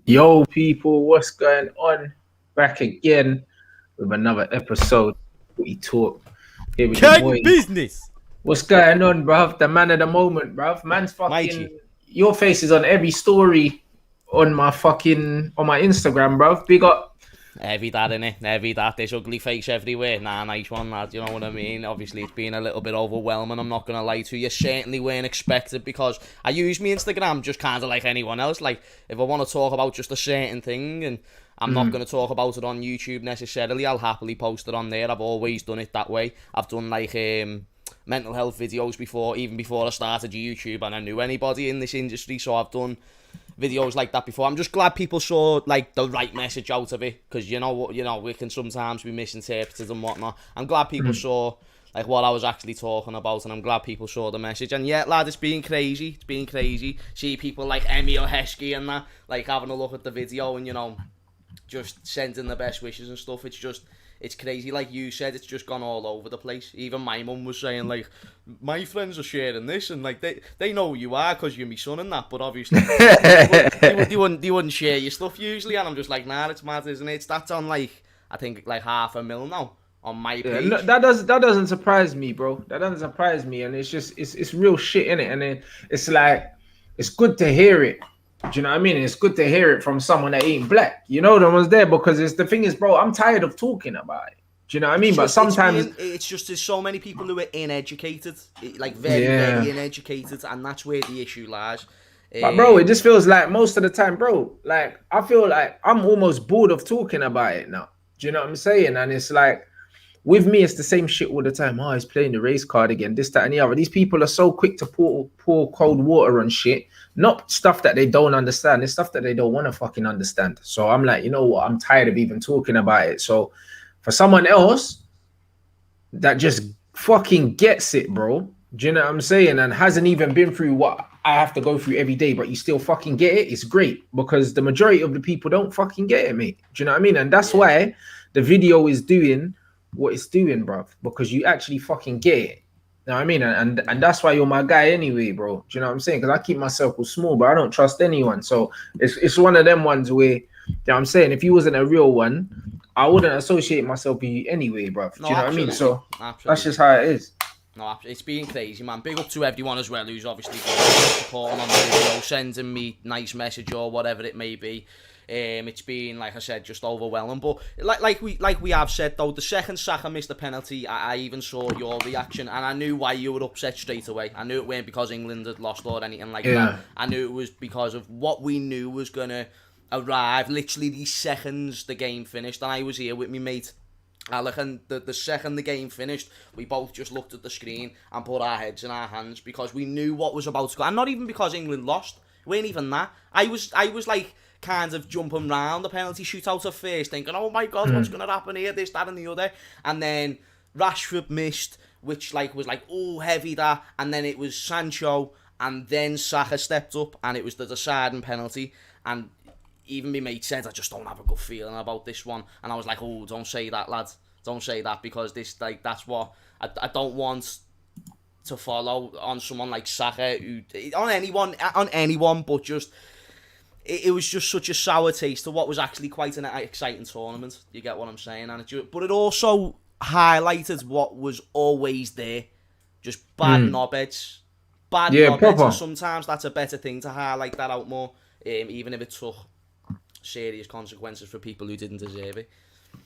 Yo, people, what's going on? Back again with another episode. We talk here with your King boy. business, What's going on, bruv? The man of the moment, bruv. Man's my G. fucking. Your face is on every story on my Instagram, bruv. Big up. Heavy that, innit? Heavy that. There's ugly face everywhere. Nah, nice one, lad. You know what I mean? Obviously, it's been a little bit overwhelming. I'm not going to lie to you. Certainly weren't expected because I use my Instagram just kind of like anyone else. Like, if I want to talk about just a certain thing and I'm not going to talk about it on YouTube necessarily, I'll happily post it on there. I've always done it that way. I've done like mental health videos before, even before I started YouTube, and I knew anybody in this industry, so I've done videos like that before. I'm just glad people saw like the right message out of it, because you know what, we can sometimes be misinterpreted and whatnot. I'm glad people saw like what I was actually talking about, and I'm glad people saw the message. And yeah, lad, it's been crazy. It's been crazy. See people like Emil Heskey and that, like having a look at the video and just sending the best wishes and stuff. It's crazy. Like you said, it's just gone all over the place. Even my mum was saying, like, my friends are sharing this, and like they know who you are because you're my son and that. But obviously, they wouldn't share your stuff usually. And I'm just like, nah, it's mad, isn't it? That's on like, I think like 500,000 now on my Yeah, page. no, that doesn't surprise me, bro. That doesn't surprise me, and it's real shit in it, and it's like it's good to hear it. Do you know what I mean? It's good to hear it from someone that ain't black. You know, that was there because it's the thing is, bro. I'm tired of talking about it. Do you know what I It's mean? But just it's sometimes, being it's just there's so many people who are uneducated, like very yeah. very uneducated, and that's where the issue lies. But bro, it Um, just feels like most of the time, bro. Like I feel like I'm almost bored of talking about it now. Do you know what I'm saying? And it's like with me, it's the same shit all the time. Oh, he's playing the race card again, this, that, and the other. These people are so quick to pour cold water on shit, not stuff that they don't understand. It's stuff that they don't want to fucking understand. So I'm like, you know what? I'm tired of even talking about it. So for someone else that just fucking gets it, bro. Do you know what I'm saying? And hasn't even been through what I have to go through every day, but you still fucking get it. It's great because the majority of the people don't fucking get it, mate. Do you know what I mean? And that's yeah, why the video is doing what it's doing, bro. Because you actually fucking get it. You know what I mean? And yeah. that's why you're my guy anyway, bro. Do you know what I'm saying? Because I keep my circle small, but I don't trust anyone. So it's one of them ones where, you know what I'm saying? If you wasn't a real one, I wouldn't associate myself with you anyway, bro. Do No, you know what I mean? absolutely, So that's just absolutely. how it is. No, it's been crazy, man. Big up to everyone as well who's obviously supporting on the video, sending me nice message or whatever it may be. It's been, like I said, just overwhelming. But like we have said though, the second Saka missed the penalty, I even saw your reaction, and I knew why you were upset straight away. I knew it weren't because England had lost or anything like that. Yeah. I knew it was because of what we knew was gonna arrive. Literally the seconds the game finished, and I was here with me mate Alec, and the second the game finished, we both just looked at the screen and put our heads in our hands because we knew what was about to go. And not even because England lost. It weren't even that. I was like kind of jumping round the penalty shootout at first, thinking, oh my god, what's going to happen here, this, that and the other. And then Rashford missed, which like was like, oh, heavy that. And then it was Sancho, and then Saka stepped up, and it was the deciding penalty. And even my mate said, I just don't have a good feeling about this one. And I was like, oh, don't say that, lad. Don't say that, because this, like, that's what I don't want to follow on someone like Saka, who, on anyone, but just, it was just such a sour taste to what was actually quite an exciting tournament. You get what I'm saying? But it also highlighted what was always there. Just bad Mm. knobheads. Bad Yeah, knobheads, and proper. sometimes that's a better thing to highlight that out more, even if it took serious consequences for people who didn't deserve it.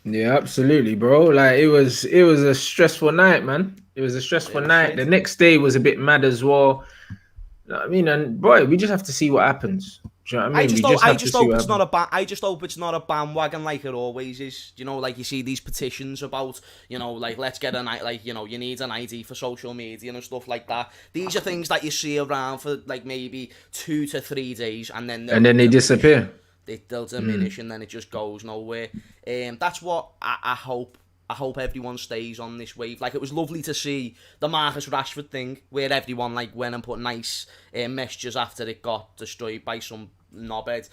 Yeah, absolutely, bro. Like it was a stressful night, man. It was a stressful It was night. shit. The next day was a bit mad as well. You know what I mean? And boy, we just have to see what happens. Do you know what I mean? We just I have to just see hope what it's happens. not I just hope it's not a bandwagon like it always is. Like you see these petitions about, like let's get an like you need an ID for social media and stuff like that. These are things that you see around for like maybe 2 to 3 days, and then And they'll then they diminish. disappear. They'll diminish, and then it just goes nowhere. That's what I hope. I hope everyone stays on this wave. Like, it was lovely to see the Marcus Rashford thing, where everyone like went and put nice messages after it got destroyed by some knobhead.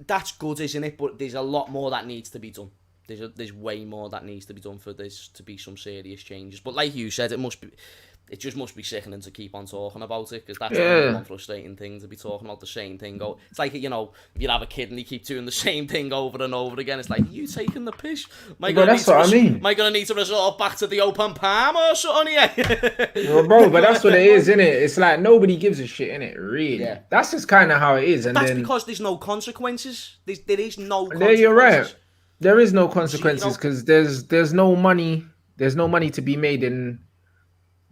That's good, isn't it? But there's a lot more that needs to be done. There's way more that needs to be done for this to be some serious changes. But like you said, it must be. it just must be sickening to keep on talking about it, because that's the number one frustrating thing, to be talking about the same thing. It's like, you know, if you have a kid and you keep doing the same thing over and over again, it's like, you taking the piss? But that's what I mean. Am I going to need to resort back to the open palm or something? Yeah. Well, bro, but that's what it is, innit? It's like nobody gives a shit, innit? Really. Yeah. That's just kind of how it is. And that's because there's no consequences. There is no consequences. There you're right. There is no consequences because there's no money. There's no money to be made in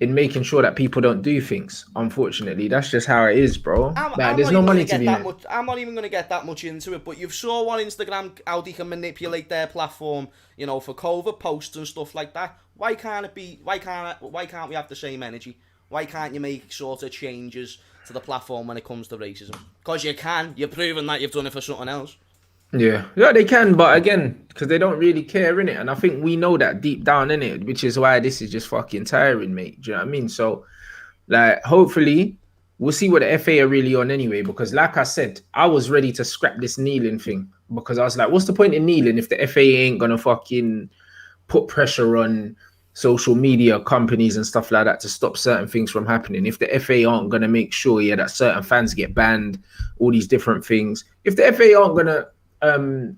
making sure that people don't do things. Unfortunately, that's just how it is, bro. There's no money to be made. I'm not even going to get that much into it, but you've saw on Instagram how they can manipulate their platform, you know, for COVID posts and stuff like that. Why can't we have the same energy? Why can't you make sort of changes to the platform when it comes to racism? Because you can. You've proven that you've done it for something else. Yeah, they can, but again, because they don't really care, innit? And I think we know that deep down, innit? Which is why this is just fucking tiring, mate. Do you know what I mean? So, like, hopefully, we'll see what the FA are really on anyway. Because, like I said, I was ready to scrap this kneeling thing. Because I was like, what's the point in kneeling if the FA ain't gonna fucking put pressure on social media companies and stuff like that to stop certain things from happening? If the FA aren't gonna make sure, that certain fans get banned, all these different things. If the FA aren't gonna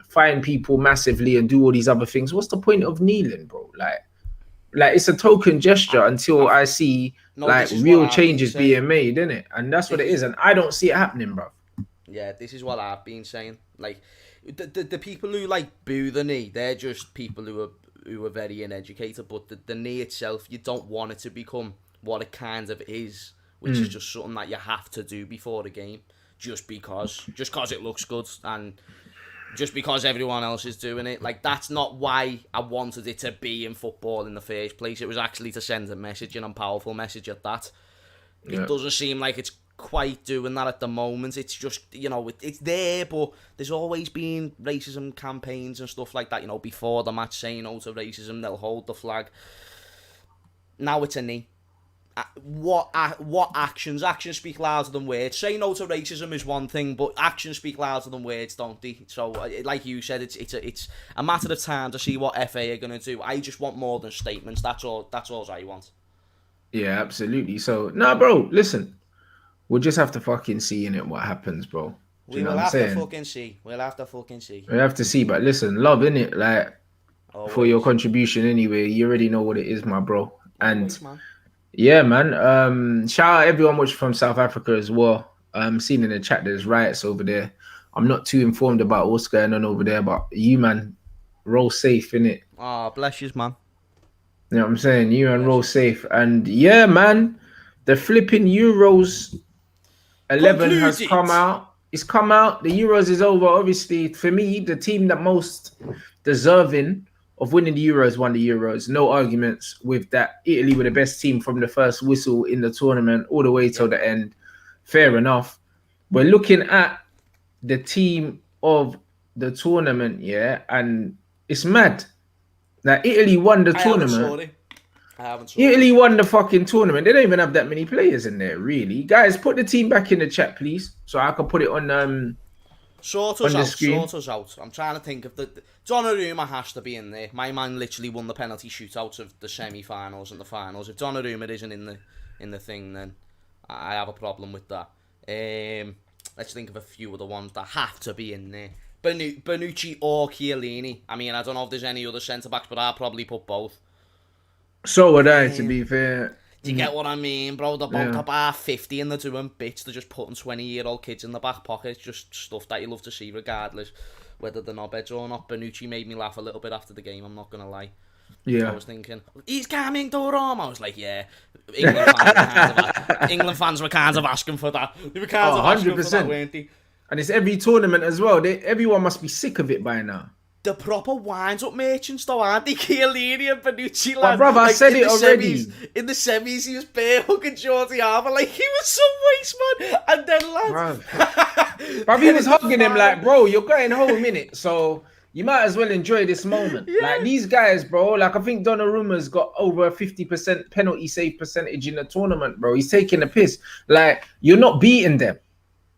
fine people massively and do all these other things, what's the point of kneeling, bro? Like it's a token gesture until I see real changes being made, innit? And that's what it is, and I don't see it happening, bro. Yeah, this is what I've been saying. Like the people who like boo the knee, they're just people who are very uneducated. But the knee itself, you don't want it to become what it kind of is, which is just something that you have to do before the game, just because it looks good and just because everyone else is doing it. Like, that's not why I wanted it to be in football in the first place. It was actually to send a message, and a powerful message at that. It doesn't seem like it's quite doing that at the moment. It's just, you know, it's there, but there's always been racism campaigns and stuff like that. You know, before the match, saying no to racism, they'll hold the flag. Now it's a knee. What actions speak louder than words. Say no to racism is one thing, but actions speak louder than words, don't they? So, like you said, it's a matter of time to see what FA are going to do. I just want more than statements. That's all I want. Yeah, absolutely. So, bro, listen, we'll just have to fucking see in it what happens, bro. We will have to fucking see. We'll have to fucking see. We have to see, but listen, love, innit? Like, for your contribution anyway, you already know what it is, my bro. And always, man. Yeah, man. Shout out everyone watching from South Africa as well. Seen in the chat there's riots over there. I'm not too informed about what's going on over there, but you, man, roll safe, innit? Oh, bless you, man. You know what I'm saying? You and roll safe. And yeah, man, the flipping Euros 11 has come out. It's come out. The Euros is over. Obviously, for me, the team that most deserving of winning the Euros won the Euros. No arguments with that. Italy were the best team from the first whistle in the tournament all the way till the end. Fair enough. We're looking at the team of the tournament, and it's mad. Like, Italy won the tournament. I haven't Italy won the fucking tournament. They don't even have that many players in there, really. Guys, put the team back in the chat, please, so I can put it on Sort us out. I'm trying to think of the Donnarumma has to be in there. My man literally won the penalty shootouts of the semi-finals and the finals. If Donnarumma isn't in the thing, then I have a problem with that. Let's think of a few of the ones that have to be in there. Bonucci or Chiellini. I mean, I don't know if there's any other centre-backs, but I'll probably put both. So would I, to be fair. Do you get what I mean, bro? They're both about 50 and they're doing bits. They're just putting 20-year-old kids in the back pocket. It's just stuff that you love to see, regardless whether they're knobheads or not. Bonucci made me laugh a little bit after the game, I'm not going to lie. Yeah. I was thinking, he's coming to Rome. I was like, yeah. England fans were kind of asking for that. They were kind of asking for that, weren't they? And it's every tournament as well. Everyone must be sick of it by now. The proper winds-up merchants, though, aren't they? Chiellini and Bonucci, lad. Brother, I said it already. In the semis, he was bare-hooking Jordi Alba like he was some waste, man. And then, lad... Bro, he was hugging him like, bro, you're going home, innit? So you might as well enjoy this moment. Yeah. Like, these guys, bro, like, I think Donnarumma's got over a 50% penalty save percentage in the tournament, bro. He's taking a piss. Like, you're not beating them.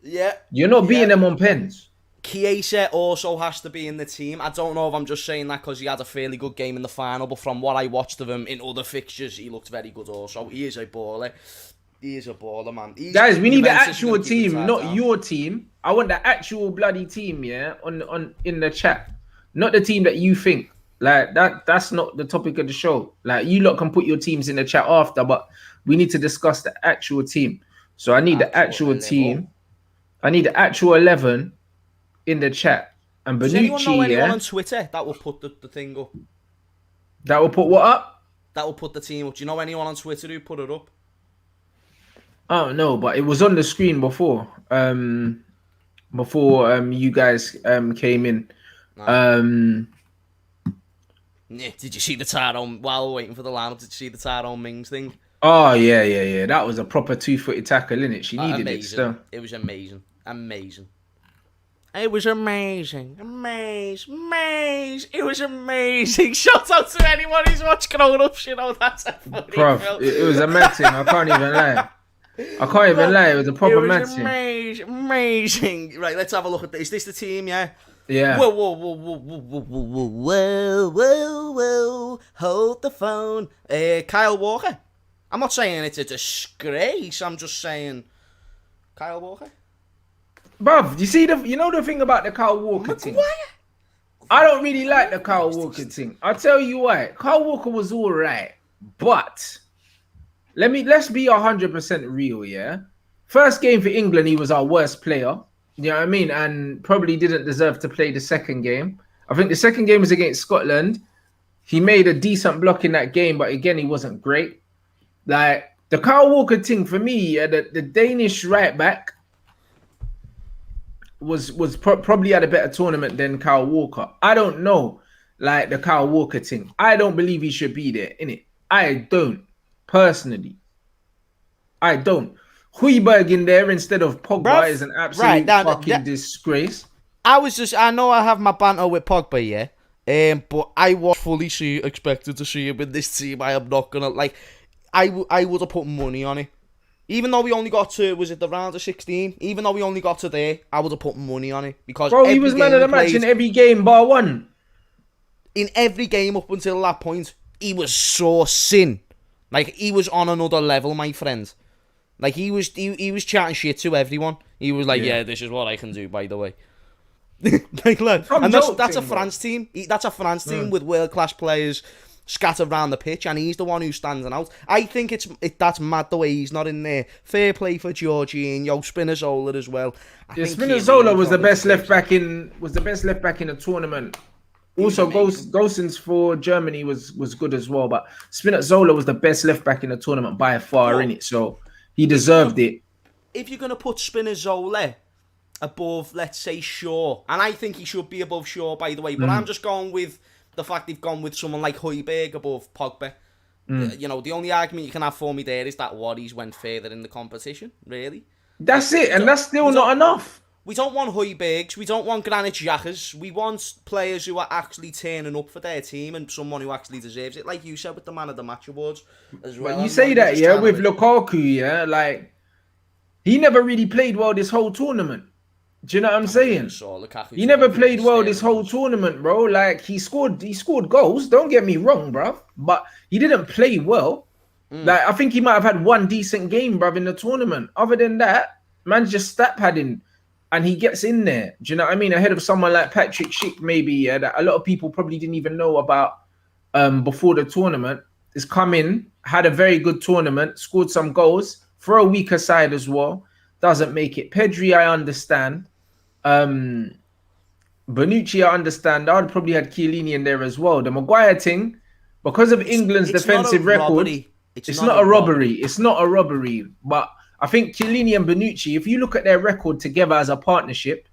Yeah. You're not beating them on pens. Chiesa also has to be in the team. I don't know if I'm just saying that because he had a fairly good game in the final, but from what I watched of him in other fixtures, he looked very good also. He is a baller. He is a baller, man. Guys, we need the Juventus is actual gonna keep the team, tie not down. your team. I want the actual bloody team, yeah, on in the chat. Not the team that you think. Like that's not the topic of the show. Like you lot can put your teams in the chat after, but we need to discuss the actual team. So I need the actual 11. team. I need the actual 11 in the chat. And Does anyone know Bonucci, anyone yeah, on Twitter that will put the thing up? that will put what up? That will put the team up. Do you know anyone on Twitter who put it up? Oh no, but it was on the screen before. Before you guys came in. Nah. Yeah, did you see the Tyrone, while we're waiting for the lineup, did you see the Tyrone Mings thing? Oh yeah. That was a proper 2-footed tackle, innit? She needed amazing. it still. It was amazing. It was amazing. It was amazing. Shout out to anyone who's watched Grown Up. You know that's a funny Bruv, film. it was a mad thing. I can't even lie. It was a proper mad thing. Amazing. Right, let's have a look at this. Is this the team, yeah? Yeah. Whoa. Hold the phone. Kyle Walker. I'm not saying it's a disgrace. I'm just saying Kyle Walker. Bruv, you know the thing about the Kyle Walker thing? I don't really like the Kyle Walker thing. I'll tell you why. Kyle Walker was alright, but let's be 100% real, yeah? First game for England, he was our worst player. You know what I mean? And probably didn't deserve to play the second game. I think the second game was against Scotland. He made a decent block in that game, but again, he wasn't great. Like, the Kyle Walker thing for me, the Danish right back was probably had a better tournament than Kyle Walker. I don't know, like, the Kyle Walker thing. I don't believe he should be there, innit? I don't, personally. I don't. Højbjerg in there instead of Pogba is an absolute fucking disgrace. I know I have my banter with Pogba, yeah, but I was fully expected to see him in this team. I am not gonna, like, I would have put money on it. Even though we only got to, was it the round of 16? Even though we only got to there, I would have put money on it. Because bro, he was man of the match in every game bar one. In every game up until that point, he was so sin. Like, he was on another level, my friend. Like, he was chatting shit to everyone. He was like, yeah, this is what I can do, by the way. Like, look, and that's a France team. That's a France team with world-class players scattered around the pitch, and he's the one who's standing out. I think that's mad the way he's not in there. Fair play for Jorginho, Spinazzola as well. Spinazzola was the best left back in the tournament. Also, Gosens for Germany was good as well, but Spinazzola was the best left back in the tournament by far, innit? So he deserved it. If you're gonna put Spinazzola above, let's say, Shaw, and I think he should be above Shaw, by the way, but I'm just going with the fact they've gone with someone like Højbjerg above Pogba. You know, the only argument you can have for me there is that Warriors went further in the competition, really. That's it, and that's still not enough. We don't want Højbjergs, we don't want Granit Xhakas. We want players who are actually turning up for their team and someone who actually deserves it. Like you said with the Man of the Match awards as well. But you say that, yeah, with Lukaku, yeah, like, he never really played well this whole tournament. Do you know what I'm saying? He never played well this whole tournament, bro. Like, he scored goals. Don't get me wrong, bro. But he didn't play well. Like, I think he might have had one decent game, bro, in the tournament. Other than that, man's just stat padding, and he gets in there. Do you know what I mean? Ahead of someone like Patrick Schick, maybe, yeah, that a lot of people probably didn't even know about before the tournament. Has come in, had a very good tournament, scored some goals for a weaker side as well. Doesn't make it. Pedri, I understand. Bonucci, I understand. I'd probably had Chiellini in there as well. The Maguire thing, because of England's defensive record, it's not a robbery. It's not a robbery. But I think Chiellini and Bonucci, if you look at their record together as a partnership,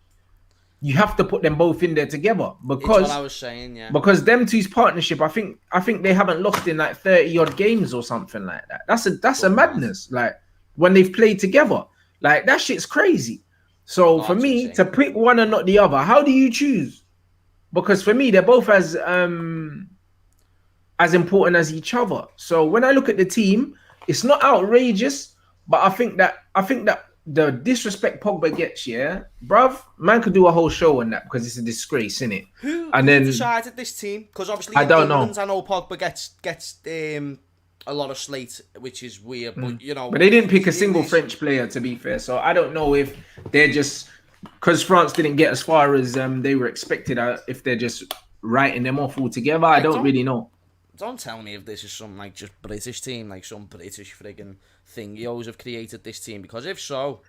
you have to put them both in there together. Because it's what I was saying, yeah. Because them two's partnership, I think they haven't lost in like 30 odd games or something like that. That's a madness. Like, when they've played together, like, that shit's crazy. So for me to pick one and not the other, how do you choose? Because for me, they're both as important as each other. So when I look at the team, it's not outrageous, but I think that the disrespect Pogba gets, yeah, bruv, man could do a whole show on that because it's a disgrace, innit? And Who then decided this team? Because obviously I in don't England, know, I know Pogba gets a lot of slate, which is weird. But you know, but they didn't pick a in single this, French player, to be fair. So I don't know if they're just because France didn't get as far as they were expected. If they're just writing them off altogether, I like don't really know. don't tell me if this is some like just British team, like some British friggin' thingios have created this team. Because if so,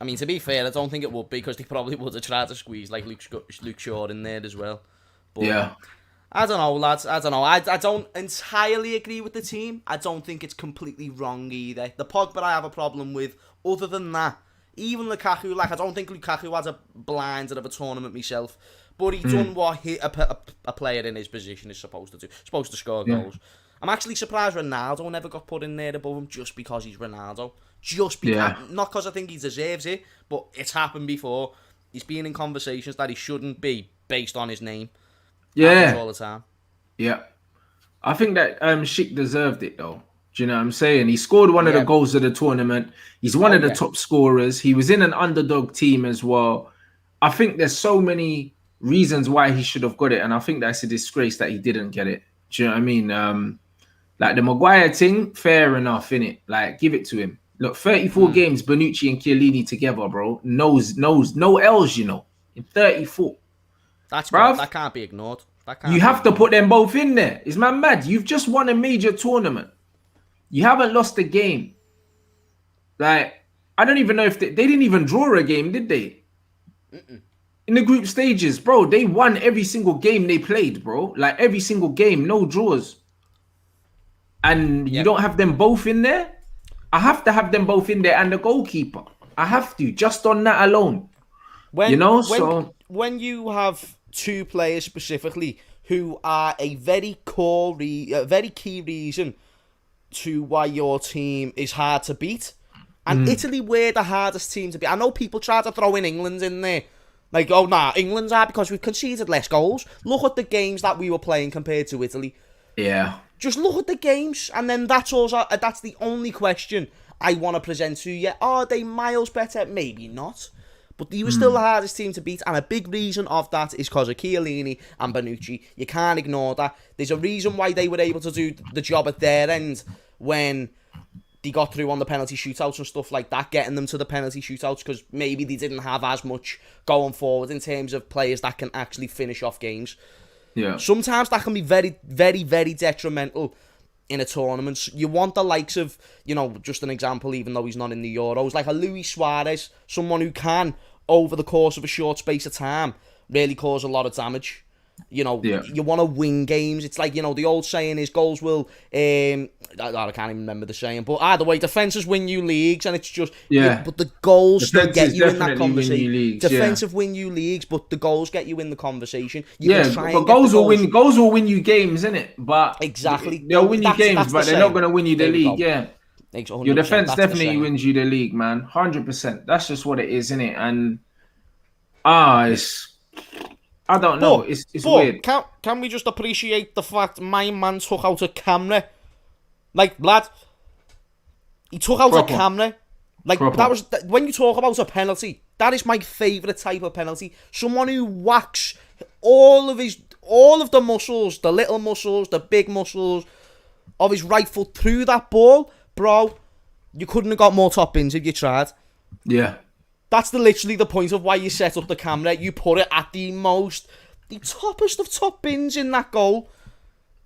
I mean, to be fair, I don't think it would be because they probably would have tried to squeeze like Luke Shaw in there as well. But Yeah, I don't know, lads. I don't know. I don't entirely agree with the team. I don't think it's completely wrong either. The Pogba I have a problem with. Other than that, even Lukaku, like I don't think Lukaku has a blinder of a tournament myself. But he done what a player in his position is supposed to do. Supposed to score goals. I'm actually surprised Ronaldo never got put in there above him just because he's Ronaldo. Just because, not because I think he deserves it, but it's happened before. He's been in conversations that he shouldn't be based on his name. Happens all the time. Yeah. I think that Schick deserved it though. Do you know what I'm saying? He scored one of the goals of the tournament. He's one of the top scorers. He was in an underdog team as well. I think there's so many reasons why he should have got it, and I think that's a disgrace that he didn't get it. Do you know what I mean? Like the Maguire thing, fair enough, innit? Like, give it to him. Look, 34 games, Bonucci and Chiellini together, bro. No L's, you know, in 34. That's bruv, that can't be ignored. You have to put them both in there. Is man mad? You've just won a major tournament. You haven't lost a game. Like, I don't even know if they didn't even draw a game, did they? In the group stages, bro, they won every single game they played, bro. Like, every single game, no draws. And you don't have them both in there? I have to have them both in there and the goalkeeper. I have to, just on that alone. When you have two players specifically who are a very key reason to why your team is hard to beat, and Italy were the hardest team to beat. I know people try to throw in England in there. Like, oh, nah, England's hard because we've conceded less goals. Look at the games that we were playing compared to Italy. Yeah. Just look at the games, and then that's the only question I want to present to you. Are they miles better? Maybe not. But they were still the hardest team to beat, and a big reason of that is because of Chiellini and Bonucci. You can't ignore that. There's a reason why they were able to do the job at their end when they got through on the penalty shootouts and stuff like that, getting them to the penalty shootouts, because maybe they didn't have as much going forward in terms of players that can actually finish off games. Yeah. Sometimes that can be very, very, very detrimental in a tournament. You want the likes of, just an example, even though he's not in the Euros, like a Luis Suarez, someone who can, over the course of a short space of time, really cause a lot of damage. You want to win games. It's like, the old saying is goals will, I can't even remember the saying, but either way, defenses win you leagues, and it's just, but the goals still get you in that conversation. Defensive win you leagues, but the goals get you in the conversation. But goals will win you games, innit? But exactly, they'll win you games, but they're not going to win you the league. Yeah, your defense definitely wins you the league, man. 100%. That's just what it is, innit? And I don't know. It's weird. Can we just appreciate the fact my man took out a camera? Like, lad, he took out a camera. Like, that was when you talk about a penalty, that is my favourite type of penalty. Someone who whacks all of the muscles, the little muscles, the big muscles of his right foot through that ball. Bro, you couldn't have got more top bins if you tried. Yeah. That's literally the point of why you set up the camera. You put it at the toppest of top bins in that goal.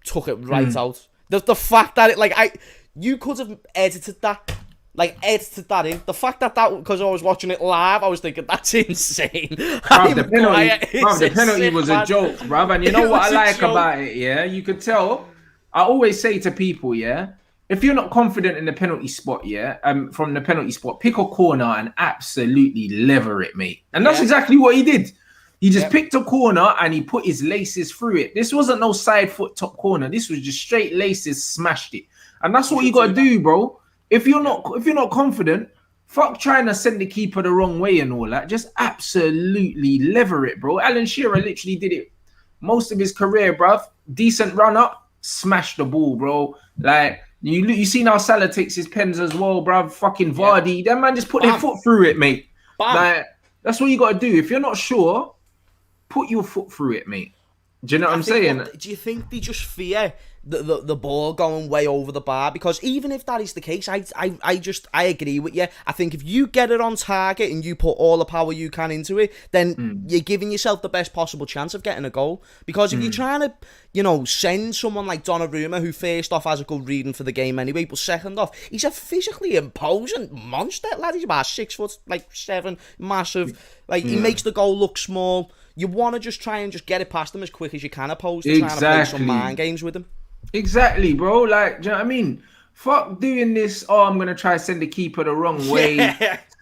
Took it right out. The fact that you could have edited that. Edited that in. The fact that because I was watching it live, I was thinking, that's insane. The penalty was a joke, bruv. And you know what I like about it, yeah? You could tell. I always say to people, yeah? If you're not confident in the penalty spot, from the penalty spot, pick a corner and absolutely lever it, mate. And that's exactly what he did. He just picked a corner and he put his laces through it. This wasn't no side foot top corner. This was just straight laces, smashed it. And that's what you got to do, bro. If you're not confident, fuck trying to send the keeper the wrong way and all that. Just absolutely lever it, bro. Alan Shearer literally did it most of his career, bruv. Decent run up, smash the ball, bro. Like, You see now Salah takes his pens as well, bruv. Fucking Vardy. That man just put their Bam. foot through it, mate. Bam. Like, that's what you got to do. If you're not sure, put your foot through it, mate. Do you know what I'm saying? Do you think they just fear the ball going way over the bar? Because even if that is the case, I agree with you. I think if you get it on target and you put all the power you can into it, then you're giving yourself the best possible chance of getting a goal. Because if you're trying to, send someone like Donnarumma, who first off has a good reading for the game anyway, but second off, he's a physically imposing monster, lad. He's about 6'7", massive. Like, he makes the goal look small. You want to just try and just get it past them as quick as you can, opposed to trying to play some mind games with them. Exactly, bro. Like, do you know what I mean? Fuck doing this. Oh, I'm gonna try to send the keeper the wrong way.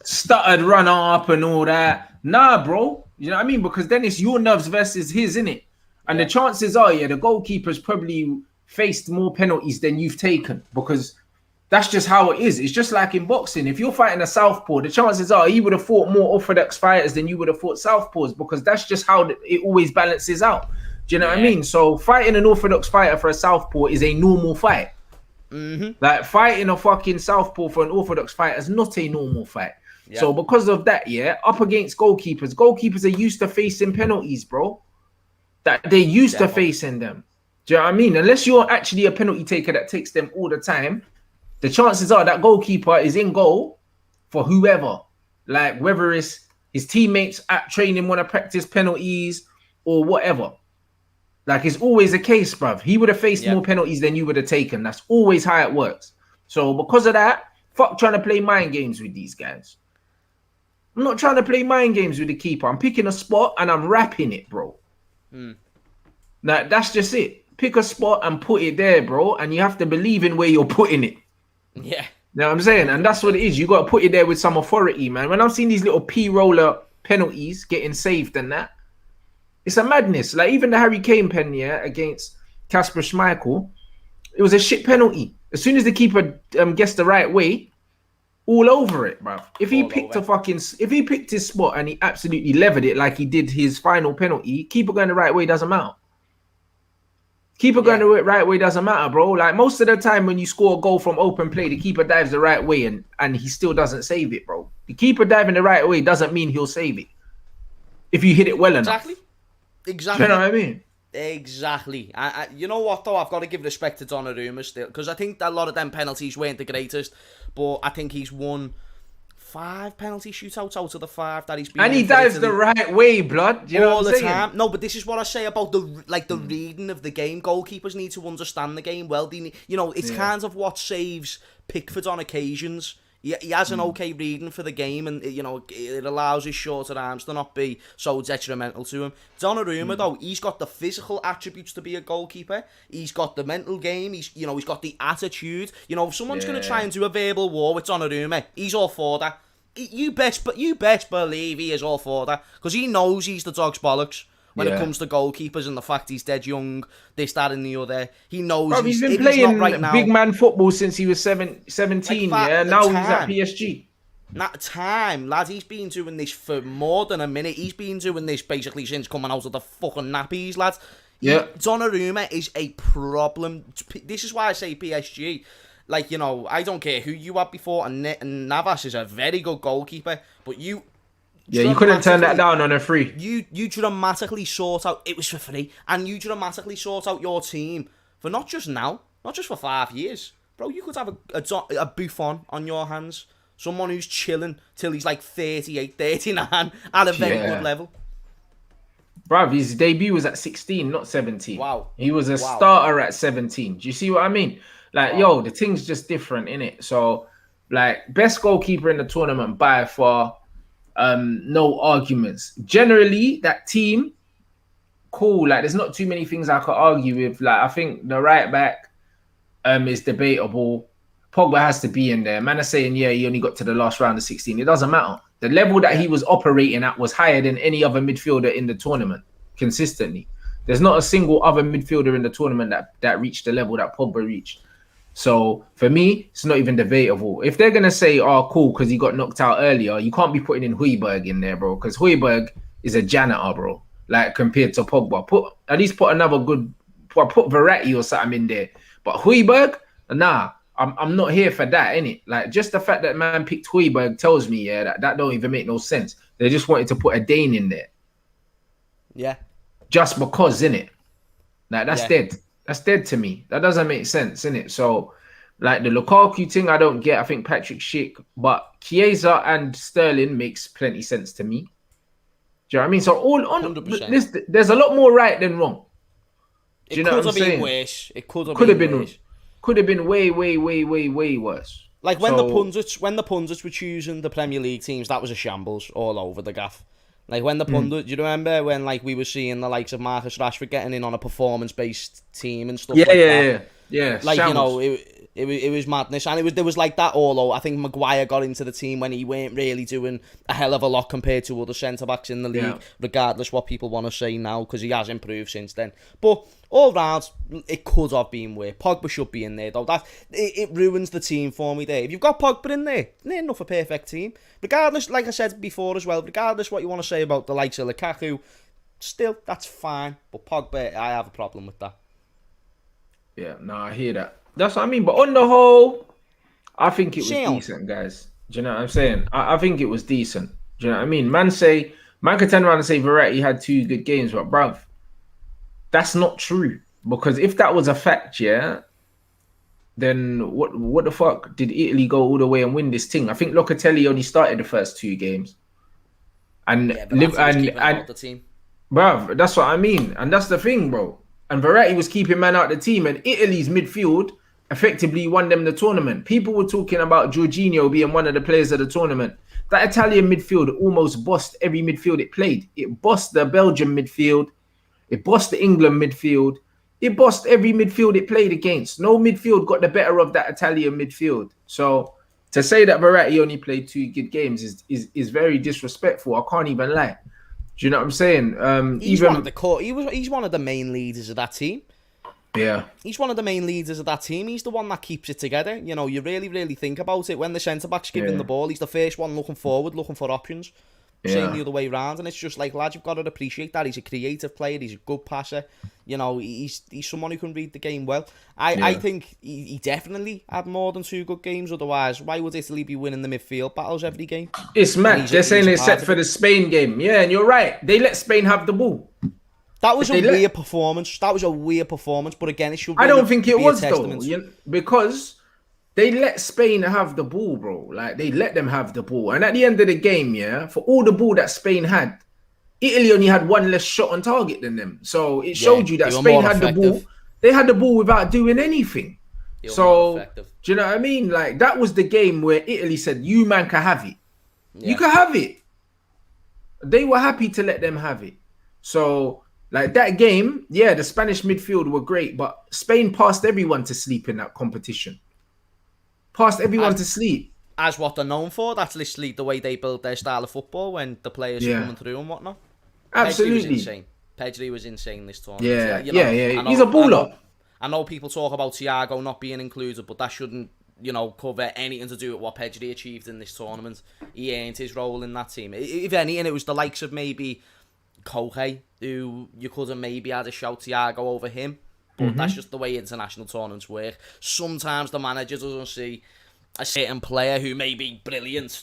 Stuttered run up and all that. Nah, bro. You know what I mean? Because then it's your nerves versus his, innit? And the chances are, the goalkeeper's probably faced more penalties than you've taken, because that's just how it is. It's just like in boxing. If you're fighting a southpaw, the chances are he would have fought more orthodox fighters than you would have fought southpaws, because that's just how it always balances out. Do you know what I mean? So fighting an orthodox fighter for a southpaw is a normal fight. Like, fighting a fucking southpaw for an orthodox fighter is not a normal fight. So because of that, up against goalkeepers are used to facing penalties, bro. That they're used to facing them. Do you know what I mean? Unless you're actually a penalty taker that takes them all the time, the chances are that goalkeeper is in goal for whoever. Like, whether it's his teammates at training want to practice penalties or whatever. Like, it's always a case, bruv. He would have faced more penalties than you would have taken. That's always how it works. So because of that, fuck trying to play mind games with these guys. I'm not trying to play mind games with the keeper. I'm picking a spot and I'm wrapping it, bro. Like, that's just it. Pick a spot and put it there, bro. And you have to believe in where you're putting it. Yeah. You know what I'm saying? And that's what it is. You got to put it there with some authority, man. When I'm seeing these little P-roller penalties getting saved and that, it's a madness. Like, even the Harry Kane pen, against Kasper Schmeichel, it was a shit penalty. As soon as the keeper gets the right way, all over it, bruv. If he picked his spot and he absolutely levered it like he did his final penalty, keeper going the right way doesn't matter. Keeper going the right way doesn't matter, bro. Like, most of the time when you score a goal from open play, the keeper dives the right way and he still doesn't save it, bro. The keeper diving the right way doesn't mean he'll save it if you hit it well enough. Exactly. Do you know what I mean? Exactly. You know what, though? I've got to give respect to Donnarumma still, because I think that a lot of them penalties weren't the greatest, but I think he's won 5 penalty shootouts out of the 5 that he's been. And he dives the right way, blood. You know what I'm saying? Time. No, but this is what I say about the reading of the game. Goalkeepers need to understand the game well. They need, it's kind of what saves Pickford on occasions. He has an okay reading for the game, and it allows his shorter arms to not be so detrimental to him. Donnarumma, though, he's got the physical attributes to be a goalkeeper. He's got the mental game. He's got the attitude. If someone's going to try and do a verbal war with Donnarumma, he's all for that. You best believe he is all for that, because he knows he's the dog's bollocks when it comes to goalkeepers and the fact he's dead young, this, that, and the other. He knows. Bro, he's been playing big man football since he was 17. Now he's at PSG. That time, lad, he's been doing this for more than a minute. He's been doing this basically since coming out of the fucking nappies, lad. Donnarumma is a problem. This is why I say PSG. Like, I don't care who you had before, and Navas is a very good goalkeeper, but you couldn't turn that down on a free. You dramatically sort out, it was for free, and you dramatically sort out your team for not just now, not just for 5 years. Bro, you could have a Buffon on your hands, someone who's chilling till he's like 38, 39 at a very good level. Bruv, his debut was at 16, not 17. Wow. He was a starter at 17. Do you see what I mean? Like, the thing's just different, innit? So, like, best goalkeeper in the tournament by far, no arguments. Generally, that team, cool. Like, there's not too many things I could argue with. Like, I think the right back is debatable. Pogba has to be in there. Man are saying, he only got to the last round of 16. It doesn't matter. The level that he was operating at was higher than any other midfielder in the tournament, consistently. There's not a single other midfielder in the tournament that reached the level that Pogba reached. So for me, it's not even debatable. If they're gonna say, "Oh, cool," because he got knocked out earlier, you can't be putting in Højbjerg in there, bro. Because Højbjerg is a janitor, bro. Like, compared to Pogba, put another good, put Verratti or something in there. But Højbjerg, nah, I'm not here for that, innit? Like, just the fact that man picked Højbjerg tells me, yeah, that don't even make no sense. They just wanted to put a Dane in there. Yeah. Just because, innit? Like, that's Yeah. dead. That's dead to me. That doesn't make sense, innit? So, like, the Lukaku thing, I don't get. I think Patrick Schick, but Chiesa and Sterling makes plenty sense to me. Do you know what I mean? So, all on 100%. there's a lot more right than wrong. Do you know what I'm saying? Worse. It could have been worse. Could have been way worse. Like when the pundits were choosing the Premier League teams, that was a shambles all over the gaff. Like when the pundits, do you remember when like we were seeing the likes of Marcus Rashford getting in on a performance-based team and stuff like that? Yeah. Like shambles. you know, it was madness, and there was like that all over. I think Maguire got into the team when he weren't really doing a hell of a lot compared to other centre backs in the league, regardless what people want to say now, because he has improved since then. But all round, it could have been worse. Pogba should be in there though. It ruins the team for me there. If you've got Pogba in there, they're enough a perfect team. Regardless, like I said before as well, regardless what you want to say about the likes of Lukaku, still that's fine. But Pogba, I have a problem with that. Yeah, no, I hear that. That's what I mean. But on the whole, I think it was decent, guys. Do you know what I'm saying? I think it was decent. Do you know what I mean? Man could turn around and say Verratti had 2 good games, but bruv, that's not true. Because if that was a fact, yeah, then what the fuck did Italy go all the way and win this thing? I think Locatelli only started the first 2 games. And the team. Bruv, that's what I mean. And that's the thing, bro. And Verratti was keeping man out of the team, and Italy's midfield effectively won them the tournament. People were talking about Jorginho being one of the players of the tournament. That Italian midfield almost bossed every midfield it played. It bossed the Belgian midfield. It bossed the England midfield. It bossed every midfield it played against. No midfield got the better of that Italian midfield. So to say that Verratti only played 2 good games is very disrespectful. I can't even lie. Do you know what I'm saying? He's one of the main leaders of that team. Yeah. He's one of the main leaders of that team. He's the one that keeps it together. You know, you really think about it. When the centre-back's giving the ball, he's the first one looking forward, looking for options. Same the other way round. And it's just like, lad, you've got to appreciate that. He's a creative player. He's a good passer. You know, he's someone who can read the game well. I think he definitely had more than 2 good games. Otherwise, why would Italy be winning the midfield battles every game? It's mad. They're saying they're set for the Spain game. Yeah, and you're right. They let Spain have the ball. That was a weird performance. But again, it should really I don't think it was, though. Because they let Spain have the ball, bro. Like, they let them have the ball. And at the end of the game, yeah, for all the ball that Spain had, Italy only had 1 less shot on target than them. So it showed you that Spain had the ball. They had the ball without doing anything. So, do you know what I mean? Like, that was the game where Italy said, you man can have it. Yeah. You can have it. They were happy to let them have it. So, like, that game, yeah, the Spanish midfield were great, but Spain passed everyone to sleep in that competition. Passed everyone to sleep. As what they're known for. That's literally the way they build their style of football when the players are coming through and whatnot. Absolutely. Pedri was insane this tournament. Yeah, he's a baller. I know people talk about Thiago not being included, but that shouldn't, cover anything to do with what Pedri achieved in this tournament. He earned his role in that team. If any, and it was the likes of maybe Kohe, who you could have maybe had a shout Thiago over him. But that's just the way international tournaments work. Sometimes the manager doesn't see a certain player who may be brilliant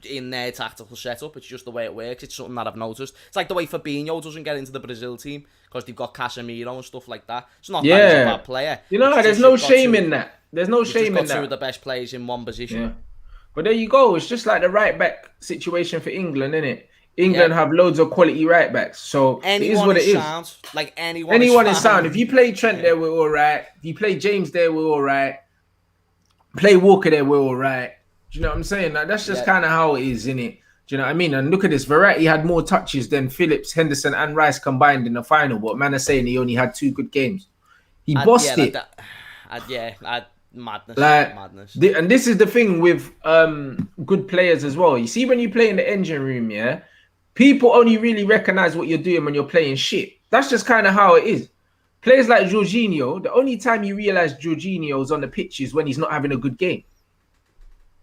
in their tactical setup. It's just the way it works. It's something that I've noticed. It's like the way Fabinho doesn't get into the Brazil team because they've got Casemiro and stuff like that. It's not that he's a bad player. There's no shame in that. There's no shame in that. 2 of the best players in one position. Yeah. But there you go. It's just like the right back situation for England, isn't it? England have loads of quality right backs, so it is what it is. Sound. Like anyone is sound. If you play Trent there, we're all right. If you play James there, we're all right. Play Walker there, we're all right. Do you know what I'm saying? Like, that's just kind of how it is, innit? Do you know what I mean? And look at this. Verratti had more touches than Phillips, Henderson, and Rice combined in the final. But man is saying he only had 2 good games. He bossed it. Madness. Madness. And this is the thing with good players as well. You see, when you play in the engine room, yeah, people only really recognize what you're doing when you're playing shit. That's just kind of how it is. Players like Jorginho, the only time you realize Jorginho's on the pitch is when he's not having a good game.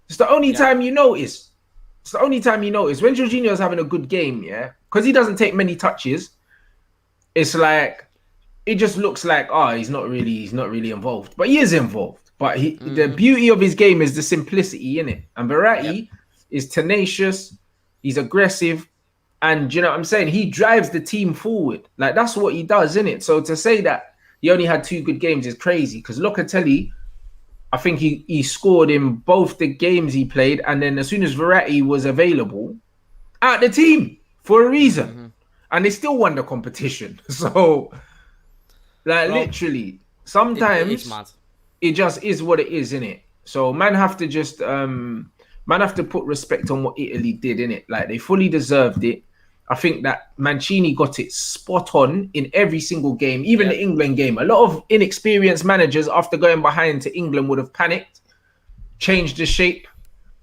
It's the only time you notice. It's the only time you notice. When Jorginho's having a good game, yeah, because he doesn't take many touches, it's like, it just looks like, he's not really involved. But he is involved. But the beauty of his game is the simplicity in it. And Verratti is tenacious, he's aggressive, and you know what I'm saying? He drives the team forward. Like that's what he does, isn't it? So to say that he only had 2 good games is crazy because Locatelli, I think he scored in both the games he played, and then as soon as Verratti was available, out the team for a reason. And they still won the competition. So like literally, sometimes it just is what it is, innit? So man have to just man have to put respect on what Italy did, innit? Like they fully deserved it. I think that Mancini got it spot on in every single game, even the England game. A lot of inexperienced managers, after going behind to England, would have panicked, changed the shape.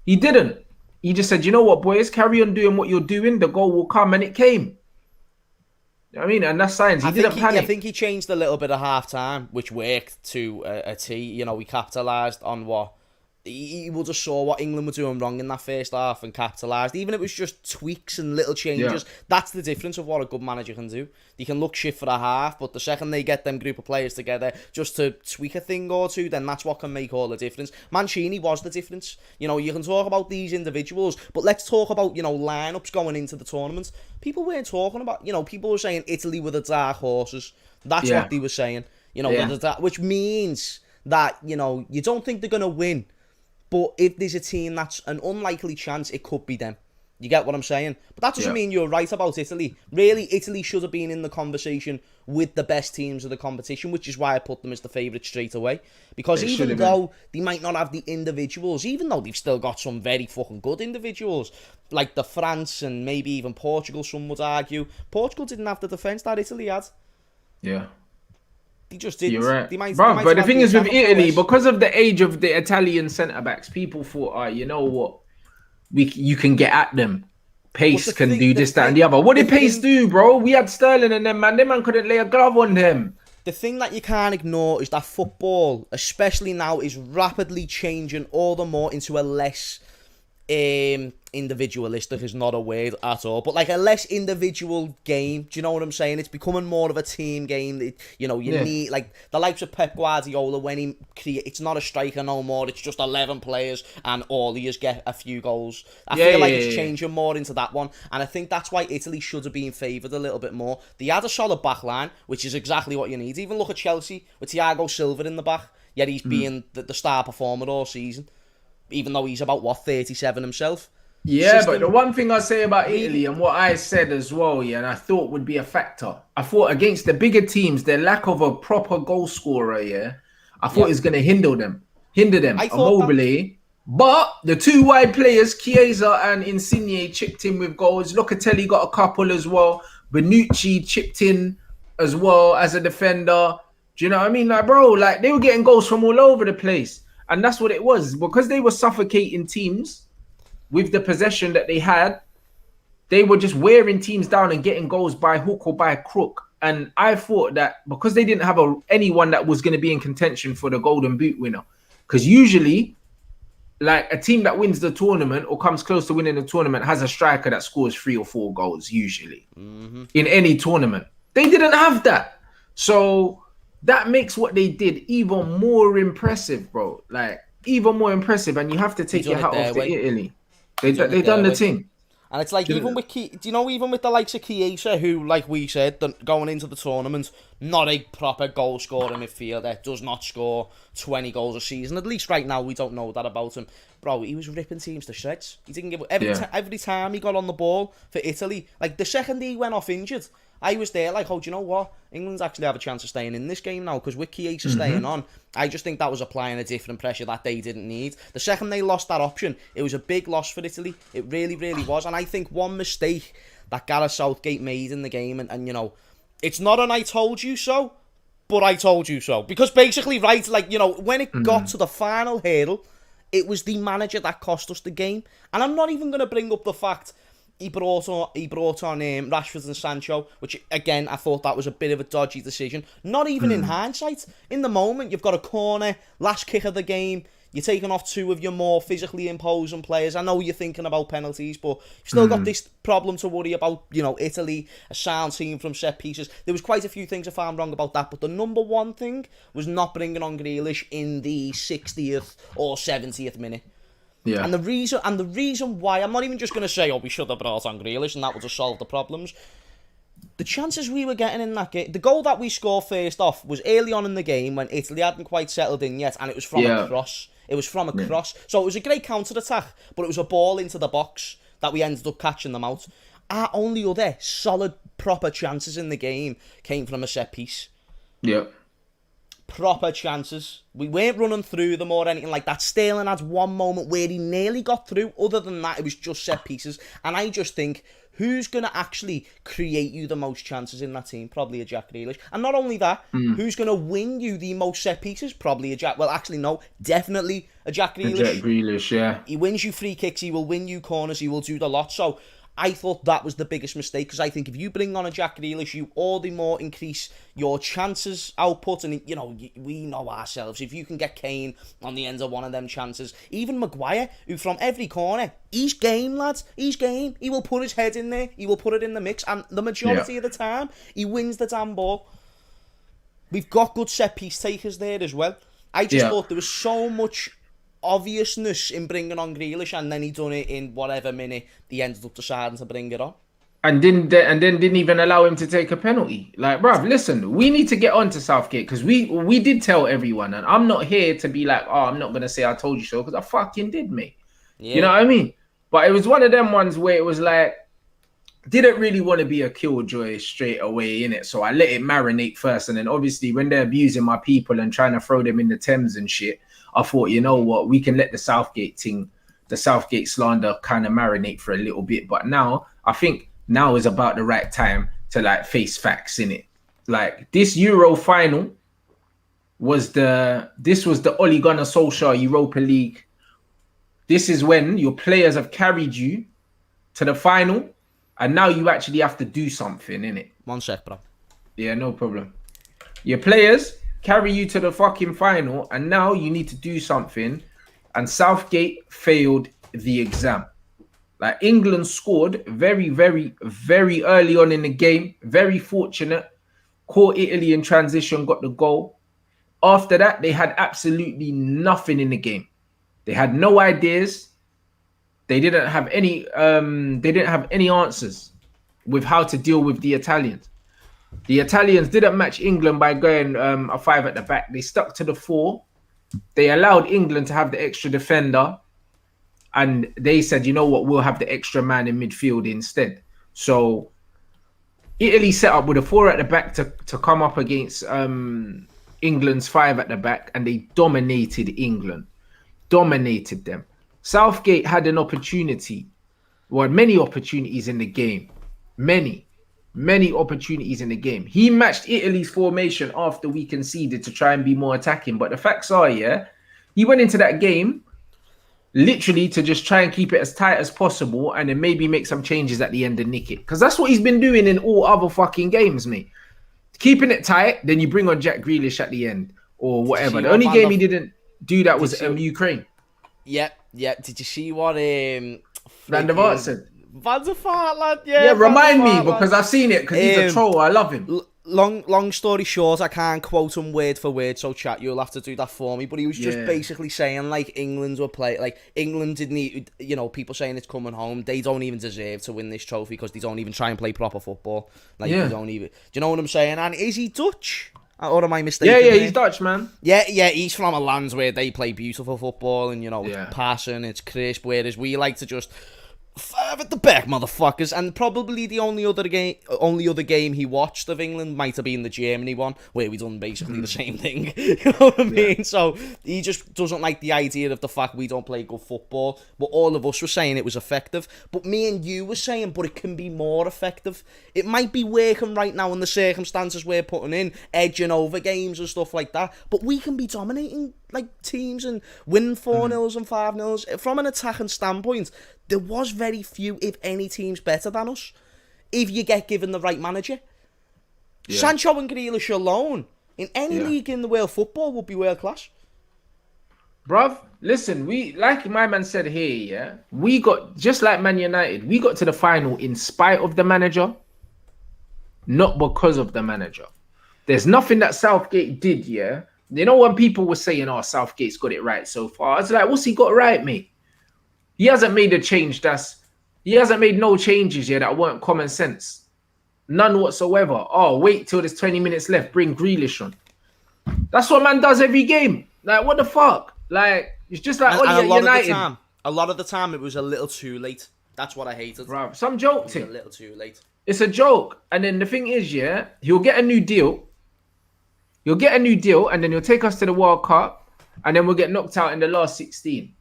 He didn't. He just said, you know what, boys, carry on doing what you're doing. The goal will come, and it came. You know what I mean? And that's science. He didn't panic. I think he changed a little bit of half-time, which worked to a T. You know, he capitalised on what... He would have saw what England were doing wrong in that first half and capitalised. Even if it was just tweaks and little changes, that's the difference of what a good manager can do. They can look shit for a half, but the second they get them group of players together just to tweak a thing or two, then that's what can make all the difference. Mancini was the difference. You know, you can talk about these individuals, but let's talk about, you know, lineups going into the tournament. People weren't talking about, you know, people were saying Italy were the dark horses. That's what they were saying. You know, which means that, you know, you don't think they're going to win. But if there's a team that's an unlikely chance, it could be them. You get what I'm saying? But that doesn't mean you're right about Italy. Really, Italy should have been in the conversation with the best teams of the competition, which is why I put them as the favourite straight away. Because even though they might not have the individuals, even though they've still got some very fucking good individuals, like the France and maybe even Portugal, some would argue, Portugal didn't have the defence that Italy had. Yeah. They just didn't. You're right. But the thing is with Italy, because of the age of the Italian centre-backs, people thought, you know what? You can get at them. Pace can do this, that, and the other. What did Pace do, bro? We had Sterling and them, man. Them man couldn't lay a glove on them. The thing that you can't ignore is that football, especially now, is rapidly changing all the more into a less... individualistic is not a word at all, but like a less individual game. Do you know what I'm saying? It's becoming more of a team game. You know, you need like the likes of Pep Guardiola when he it's not a striker no more. It's just 11 players and all of us get a few goals. I feel like it's changing more into that one, and I think that's why Italy should have been favoured a little bit more. They had a solid back line, which is exactly what you need. Even look at Chelsea with Thiago Silva in the back, yet he's being the star performer all season. Even though he's about, 37 himself. Yeah, but the one thing I say about Italy and what I said as well, and I thought would be a factor, I thought against the bigger teams, their lack of a proper goal scorer, I thought it's going to hinder them. Immobile. But the 2 wide players, Chiesa and Insigne, chipped in with goals. Locatelli got a couple as well. Bonucci chipped in as well as a defender. Do you know what I mean? Like, bro, like they were getting goals from all over the place. And that's what it was. Because they were suffocating teams with the possession that they had, they were just wearing teams down and getting goals by hook or by crook. And I thought that because they didn't have anyone that was going to be in contention for the Golden Boot winner, because usually, like a team that wins the tournament or comes close to winning the tournament has a striker that scores 3 or 4 goals usually in any tournament. They didn't have that. So that makes what they did even more impressive, bro. Like, even more impressive. And you have to take your hat off to Italy. They done the thing. And it's like, even with even with the likes of Chiesa, who, like we said, going into the tournament, not a proper goal scorer midfielder, does not score 20 goals a season. At least right now, we don't know that about him. Bro, he was ripping teams to shreds. He didn't give every time he got on the ball for Italy. Like, the second he went off injured, I was there like, oh, do you know what? England's actually have a chance of staying in this game now, because with Chiesa staying on, I just think that was applying a different pressure that they didn't need. The second they lost that option, it was a big loss for Italy. It really, really was. And I think one mistake that Gareth Southgate made in the game, and you know, it's not an I told you so, but I told you so. Because basically, right, like, you know, when it got to the final hurdle, it was the manager that cost us the game. And I'm not even going to bring up the fact he brought on Rashford and Sancho, which, again, I thought that was a bit of a dodgy decision. Not even in hindsight. In the moment, you've got a corner, last kick of the game. You're taking off two of your more physically imposing players. I know you're thinking about penalties, but you've still got this problem to worry about. You know, Italy, a sound team from set pieces. There was quite a few things I found wrong about that, but the number one thing was not bringing on Grealish in the 60th or 70th minute. Yeah. And the reason why, I'm not even just going to say, oh, we should have brought on Grealish and that would have solved the problems. The chances we were getting in that game, the goal that we scored first off was early on in the game when Italy hadn't quite settled in yet, and it was from a cross. It was from a cross. So it was a great counter-attack, but it was a ball into the box that we ended up catching them out. Our only other solid, proper chances in the game came from a set piece. Yeah. Proper chances. We weren't running through them or anything like that. Sterling had one moment where he nearly got through. Other than that, it was just set pieces. And I just think, who's going to actually create you the most chances in that team? Probably a Jack Grealish. And not only that, who's going to win you the most set pieces? Probably a Jack... Well, actually, no. Definitely a Jack Grealish. Jack Grealish, yeah. He wins you free kicks. He will win you corners. He will do the lot. So I thought that was the biggest mistake, because I think if you bring on a Jack Grealish, you all the more increase your chances output. And, you know, we know ourselves. If you can get Kane on the end of one of them chances, even Maguire, who from every corner, he's game, lads. He's game. He will put his head in there. He will put it in the mix. And the majority of the time, he wins the damn ball. We've got good set-piece takers there as well. I just thought there was so much obviousness in bringing on Grealish, and then he done it in whatever minute he ended up deciding to bring it on. And then didn't even allow him to take a penalty. Like, bruv, listen, we need to get on to Southgate, because we did tell everyone, and I'm not here to be like, oh, I'm not going to say I told you so, because I fucking did, mate. Yeah. You know what I mean? But it was one of them ones where it was like, didn't really want to be a killjoy straight away, innit? So I let it marinate first. And then obviously when they're abusing my people and trying to throw them in the Thames and shit, I thought, you know what, we can let the Southgate slander kind of marinate for a little bit. But now, I think now is about the right time to like face facts, innit? Like, this Euro final was the Ole Gunnar Solskjaer Europa League. This is when your players have carried you to the final, and now you actually have to do something, innit? 1 sec, bro. Yeah, no problem. Your players carry you to the fucking final, and now you need to do something. And Southgate failed the exam. Like, England scored very, very, very early on in the game. Very fortunate. Caught Italy in transition, got the goal. After that, they had absolutely nothing in the game. They had no ideas. They didn't have any. They didn't have any answers with how to deal with the Italians. The Italians didn't match England by going a 5 at the back. They stuck to the 4. They allowed England to have the extra defender, and they said, you know what, we'll have the extra man in midfield instead. So Italy set up with a 4 at the back to come up against England's 5 at the back, and they dominated England. Dominated them. Southgate had an opportunity, well, many opportunities in the game. Many opportunities in the game. He matched Italy's formation after we conceded to try and be more attacking. But the facts are, he went into that game literally to just try and keep it as tight as possible, and then maybe make some changes at the end and nick it. Because that's what he's been doing in all other fucking games, mate. Keeping it tight, then you bring on Jack Grealish at the end or whatever. The only game he didn't do that was Ukraine. Yeah. Did you see what Van der Vaart said? Van der Vaart, lad, yeah, remind me, because I've seen it, because he's a troll. I love him. Long story short, I can't quote him word for word, so chat, you'll have to do that for me. But he was just basically saying, like, England were playing, like, England didn't need, you know, people saying it's coming home. They don't even deserve to win this trophy because they don't even try and play proper football. Like, they don't even. Do you know what I'm saying? And is he Dutch? Or am I mistaken? Yeah, he's Dutch, man. Yeah, he's from a land where they play beautiful football, and, you know, it's passing, it's crisp, whereas we like to just five at the back, motherfuckers. And probably the only other game he watched of England might have been the Germany one, where we done basically the same thing. You know what I mean? So he just doesn't like the idea of the fact we don't play good football. But all of us were saying it was effective. But me and you were saying, but it can be more effective. It might be working right now in the circumstances we're putting in, edging over games and stuff like that. But we can be dominating like teams and winning 4-0s and 5-0s. From an attacking standpoint, there was very few, if any, teams better than us, if you get given the right manager. Sancho and Grealish alone, in any league in the world football, would be world class. Bruv, listen, we like my man said here, yeah. We got just like Man United, we got to the final in spite of the manager, not because of the manager. There's nothing that Southgate did, yeah. You know when people were saying, "Oh, Southgate's got it right so far," I was like, "What's he got right, mate? He hasn't made a change. He hasn't made no changes yet that weren't common sense, none whatsoever. Oh, wait till there's 20 minutes left, bring Grealish on. That's what man does every game. Like, what the fuck? Like, it's just like And Oli at United. a lot of the time, it was a little too late. That's what I hated. Bruv, some joke It was thing. a little too late. It's a joke. And then the thing is, yeah, he'll get a new deal. He'll get a new deal, and then he'll take us to the World Cup, and then we'll get knocked out in the last 16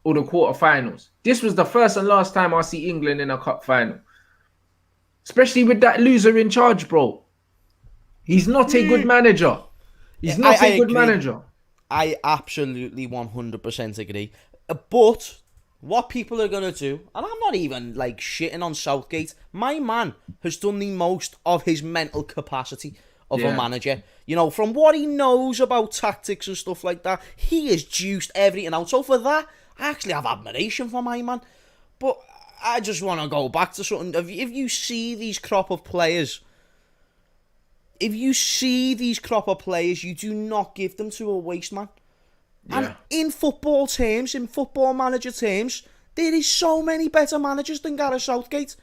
or the quarterfinals. This was the first and last time I see England in a cup final. Especially with that loser in charge, bro. He's not a good manager. He's not a good manager. I absolutely 100% agree. But what people are going to do, and I'm not even like shitting on Southgate, my man has done the most of his mental capacity of a manager. You know, from what he knows about tactics and stuff like that, he has juiced everything out. So for that, I actually have admiration for my man. But I just want to go back to something. If you see these crop of players, you do not give them to a waste man. Yeah. And in football terms, in football manager terms, there is so many better managers than Gareth Southgate.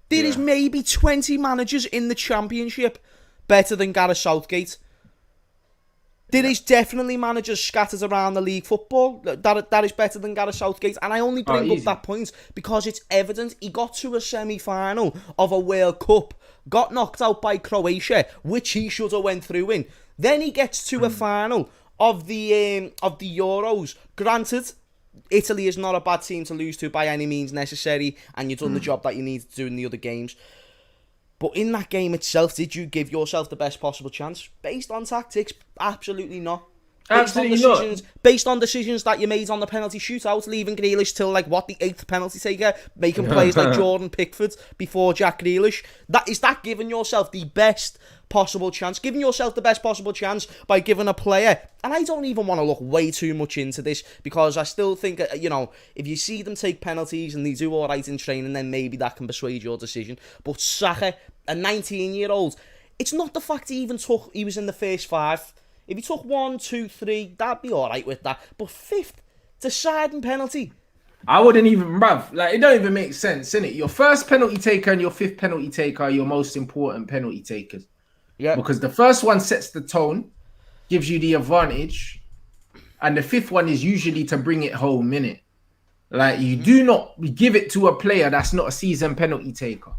There is maybe 20 managers in the Championship better than Gareth Southgate. There is definitely managers scattered around the league football that is better than Gareth Southgate. And I only bring up that point because it's evident he got to a semi-final of a World Cup, got knocked out by Croatia, which he should have went through in. Then he gets to a final of the Euros. Granted, Italy is not a bad team to lose to by any means necessary, and you've done the job that you need to do in the other games. But in that game itself, did you give yourself the best possible chance? Based on tactics, absolutely not. Based on decisions that you made on the penalty shootout, leaving Grealish till the 8th penalty taker, making players like Jordan Pickford before Jack Grealish. Is that giving yourself the best possible chance? Giving yourself the best possible chance by giving a player, and I don't even want to look way too much into this because I still think, if you see them take penalties and they do all right in training, then maybe that can persuade your decision. But Saka, a 19-year-old, it's not the fact he was in the first 5. If he took 1, 2, 3, that'd be all right with that. But 5th, deciding penalty. I wouldn't even, bruv. It don't even make sense, innit? Your first penalty taker and your 5th penalty taker are your most important penalty takers. Yeah. Because the first one sets the tone, gives you the advantage, and the 5th one is usually to bring it home, innit? You do not give it to a player that's not a seasoned penalty taker.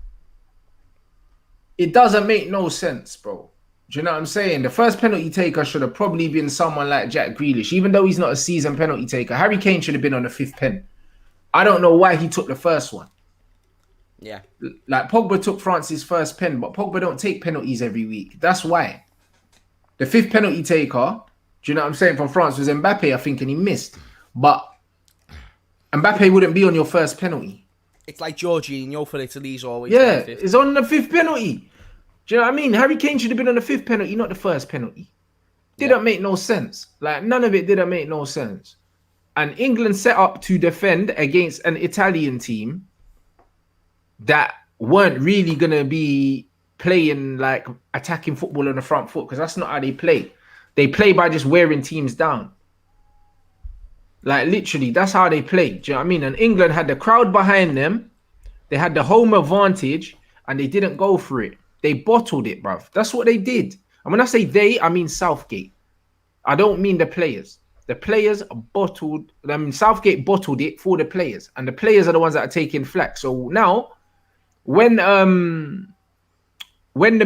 It doesn't make no sense, bro. Do you know what I'm saying? The first penalty taker should have probably been someone like Jack Grealish, even though he's not a seasoned penalty taker. Harry Kane should have been on the 5th pen. I don't know why he took the first one. Yeah. Pogba took France's first pen, but Pogba don't take penalties every week. That's why. The 5th penalty taker, do you know what I'm saying, from France was Mbappe, I think, and he missed. But Mbappe wouldn't be on your first penalty. It's like Jorginho for Italy's always. Yeah, it's on the 5th penalty. Do you know what I mean? Harry Kane should have been on the 5th penalty, not the first penalty. Didn't make no sense. None of it didn't make no sense. And England set up to defend against an Italian team that weren't really going to be playing attacking football on the front foot, because that's not how they play. They play by just wearing teams down. Literally, that's how they play. Do you know what I mean? And England had the crowd behind them. They had the home advantage, and they didn't go for it. They bottled it, bruv. That's what they did. And when I say they, I mean Southgate. I don't mean the players. The players bottled. Southgate bottled it for the players, and the players are the ones that are taking flack. So now, when the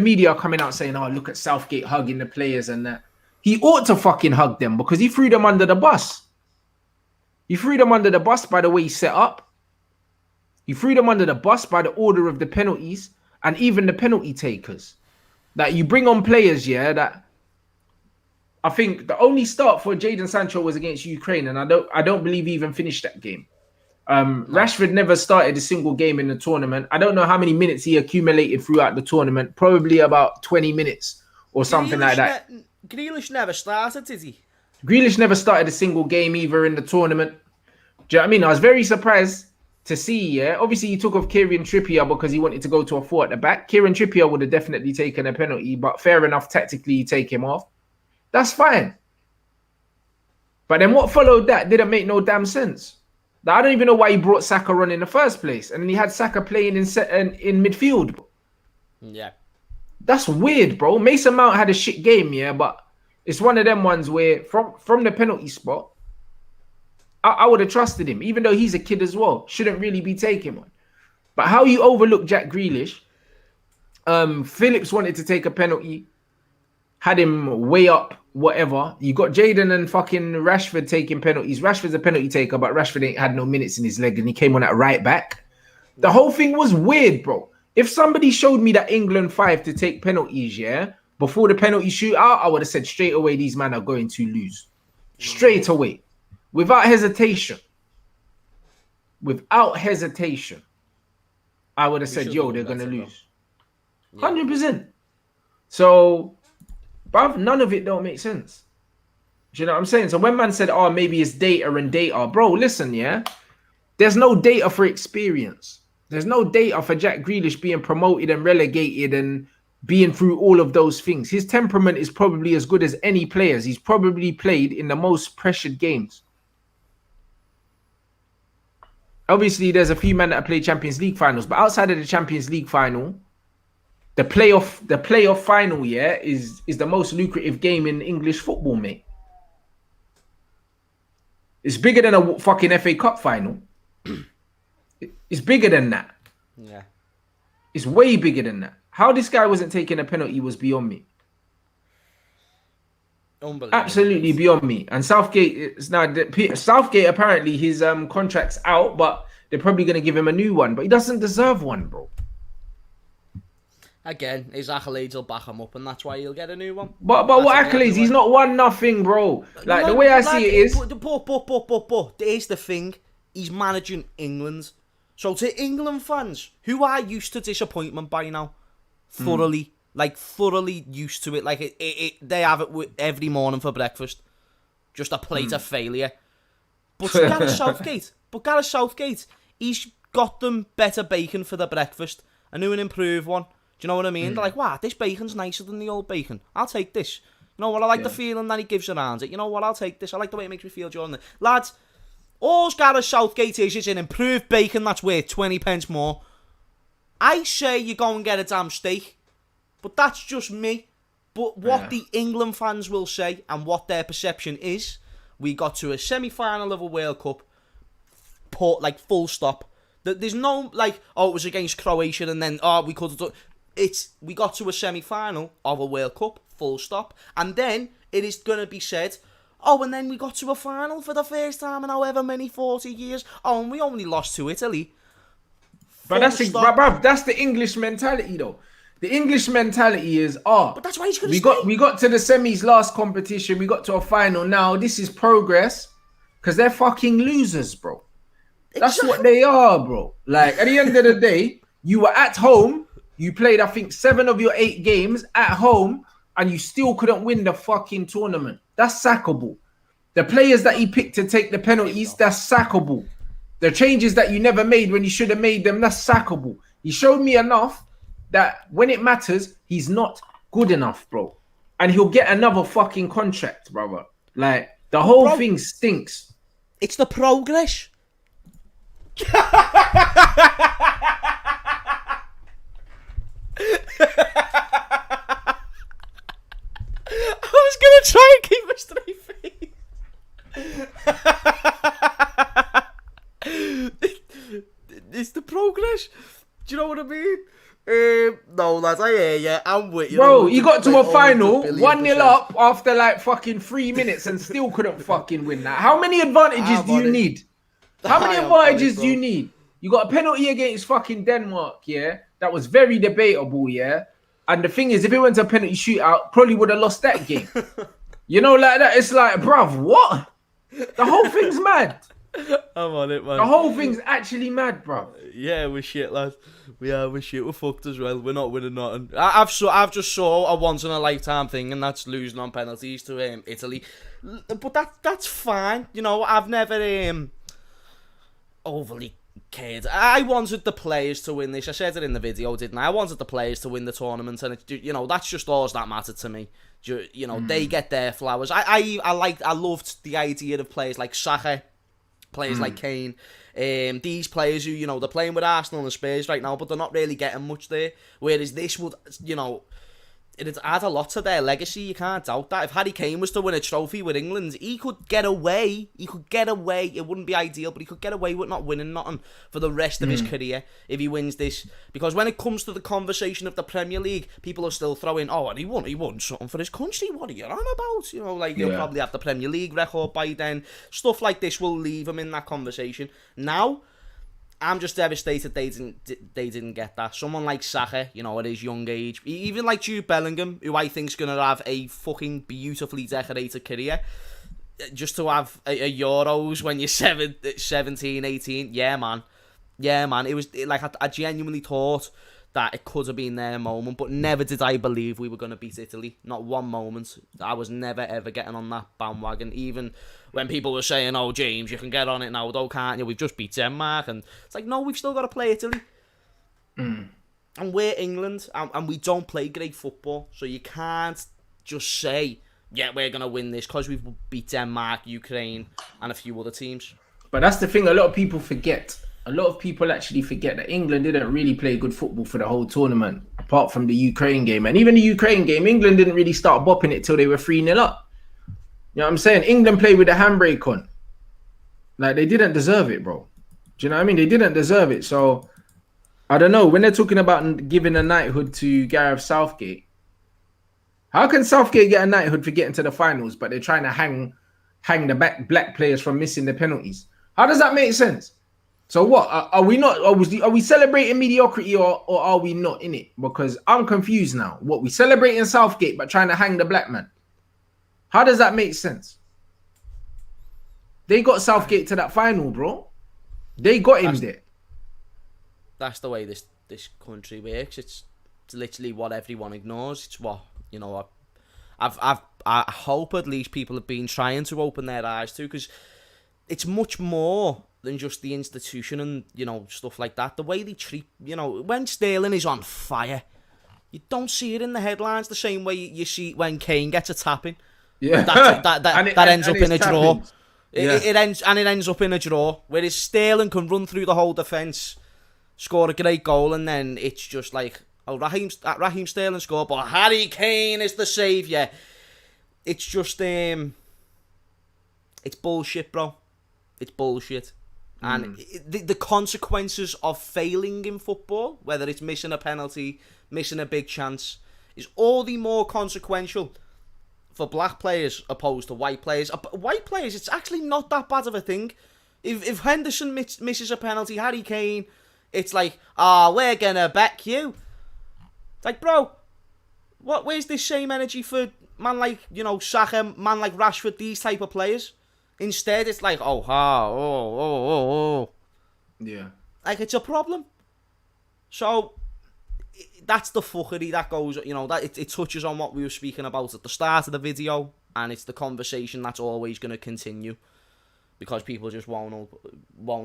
media are coming out saying, "Oh, look at Southgate hugging the players," and that, he ought to fucking hug them because he threw them under the bus. He threw them under the bus by the way he set up. He threw them under the bus by the order of the penalties. And even the penalty takers, that you bring on players, that I think the only start for Jadon Sancho was against Ukraine, and I don't believe he even finished that game. Rashford never started a single game in the tournament. I don't know how many minutes he accumulated throughout the tournament. Probably about 20 minutes or something like that. Grealish never started, did he? Grealish never started a single game either in the tournament. Do you know what I mean? I was very surprised to see, yeah. Obviously, he took off Kieran Trippier because he wanted to go to a 4 at the back. Kieran Trippier would have definitely taken a penalty, but fair enough, tactically, you take him off. That's fine. But then what followed that didn't make no damn sense. I don't even know why he brought Saka on in the first place. And then he had Saka playing in midfield. Yeah. That's weird, bro. Mason Mount had a shit game, yeah, but it's one of them ones where from the penalty spot, I would have trusted him, even though he's a kid as well. Shouldn't really be taking one. But how you overlook Jack Grealish, Phillips wanted to take a penalty, had him way up, whatever. You got Jaden and fucking Rashford taking penalties. Rashford's a penalty taker, but Rashford ain't had no minutes in his leg, and he came on at right back. The whole thing was weird, bro. If somebody showed me that England 5 to take penalties, yeah, before the penalty shootout, I would have said straight away these men are going to lose. Straight away. Without hesitation. Without hesitation. I would have said, yo, they're going to lose. 100%. So, bruv, none of it don't make sense. Do you know what I'm saying? So when man said, oh, maybe it's data and data. Bro, listen, yeah? There's no data for experience. There's no data for Jack Grealish being promoted and relegated and being through all of those things. His temperament is probably as good as any player's. He's probably played in the most pressured games. Obviously, there's a few men that have played Champions League finals, but outside of the Champions League final, the playoff final, yeah, is the most lucrative game in English football, mate. It's bigger than a fucking FA Cup final. It's bigger than that. Yeah. It's way bigger than that. How this guy wasn't taking a penalty was beyond me. Unbelievable. Absolutely beyond me. And Southgate is now Southgate apparently his contract's out, but they're probably gonna give him a new one. But he doesn't deserve one, bro. Again, his accolades will back him up, and that's why he'll get a new one. But what accolades? He's not won nothing, bro. Like the way I see it is. But here's the thing: he's managing England. So to England fans who are used to disappointment by now, thoroughly used to it. Like they have it every morning for breakfast, just a plate of failure. But Gareth Southgate, he's got them better bacon for the breakfast, a new and improved one. Do you know what I mean? They're like, wow, this bacon's nicer than the old bacon. I'll take this. You know what? I like the feeling that he gives around it. You know what? I'll take this. I like the way it makes me feel during the lads. All Gareth Southgate is an improved bacon that's worth 20 pence more. I say you go and get a damn steak, but that's just me. But what the England fans will say and what their perception is, we got to a semi-final of a World Cup, full stop. There's no, it was against Croatia and then, we could have done... We got to a semi-final of a World Cup, full stop. And then it is going to be said... Oh, and then we got to a final for the first time in however many 40 years. Oh, and we only lost to Italy. But that's the English mentality, though. The English mentality is, but that's why he's going to we got to the semis last competition. We got to a final now. This is progress because they're fucking losers, bro. That's what they are, bro. Like at the end of the day, you were at home. You played, I think, 7 of your 8 games at home, and you still couldn't win the fucking tournament. That's sackable. The players that he picked to take the penalties, that's sackable. The changes that you never made when you should have made them, that's sackable. He showed me enough that when it matters, he's not good enough, bro. And he'll get another fucking contract, brother. Like, the whole thing stinks. It's the progress. I was gonna try and keep a straight face. It's the progress. Do you know what I mean? No, lads, I hear you. I'm with you. Bro, you got to a final, 1-0 up after fucking 3 minutes and still couldn't fucking win that. How many advantages do you need? How many advantages do you need? You got a penalty against fucking Denmark, yeah? That was very debatable, yeah? And the thing is, if it went to a penalty shootout, probably would have lost that game. You know, like that. It's like, bruv, what? The whole thing's mad. I'm on it, man. The whole thing's actually mad, bro. Yeah, we're shit, lad. We're shit. We're fucked as well. We're not winning nothing. I've just saw a once in a lifetime thing, and that's losing on penalties to Italy. But that's fine. You know, I've never overly cared. I wanted the players to win this. I said it in the video, didn't I? I wanted the players to win the tournament, and that's just all that mattered to me. They get their flowers. I loved the idea of players like Saka, players like Kane, these players who, they're playing with Arsenal and Spurs right now, but they're not really getting much there. Whereas this would, it'd add a lot to their legacy. You can't doubt that. If Harry Kane was to win a trophy with England, he could get away. It wouldn't be ideal, but he could get away with not winning nothing for the rest of his career if he wins this. Because when it comes to the conversation of the Premier League, people are still throwing, and he won something for his country. What are you on about? He'll probably have the Premier League record by then. Stuff like this will leave him in that conversation. Now, I'm just devastated they didn't get that. Someone like Saka, at his young age, even like Jude Bellingham, who I think's gonna have a fucking beautifully decorated career, just to have a Euros when you're 17, 18, yeah, man. It was like I genuinely thought that it could have been their moment, but never did I believe we were gonna beat Italy. Not one moment. I was never ever getting on that bandwagon, even when people were saying, "Oh, James, you can get on it now, though, can't you? We've just beat Denmark," and it's like, no, we've still got to play Italy, and we're England, and we don't play great football, so you can't just say, "Yeah, we're gonna win this" because we've beat Denmark, Ukraine, and a few other teams. But that's the thing. A lot of people forget. A lot of people actually forget that England didn't really play good football for the whole tournament, apart from the Ukraine game. And even the Ukraine game, England didn't really start bopping it till they were 3-0 up. You know what I'm saying? England played with a handbrake on. Like, they didn't deserve it, bro. Do you know what I mean? They didn't deserve it. So, I don't know. When they're talking about giving a knighthood to Gareth Southgate, how can Southgate get a knighthood for getting to the finals, but they're trying to hang the black players from missing the penalties? How does that make sense? So what? Are we not? Are we celebrating mediocrity or are we not in it? Because I'm confused now. What, we celebrating Southgate but trying to hang the black man? How does that make sense? They got Southgate to that final, bro. They got him there. That's the way this country works. It's literally what everyone ignores. It's what I hope at least people have been trying to open their eyes to, because it's much more than just the institution and, stuff like that. The way they treat, when Sterling is on fire, you don't see it in the headlines the same way you see when Kane gets a tapping. Yeah, that ends up in a draw. It ends up in a draw. Whereas Sterling can run through the whole defence, score a great goal, and then it's just like, Raheem Sterling scored, but Harry Kane is the saviour. It's just it's bullshit, bro. It's bullshit. And the consequences of failing in football, whether it's missing a penalty, missing a big chance, is all the more consequential for black players opposed to white players. White players, it's actually not that bad of a thing. If Henderson misses a penalty, Harry Kane, it's like, we're gonna back you. It's like, bro, where's this same energy for man like, Saka, man like Rashford, these type of players? Instead, it's like, yeah. Like, it's a problem. So, that's the fuckery that goes, that it touches on what we were speaking about at the start of the video, and it's the conversation that's always going to continue, because people just won't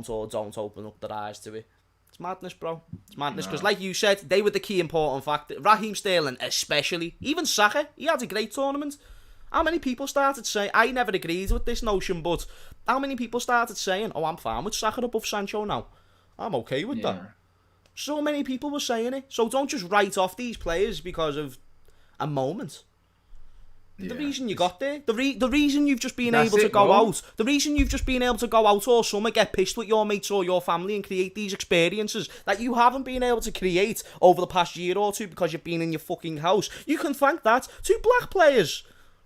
or don't open up their eyes to it. It's madness, bro. It's madness, because like you said, they were the key important factor. Raheem Sterling especially, even Saka, he had a great tournament. How many people started saying, I never agreed with this notion, but how many people started saying, I'm fine with Saka above Sancho now. I'm okay with that. So many people were saying it. So don't just write off these players because of a moment. The reason you got there, the reason you've just been able to go out, the reason you've just been able to go out all summer, get pissed with your mates or your family and create these experiences that you haven't been able to create over the past year or two because you've been in your fucking house, you can thank that to black players.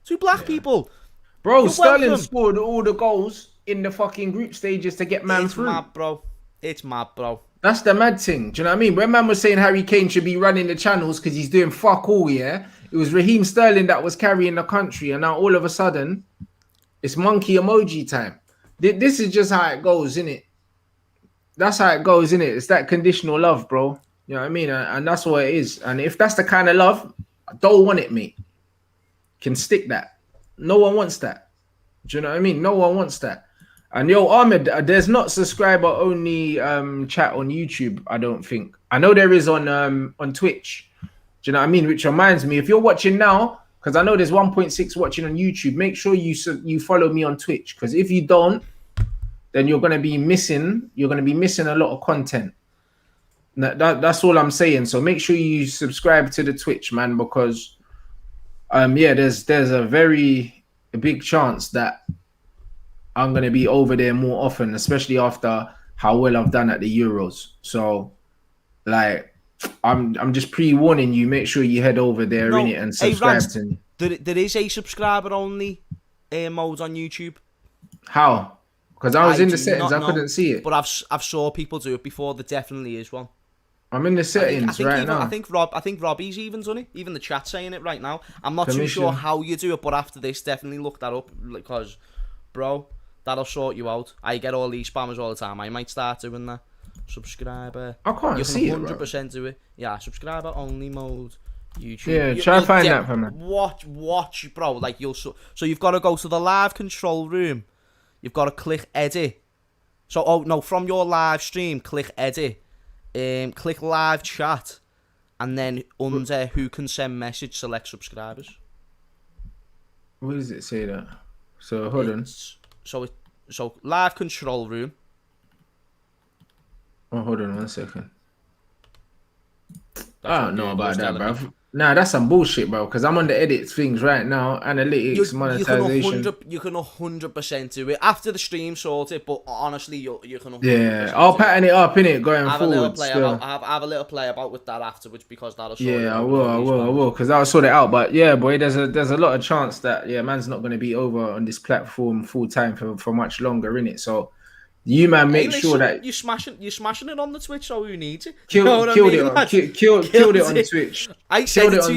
To black people. Bro, Sterling scored all the goals in the fucking group stages to get man through. It's mad, bro. That's the mad thing. Do you know what I mean? When man was saying Harry Kane should be running the channels because he's doing fuck all, yeah? It was Raheem Sterling that was carrying the country, and now all of a sudden, it's monkey emoji time. This is just how it goes, innit? That's how it goes, innit? It's that conditional love, bro. You know what I mean? And that's what it is. And if that's the kind of love, I don't want it, mate. Can stick that. No one wants that. Do you know what I mean? No one wants that. And yo, Ahmed, there's not subscriber only chat on YouTube. I don't think. I know there is on Twitch. Do you know what I mean? Which reminds me, if you're watching now, because I know there's 1.6 watching on YouTube, make sure you follow me on Twitch. Because if you don't, then you're gonna be missing. You're gonna be missing a lot of content. That's all I'm saying. So make sure you subscribe to the Twitch, man, because yeah, there's a very big chance that I'm gonna be over there more often, especially after how well I've done at the Euros. So like I'm just pre-warning you, make sure you head over there in it and subscribe Rants, to me. there is a subscriber only mode on YouTube. How? Because I was in the do settings, I not couldn't know, see it. But I've saw people do it before. There definitely is one. I'm in the settings right now. I think Robbie's even done it. Even the chat's saying it right now. I'm not too Permission. sure how you do it, but after this, definitely look that up because, bro, that'll sort you out. I get all these spammers all the time. I might start doing that. Subscriber. I can't see it, bro. 100% do it. Yeah, subscriber only mode. YouTube. Yeah, try to find that for me. Watch, bro. Like so you've got to go to the live control room. You've got to click edit. So from your live stream, click edit. Click live chat, and then under who can send message, select subscribers. Where does it say that? So hold on. So live control room. Oh, hold on 1 second. That's I don't know about that, bro. Me. Nah, that's some bullshit, bro. Because I'm on the edit things right now, analytics, monetization. You can 100% do it after the stream sort it, but honestly, you can. Yeah, I'll pattern it up in it going have forward. Have a little play about with that afterwards because that'll. Yeah, I will, because I'll sort it out. But yeah, boy, there's a lot of chance that man's not going to be over on this platform full time for much longer, innit? So. You man, make sure that you're smashing it on the Twitch. So who needs it? Killed it on Twitch. I said it to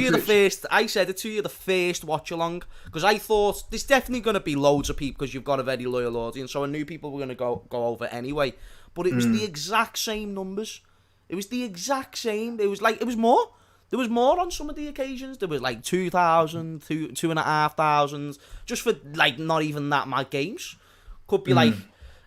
you the first watch along because I thought there's definitely going to be loads of people because you've got a very loyal audience. So I knew people were going to go over anyway. But it was the exact same numbers. It was the exact same. It was more. There was more on some of the occasions. There was like 2,000, 2,500, just for like not even that mad games. Could be like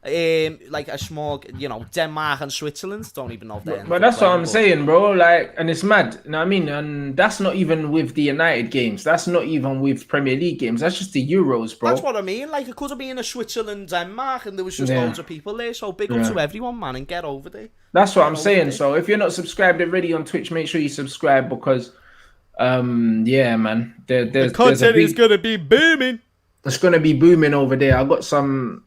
a small, Denmark and Switzerland. Don't even know if they're. But that's what I'm saying, bro. Like, and it's mad. You know what I mean? And that's not even with the United games. That's not even with Premier League games. That's just the Euros, bro. That's what I mean. Like, it could have been a Switzerland, Denmark, and there was just loads of people there. So big up to everyone, man, and get over there. That's what I'm saying. So if you're not subscribed already on Twitch, make sure you subscribe because, yeah, man, the content is gonna be booming. It's gonna be booming over there. I got some.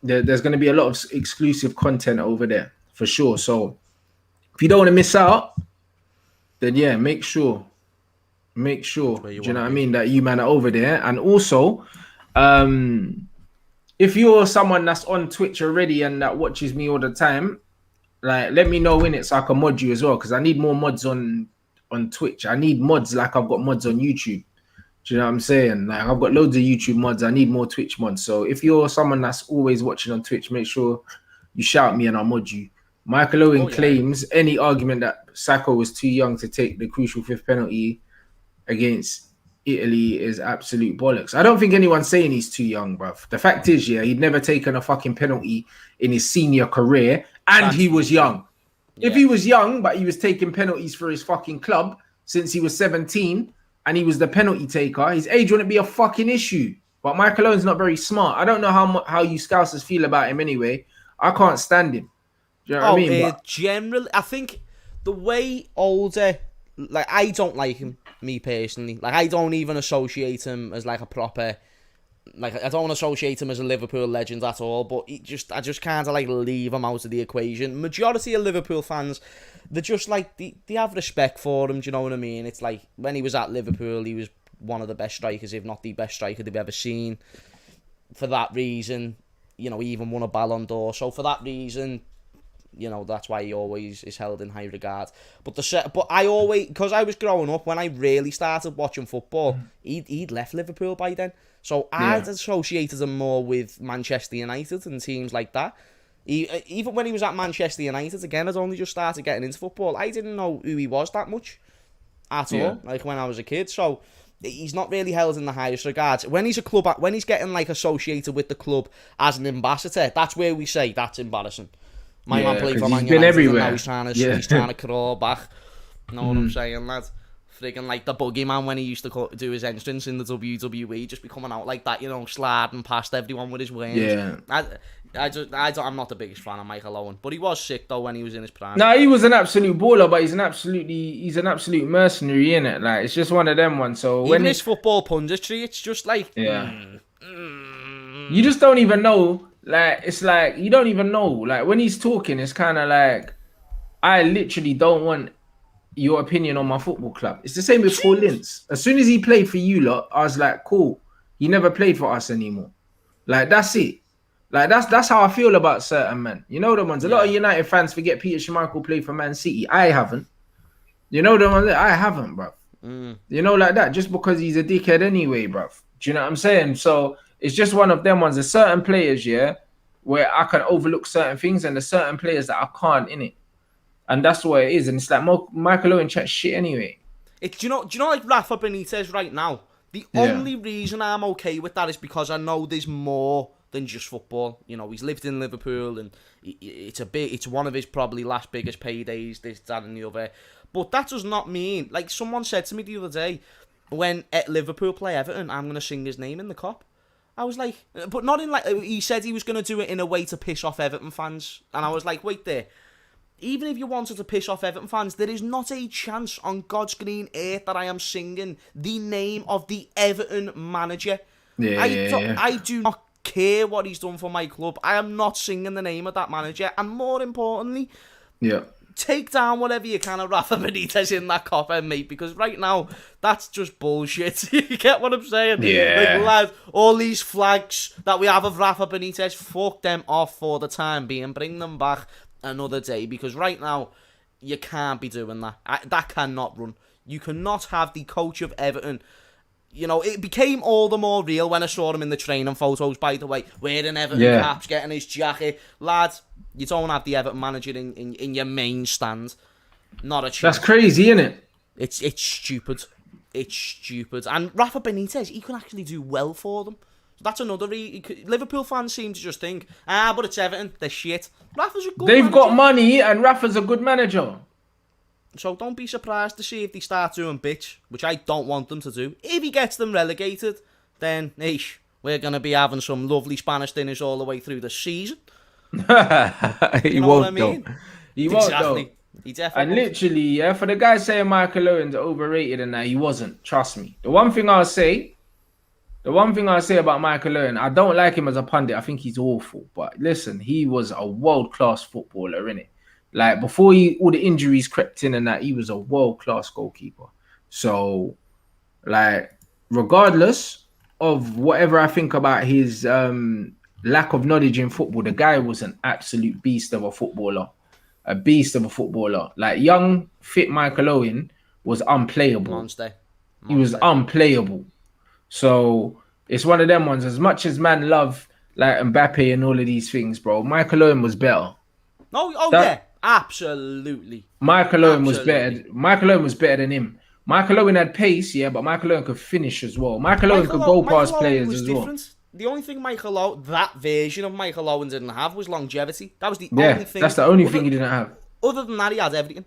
There's going to be a lot of exclusive content over there for sure. So if you don't want to miss out, then yeah, make sure. Do you know what I mean? That you man are over there. And also, if you're someone that's on Twitch already and that watches me all the time, like let me know in it so I can mod you as well because I need more mods on Twitch. I need mods like I've got mods on YouTube. Do you know what I'm saying? Like I've got loads of YouTube mods. I need more Twitch mods. So if you're someone that's always watching on Twitch, make sure you shout me and I'll mod you. Michael Owen claims any argument that Sacco was too young to take the crucial fifth penalty against Italy is absolute bollocks. I don't think anyone's saying he's too young, bruv. The fact is, he'd never taken a fucking penalty in his senior career and he was young. Yeah. If he was young, but he was taking penalties for his fucking club since he was 17, and he was the penalty taker, his age wouldn't be a fucking issue. But Michael Owen's not very smart. I don't know how you Scousers feel about him anyway. I can't stand him. Do you know what I mean? Generally, I think the way older, like I don't like him, me personally. Like I don't even associate him as like a proper, like I don't associate him as a Liverpool legend at all. But I just kind of like leave him out of the equation. Majority of Liverpool fans, they're just like they have respect for him. Do you know what I mean? It's like when he was at Liverpool, he was one of the best strikers, if not the best striker they've ever seen. For that reason, he even won a Ballon d'Or. So for that reason, you know, that's why he always is held in high regard. But I always, because I was growing up, when I really started watching football, he'd left Liverpool by then. So I'd associated him more with Manchester United and teams like that. Even when he was at Manchester United, again, I'd only just started getting into football. I didn't know who he was that much at all, like when I was a kid. So he's not really held in the highest regards. When he's when he's getting like associated with the club as an ambassador, that's where we say that's embarrassing. My man played for Man United and now he's trying to crawl back. Know what I'm saying, lad? Friggin' like the boogeyman when he used to do his entrance in the WWE, just be coming out like that, you know, sliding past everyone with his wings. Yeah. I'm not the biggest fan of Michael Owen, but he was sick though when he was in his prime. No, he was an absolute baller, but he's an absolute mercenary, innit? Like, it's just one of them ones. So even his football punditry, it's just like you just don't even know. Like, it's like you don't even know. Like, when he's talking, it's kind of like, I literally don't want your opinion on my football club. It's the same with Paul Ince. As soon as he played for you lot, I was like, cool. He never played for us anymore. Like, that's it. Like, that's how I feel about certain men. You know the ones. A lot of United fans forget Peter Schmeichel played for Man City. I haven't. You know the ones. I haven't, bro. You know, like that. Just because he's a dickhead anyway, bro. Do you know what I'm saying? So it's just one of them ones. There's certain players, where I can overlook certain things, and there's certain players that I can't, innit? And that's what it is. And it's like Michael Owen chat shit anyway. Do you know like Rafa Benitez right now? The only reason I'm okay with that is because I know there's more than just football. You know, he's lived in Liverpool and it's one of his probably last biggest paydays, this, that and the other. But that does not mean, like someone said to me the other day, when at Liverpool play Everton, I'm going to sing his name in the cop. I was like, but not in like, he said he was going to do it in a way to piss off Everton fans. And I was like, wait there. Even if you wanted to piss off Everton fans, there is not a chance on God's green earth that I am singing the name of the Everton manager. I do not care what he's done for my club. I am not singing the name of that manager. And more importantly, take down whatever you can of Rafa Benitez in that copper, mate, because right now, that's just bullshit. You get what I'm saying? Yeah. Like, lad, all these flags that we have of Rafa Benitez, fuck them off for the time being. Bring them back another day, because right now you can't be doing that. That cannot run. You cannot have the coach of Everton. You know, it became all the more real when I saw him in the training photos, by the way, wearing Everton caps, getting his jacket. Lad, you don't have the Everton manager in your main stand. Not a chance. That's crazy, isn't it? It's stupid. It's stupid. And Rafa Benitez, he can actually do well for them. That's another Liverpool fans seem to just think, but it's Everton, they're shit. Rafa's a good They've manager. got money and Rafa's a good manager. So don't be surprised to see if they start doing bitch, which I don't want them to do. If he gets them relegated, then we're going to be having some lovely Spanish dinners all the way through the season. He won't though. He won't though. He definitely and literally, for the guy saying Michael Owen's overrated and that, he wasn't. Trust me. The one thing I'll say about Michael Owen, I don't like him as a pundit. I think he's awful. But listen, he was a world-class footballer, innit? Like, before all the injuries crept in and that, he was a world-class goalkeeper. So, like, regardless of whatever I think about his lack of knowledge in football, the guy was an absolute beast of a footballer. A beast of a footballer. Like, young, fit Michael Owen was unplayable. Monster. He was unplayable. So it's one of them ones. As much as man love like Mbappe and all of these things, bro, Michael Owen was better. Yeah, absolutely. Michael Owen was better. Michael Owen was better than him. Michael Owen had pace, but Michael Owen could finish as well. Michael Owen could go past players as well. The only thing that version of Michael Owen didn't have was longevity. That was the only thing. That's the only thing he didn't have. Other than that, he had everything.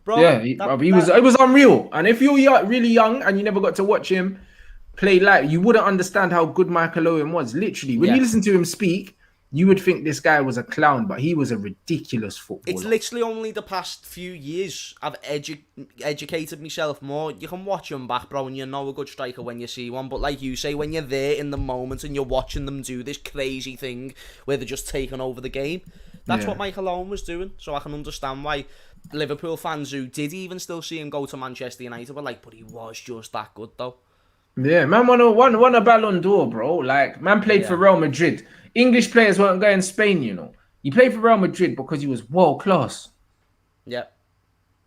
Bro, it was unreal. And if you're really young and you never got to watch him play live, you wouldn't understand how good Michael Owen was. Literally, when you listen to him speak, you would think this guy was a clown, but he was a ridiculous footballer. It's literally only the past few years I've educated myself more. You can watch him back, bro, and you know a good striker when you see one. But like you say, when you're there in the moment and you're watching them do this crazy thing where they're just taking over the game, that's what Michael Owen was doing. So I can understand why Liverpool fans who did even still see him go to Manchester United were like, but he was just that good, though. Yeah, man won a Ballon d'Or, bro. Like, man played for Real Madrid. English players weren't going Spain, you know. He played for Real Madrid because he was world class. Yep.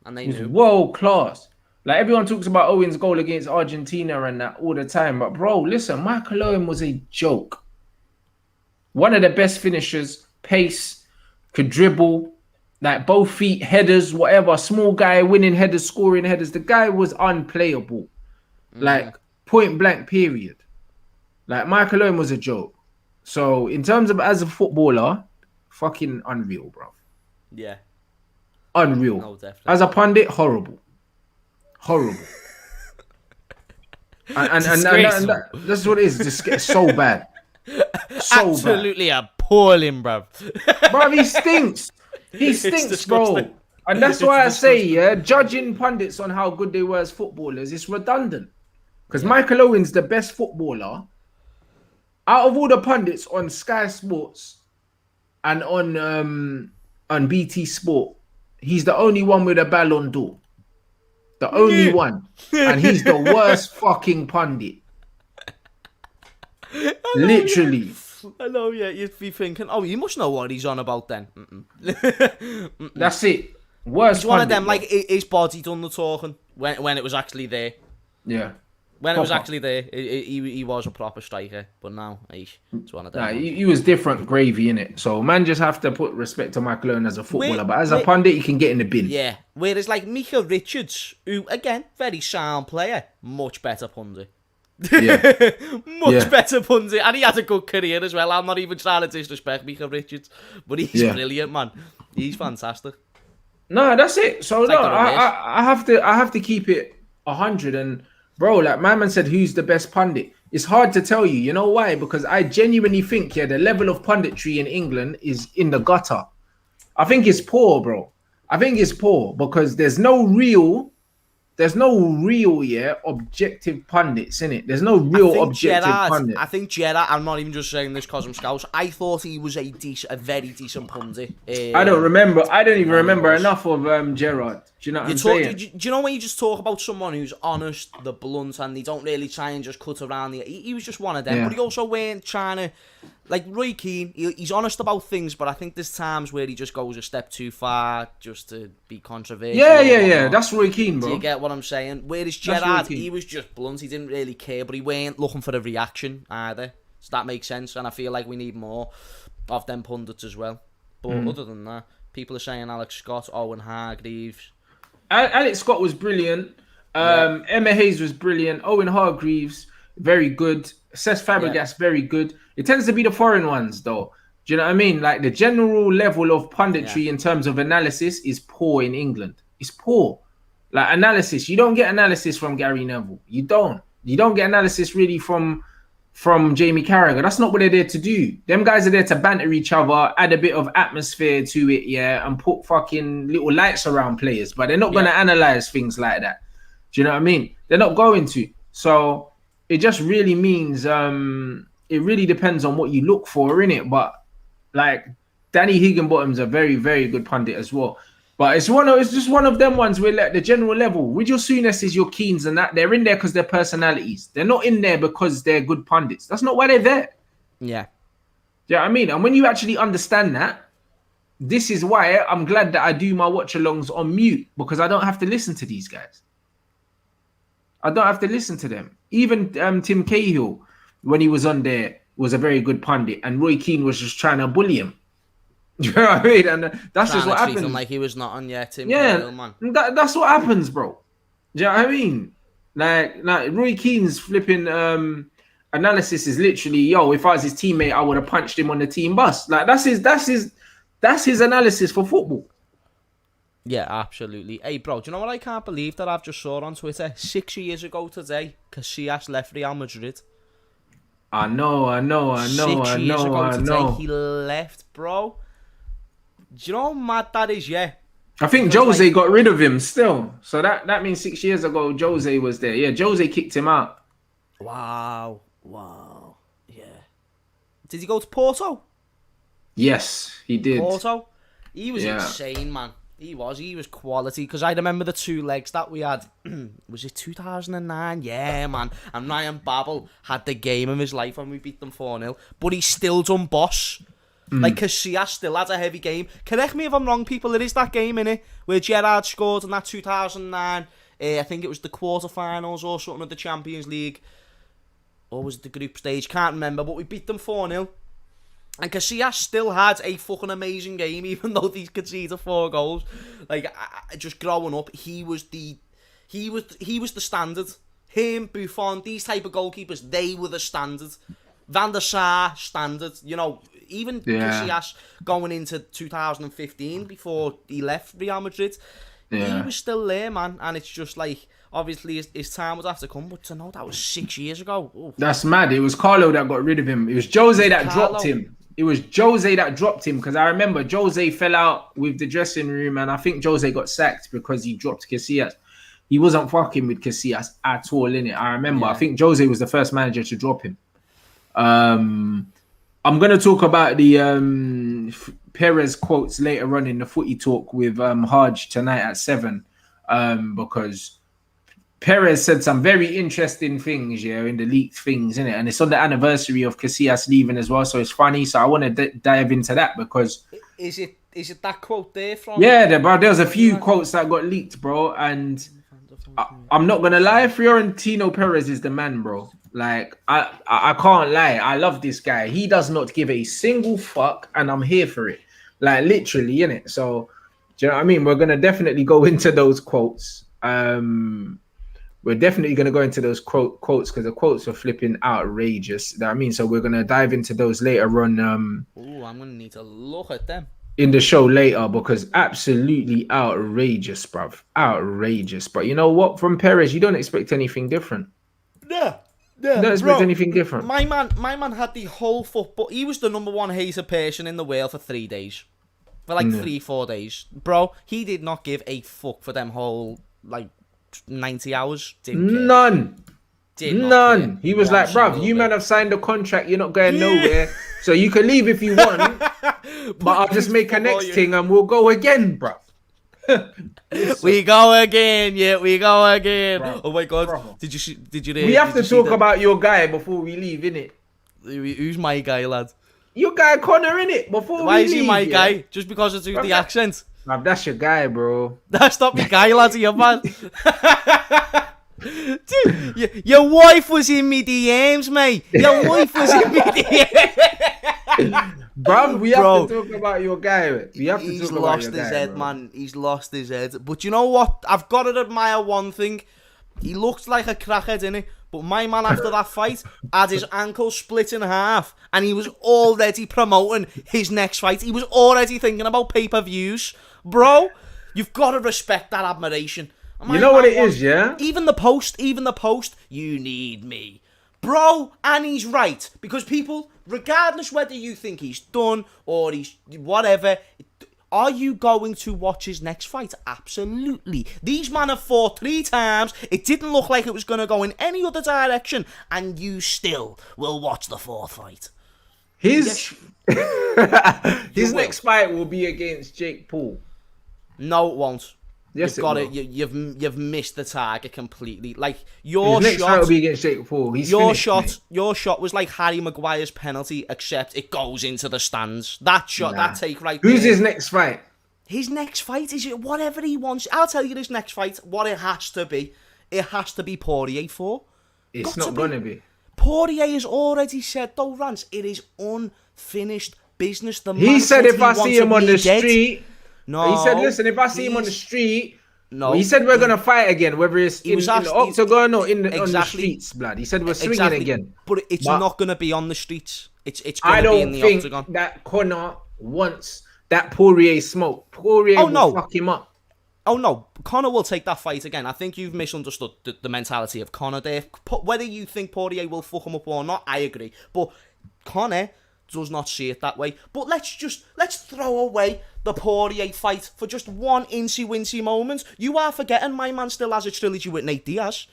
And they He was knew. world class. Like everyone talks about Owen's goal against Argentina and that all the time, but bro, listen, Michael Owen was a joke. One of the best finishers, pace, could dribble, like both feet, headers, whatever. Small guy, winning headers, scoring headers. The guy was unplayable, like point blank. Period. Like Michael Owen was a joke. So in terms of as a footballer, fucking unreal, bro. Yeah. Unreal. No, definitely. As a pundit, horrible. Horrible. and that's what it is. It's so bad. So absolutely appalling, bruv. Bro, he stinks. He stinks, bro. And that's why I say, yeah, judging pundits on how good they were as footballers is redundant. Because Michael Owen's the best footballer out of all the pundits on Sky Sports and on BT Sport. He's the only one with a Ballon d'Or. The only one. And he's the worst fucking pundit. Literally. I know, yeah, you'd be thinking, oh, you must know what he's on about then. That's it. Worst He's one of pundit, them, bro. like, his body done the talking when it was actually there. Yeah. When it was actually there, he was a proper striker, but now it's one of them. Nah, he was different gravy in it. So man just have to put respect to Michael Owen as a footballer, but as a pundit, you can get in the bin. Yeah. Whereas like Mika Richards, who again very sound player, much better pundit. Yeah. Much better pundit, and he had a good career as well. I'm not even trying to disrespect Mika Richards, but he's brilliant, man. He's fantastic. No, that's it. So It's no, like I have to keep it 100. And bro, like my man said, who's the best pundit? It's hard to tell you. You know why? Because I genuinely think the level of punditry in England is in the gutter. I think it's poor, bro. I think it's poor because there's no real objective pundits in it. There's no real objective pundit. I think Gerrard, I'm not even just saying this because I'm Scouse, I thought he was a very decent pundit. I don't even remember enough of Gerrard. Do you know what I'm saying? Do you know when you just talk about someone who's honest, the blunt, and they don't really try and just cut around the... He was just one of them, but he also weren't trying to... Like Roy Keane, he's honest about things, but I think there's times where he just goes a step too far just to be controversial. Yeah. That's Roy Keane, bro. Do you get what I'm saying? Whereas Gerrard, he was just blunt. He didn't really care, but he weren't looking for a reaction either. So that makes sense, and I feel like we need more of them pundits as well. But other than that, people are saying Alex Scott, Owen Hargreaves. Alex Scott was brilliant. Emma Hayes was brilliant. Owen Hargreaves, very good. Cesc Fabregas, very good. It tends to be the foreign ones, though. Do you know what I mean? Like the general level of punditry in terms of analysis is poor in England. It's poor. Like analysis, you don't get analysis from Gary Neville. You don't get analysis really from Jamie Carragher. That's not what they're there to do. Them guys are there to banter each other, add a bit of atmosphere to it, and put fucking little lights around players. But they're not going to analyze things like that. Do you know what I mean? They're not going to. So it just really means it really depends on what you look for in it. But like Danny Higginbottom's a very, very good pundit as well. But it's just one of them ones where like the general level, Ridgel Souness is your Keens and that they're in there because they're personalities. They're not in there because they're good pundits. That's not why they're there. Yeah. Do you know what I mean? And when you actually understand that, this is why I'm glad that I do my watch-alongs on mute because I don't have to listen to these guys. I don't have to listen to them. Even Tim Cahill, when he was on there, was a very good pundit, and Roy Keane was just trying to bully him. You know what I mean? And that's just what happens. Like he was not on yet, Tim Cahill, man. That's what happens, bro. Do you know what I mean? Like Roy Keane's flipping analysis is literally, yo, if I was his teammate, I would have punched him on the team bus. Like that's his analysis for football. Yeah, absolutely. Hey, bro, do you know what I can't believe that I've just saw on Twitter? 6 years ago today, Casillas left Real Madrid. I know. 6 years ago today, he left, bro. Do you know how mad that is, yeah? I think Jose got rid of him still. So that means 6 years ago, Jose was there. Yeah, Jose kicked him out. Wow. Yeah. Did he go to Porto? Yes, he did. Porto? He was insane, man. He was quality. Because I remember the two legs that we had. Was it 2009? Yeah, man. And Ryan Babel had the game of his life when we beat them 4-0. But he's still done boss. Like, Casillas still had a heavy game. Correct me if I'm wrong, people. It is that game, innit? Where Gerrard scored in that 2009. I think it was the quarterfinals or something of the Champions League. Or was it the group stage? Can't remember. But we beat them 4-0. And Casillas still had a fucking amazing game, even though he conceded 4 goals. Like, just growing up, he was the standard. Him, Buffon, these type of goalkeepers, they were the standard. Van der Sar, standard. You know, even Casillas going into 2015 before he left Real Madrid, he was still there, man. And it's just like, obviously his time would have to come, but to know that was 6 years ago. Oof. That's mad. It was Carlo that got rid of him. It was Jose that dropped him. It was Jose that dropped him, because I remember Jose fell out with the dressing room, and I think Jose got sacked because he dropped Casillas. He wasn't fucking with Casillas at all, innit? I remember. I think Jose was the first manager to drop him. I'm going to talk about the Perez quotes later on in the footy talk with Haj tonight at 7, because Perez said some very interesting things, in the leaked things, innit? And it's on the anniversary of Casillas leaving as well, so it's funny. So I want to dive into that, because... Is it that quote there from... Yeah, there's a few quotes that got leaked, bro, and I'm not going to lie, Florentino Perez is the man, bro. Like, I can't lie. I love this guy. He does not give a single fuck, and I'm here for it. Like, literally, innit? So, do you know what I mean? We're going to definitely go into those quotes. We're definitely going to go into those quotes, because the quotes are flipping outrageous. You know what I mean? So we're going to dive into those later on. I'm going to need to look at them. In the show later, because absolutely outrageous, bruv. Outrageous. But you know what? From Perez, you don't expect anything different. Yeah. You don't expect anything different. My man had the whole football. He was the number 1 hated person in the world for 3 days. For like 3-4 days. Bro, he did not give a fuck for them whole, like, 90 hours. None. He was like, bruv, you man have signed a contract, you're not going nowhere, so you can leave if you want, but I'll just make a next thing and we'll go again, bruv. We go again, Bro, oh my god, bro. Did you we have to talk about your guy before we leave, innit? Who's my guy, lad? Your guy Connor, innit? Why is he my guy? Just because it's the accent? Bruv, that's your guy, bro. That's not my guy, lad, you man. Dude, your wife was in me DMs, mate. Your wife was in me DMs. Bruv, we have to talk about your guy. We have to talk about your guy. He's lost his head, man. He's lost his head. But you know what? I've got to admire one thing. He looks like a crackhead, innit? But my man, after that fight, had his ankle split in half, and he was already promoting his next fight. He was already thinking about pay-per-views. Bro, you've got to respect that admiration. You know what it is, yeah? Even the post, you need me. Bro, and he's right. Because people, regardless whether you think he's done or he's whatever, are you going to watch his next fight? Absolutely. These men have fought 3 times. It didn't look like it was going to go in any other direction. And you still will watch the 4th fight. His next fight will be against Jake Paul. No, it won't. Yes, you've missed the target completely. Like your next shot fight will be against Jake Paul. Your shot was like Harry Maguire's penalty, except it goes into the stands. That shot, that take right there. Who's his next fight? His next fight is whatever he wants. I'll tell you his next fight. What it has to be. It has to be Poirier 4. It's not gonna be. Poirier has already said, though, Rants, it is unfinished business. He said if I see him on the street. No. He said, listen, if I see him on the street, he said we're going to fight again, whether it's in the octagon or on the streets, blood. He said we're swinging again. But it's not going to be on the streets. It's going to be in the octagon. I don't think that Conor wants that Poirier smoke. Poirier will fuck him up. Oh, no. Conor will take that fight again. I think you've misunderstood the mentality of Conor there. Whether you think Poirier will fuck him up or not, I agree. But Conor does not see it that way. But let's throw away the Poirier fight for just one incy-wincy moment. You are forgetting my man still has a trilogy with Nate Diaz.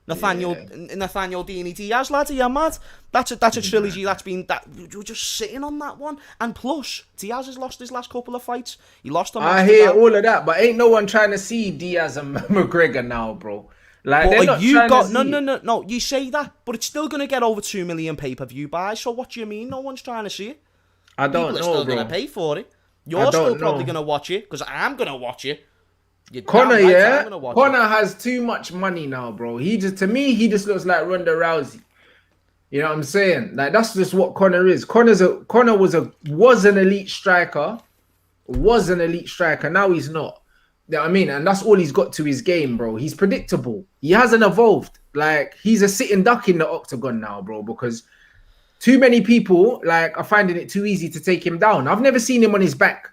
Nathaniel Dini Diaz, lads, are you mad? That's a trilogy that's been you're just sitting on that one. And plus, Diaz has lost his last couple of fights. He lost them. I hear all of that, but ain't no one trying to see Diaz and McGregor now, bro. Like, but no. You say that, but it's still gonna get over 2 million pay-per-view buys. So what do you mean? No one's trying to see it. I People don't are know, still bro. going to pay for it. I You're still don't probably know. going to watch it, because I'm going to watch it. You're Connor, damn right I'm yeah, going to watch Connor it. has too much money now, bro. To me, he just looks like Ronda Rousey. You know what I'm saying? Like that's just what Connor is. Connor was an elite striker, was an elite striker. Now he's not. You know what I mean? And that's all he's got to his game, bro. He's predictable. He hasn't evolved. Like he's a sitting duck in the octagon now, bro, because too many people like are finding it too easy to take him down. I've never seen him on his back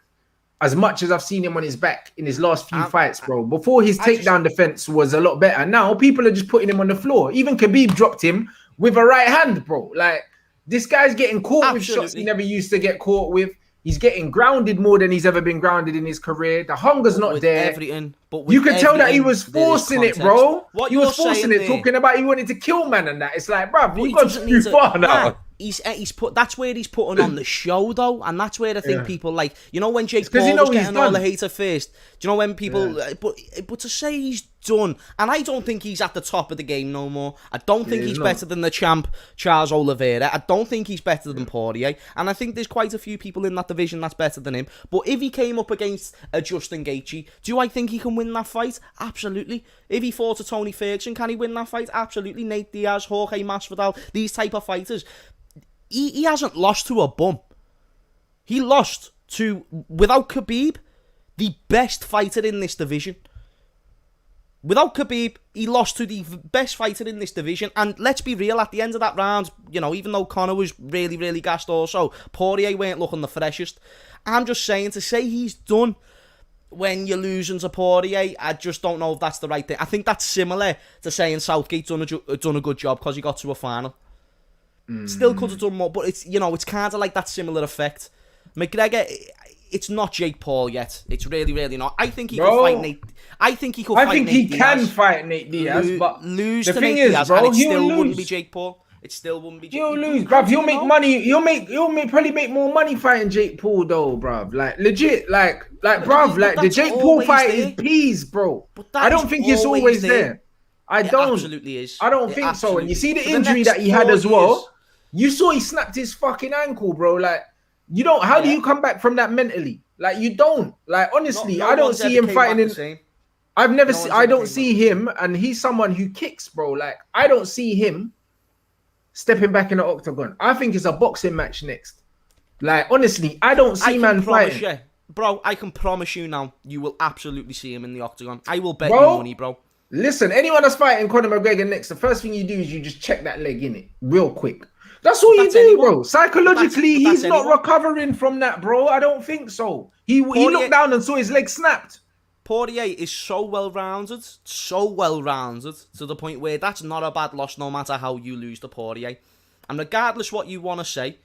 as much as I've seen him on his back in his last few fights, bro. Before his takedown defense was a lot better. Now people are just putting him on the floor. Even Khabib dropped him with a right hand, bro. Like this guy's getting caught with shots he never used to get caught with. He's getting grounded more than he's ever been grounded in his career. The hunger's not there. You could tell that he was forcing it, bro. He was forcing it, talking about he wanted to kill man and that. It's like, bro, you got too far now. He's put. That's where he's putting on the show, though, and that's where I think people like. You know when Jake Paul was getting all the hate at first. Do you know when people? But to say he's done, and I don't think he's at the top of the game no more. I don't think he's better than the champ Charles Oliveira. I don't think he's better than Poirier, and I think there's quite a few people in that division that's better than him. But if he came up against a Justin Gaethje, do I think he can win that fight? Absolutely. If he fought to Tony Ferguson, can he win that fight? Absolutely. Nate Diaz, Jorge Masvidal, these type of fighters. He hasn't lost to a bum. He lost to, without Khabib, the best fighter in this division. Without Khabib, he lost to the best fighter in this division. And let's be real, at the end of that round, you know, even though Conor was really, really gassed also, Poirier weren't looking the freshest. I'm just saying, to say he's done when you're losing to Poirier, I just don't know if that's the right thing. I think that's similar to saying Southgate's done a good job because he got to a final. Still could have done more, but it's, you know, it's kind of like that similar effect. McGregor, it's not Jake Paul yet. It's really, really not. I think he could fight Nate. I think he can fight Nate Diaz, but lose the to thing Nate is, Diaz, bro, and it still lose. wouldn't be Jake Paul. It still wouldn't be Jake Paul. He'll lose, bruv. He'll make money. He'll probably make more money fighting Jake Paul though, bruv. Like legit, like bruv, like the Jake Paul fight is peas, bro. I don't think it's always there. I don't. Absolutely is. I don't think so. And you see the injury that he had as well. You saw he snapped his fucking ankle, bro. Like, you don't. How do you come back from that mentally? Like, you don't. Like, honestly, I don't see him fighting in. I've never seen. I don't see him, and he's someone who kicks, bro. Like, I don't see him stepping back in the octagon. I think it's a boxing match next. Like, honestly, I don't see man fighting. Bro, I can promise you now, you will absolutely see him in the octagon. I will bet you money, bro. Listen, anyone that's fighting Conor McGregor next, the first thing you do is you just check that leg in it real quick. That's all you do, bro. Psychologically, he's not recovering from that, bro. I don't think so. He looked down and saw his leg snapped. Poirier is so well-rounded to the point where that's not a bad loss no matter how you lose to Poirier. And regardless what you want to say,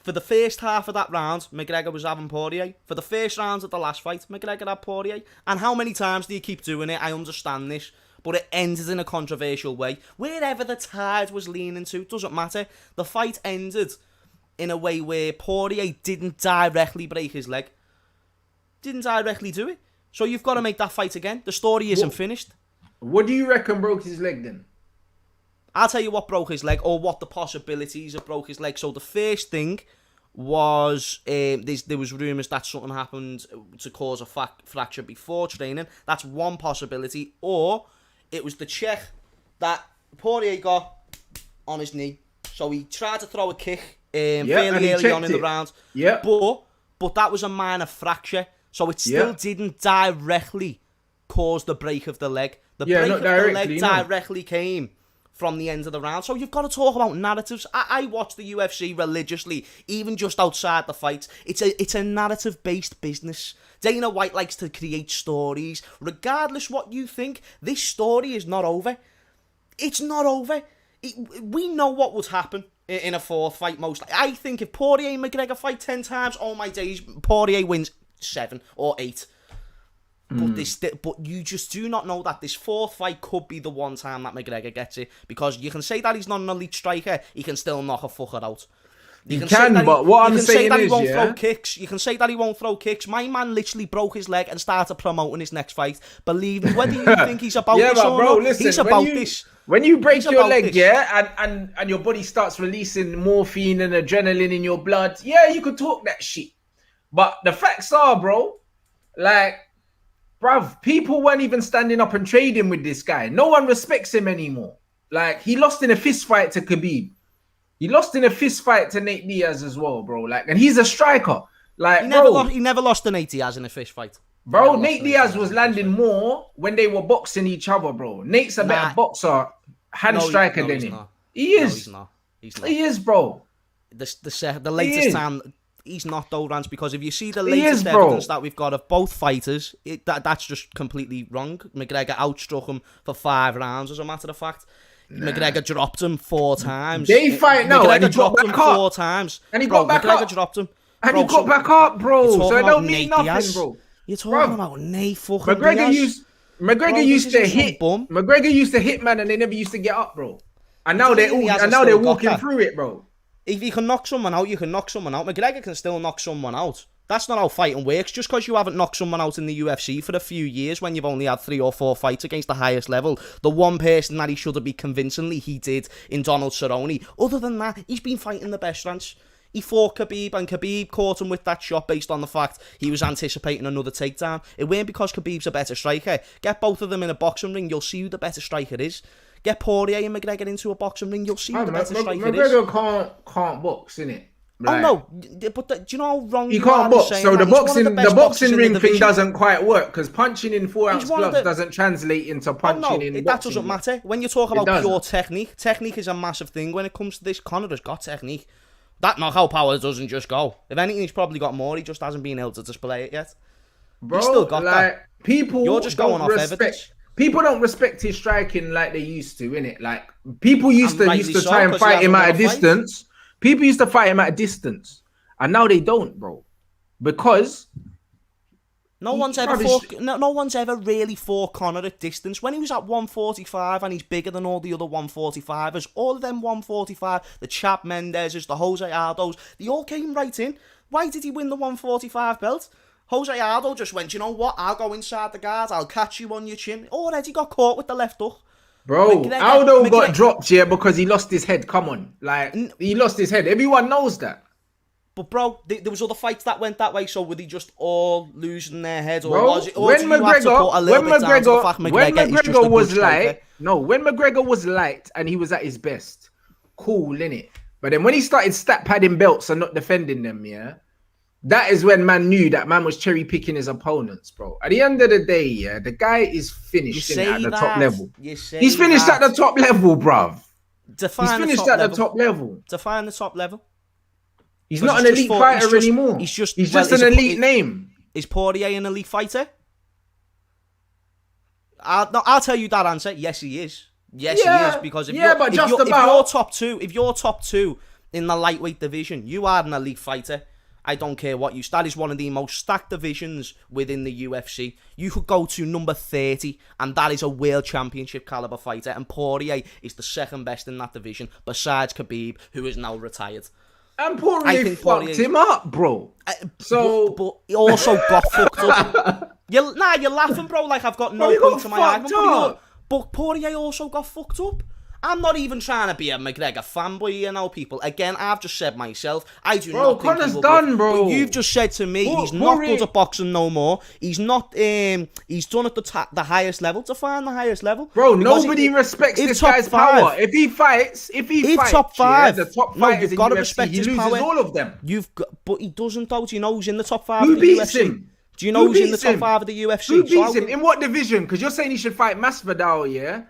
for the first half of that round, McGregor was having Poirier. For the first rounds of the last fight, McGregor had Poirier. And how many times do you keep doing it? I understand this. But it ended in a controversial way. Wherever the tide was leaning to, doesn't matter. The fight ended in a way where Poirier didn't directly break his leg. Didn't directly do it. So you've got to make that fight again. The story isn't finished. What do you reckon broke his leg then? I'll tell you what broke his leg, or what the possibilities of broke his leg. So the first thing was there was rumours that something happened to cause a fracture before training. That's one possibility. Or it was the check that Poirier got on his knee. So he tried to throw a kick fairly early on in the round. Yeah. But that was a minor fracture. So it still didn't directly cause the break of the leg. The break of the leg directly came from the end of the round. So you've got to talk about narratives. I watch the UFC religiously, even just outside the fights. It's a narrative-based business. Dana White likes to create stories. Regardless what you think, this story is not over. It's not over. We know what would happen in a fourth fight mostly. I think if Poirier and McGregor fight 10 times, all my days, Poirier wins 7 or 8. But you just do not know that this fourth fight could be the one time that McGregor gets it. Because you can say that he's not an elite striker, he can still knock a fucker out. You can say that he won't throw kicks. You can say that he won't throw kicks. My man literally broke his leg and started promoting his next fight. Believe me, whether you think he's about this or not, he's about this. When you break He's your about leg, this. yeah, and your body starts releasing morphine and adrenaline in your blood, yeah, you could talk that shit. But the facts are, bro, like, bruv, people weren't even standing up and trading with this guy. No one respects him anymore. Like, he lost in a fist fight to Khabib. He lost in a fist fight to Nate Diaz as well, bro. Like, and he's a striker. Like, He never lost to Nate Diaz in a fist fight. Bro, Nate Diaz was landing more when they were boxing each other, bro. Nate's a better boxer, striker than him. Not. He is. No, he's not. He is, bro. The latest time, he's not though, Rants, because if you see the latest evidence that we've got of both fighters, that's just completely wrong. McGregor outstruck him for 5 rounds, as a matter of fact. McGregor dropped him 4 times. They fight now, and he dropped got him back up 4 times. And he got back McGregor up. dropped him. And he got back up, bro. So it don't mean nothing, Diaz. bro. You're talking about Nate fucking McGregor Diaz. McGregor used to hit. McGregor used to hit man, and they never used to get up, bro. And now they're walking through it, bro. If you can knock someone out, you can knock someone out. McGregor can still knock someone out. That's not how fighting works. Just because you haven't knocked someone out in the UFC for a few years, when you've only had 3 or 4 fights against the highest level, the one person that he should have beat convincingly, he did in Donald Cerrone. Other than that, he's been fighting the best, Rants. He fought Khabib, and Khabib caught him with that shot based on the fact he was anticipating another takedown. It weren't because Khabib's a better striker. Get both of them in a boxing ring, you'll see who the better striker is. Get Poirier and McGregor into a boxing ring, you'll see who the better striker is. McGregor can't box, innit? Like, oh no, but do you know how wrong he can't box? So the boxing ring thing doesn't quite work, because punching in 4-ounce gloves doesn't translate into punching in. That doesn't matter. When you talk about pure technique is a massive thing when it comes to this. Conor has got technique. That knockout power doesn't just go. If anything, he's probably got more. He just hasn't been able to display it yet. Bro, he's still got that. You're just going off evidence. People don't respect his striking like they used to, innit? Like, people used to try and fight him at a distance. People used to fight him at a distance, and now they don't, bro, because no one's ever really fought Conor at distance. When he was at 145 and he's bigger than all the other 145ers, all of them 145, the Chap Mendezes, the Jose Aldos, they all came right in. Why did he win the 145 belt? Jose Aldo just went, you know what, I'll go inside the guard, I'll catch you on your chin. Already got caught with the left hook. Bro, Aldo got dropped here because he lost his head. Come on. Like, he lost his head. Everyone knows that. But, bro, there was other fights that went that way, so were they just all losing their heads? Or bro, was it, or when McGregor was light, when McGregor was light and he was at his best, cool, innit? But then when he started stat padding belts and not defending them, yeah, that is when man knew that man was cherry picking his opponents, bro. At the end of the day, yeah, the guy is finished at the top level. He's finished at the top level, bruv. He's finished at the top level. Define the top level. He's not an elite fighter anymore. He's just an elite name. Is Poirier an elite fighter? I'll tell you that answer. Yes, he is. Yes, he is. Because if you're top two in the lightweight division, you are an elite fighter. I don't care what you... That is one of the most stacked divisions within the UFC. You could go to number 30, and that is a world championship caliber fighter. And Poirier is the second best in that division, besides Khabib, who is now retired. And Poirier fucked him up, bro. But he also got fucked up. You're laughing, bro, like I've got no point to my argument. But Poirier also got fucked up. I'm not even trying to be a McGregor fanboy, you know, people. Again, I've just said myself, I do not think Conor's done, bro. But you've just said to me, he's not good at boxing no more. He's not. He's done at the highest level. Define the highest level, bro. Nobody respects this guy's power. If he fights, top five, the top fighters you've got to UFC, respect he his loses power. all of them. But he doesn't though. Do you know who's in the top 5 Who of the beats UFC? him? Do you know who's in the top 5 of the UFC? Who beats him? In what division? Because you're saying he should fight Masvidal, yeah?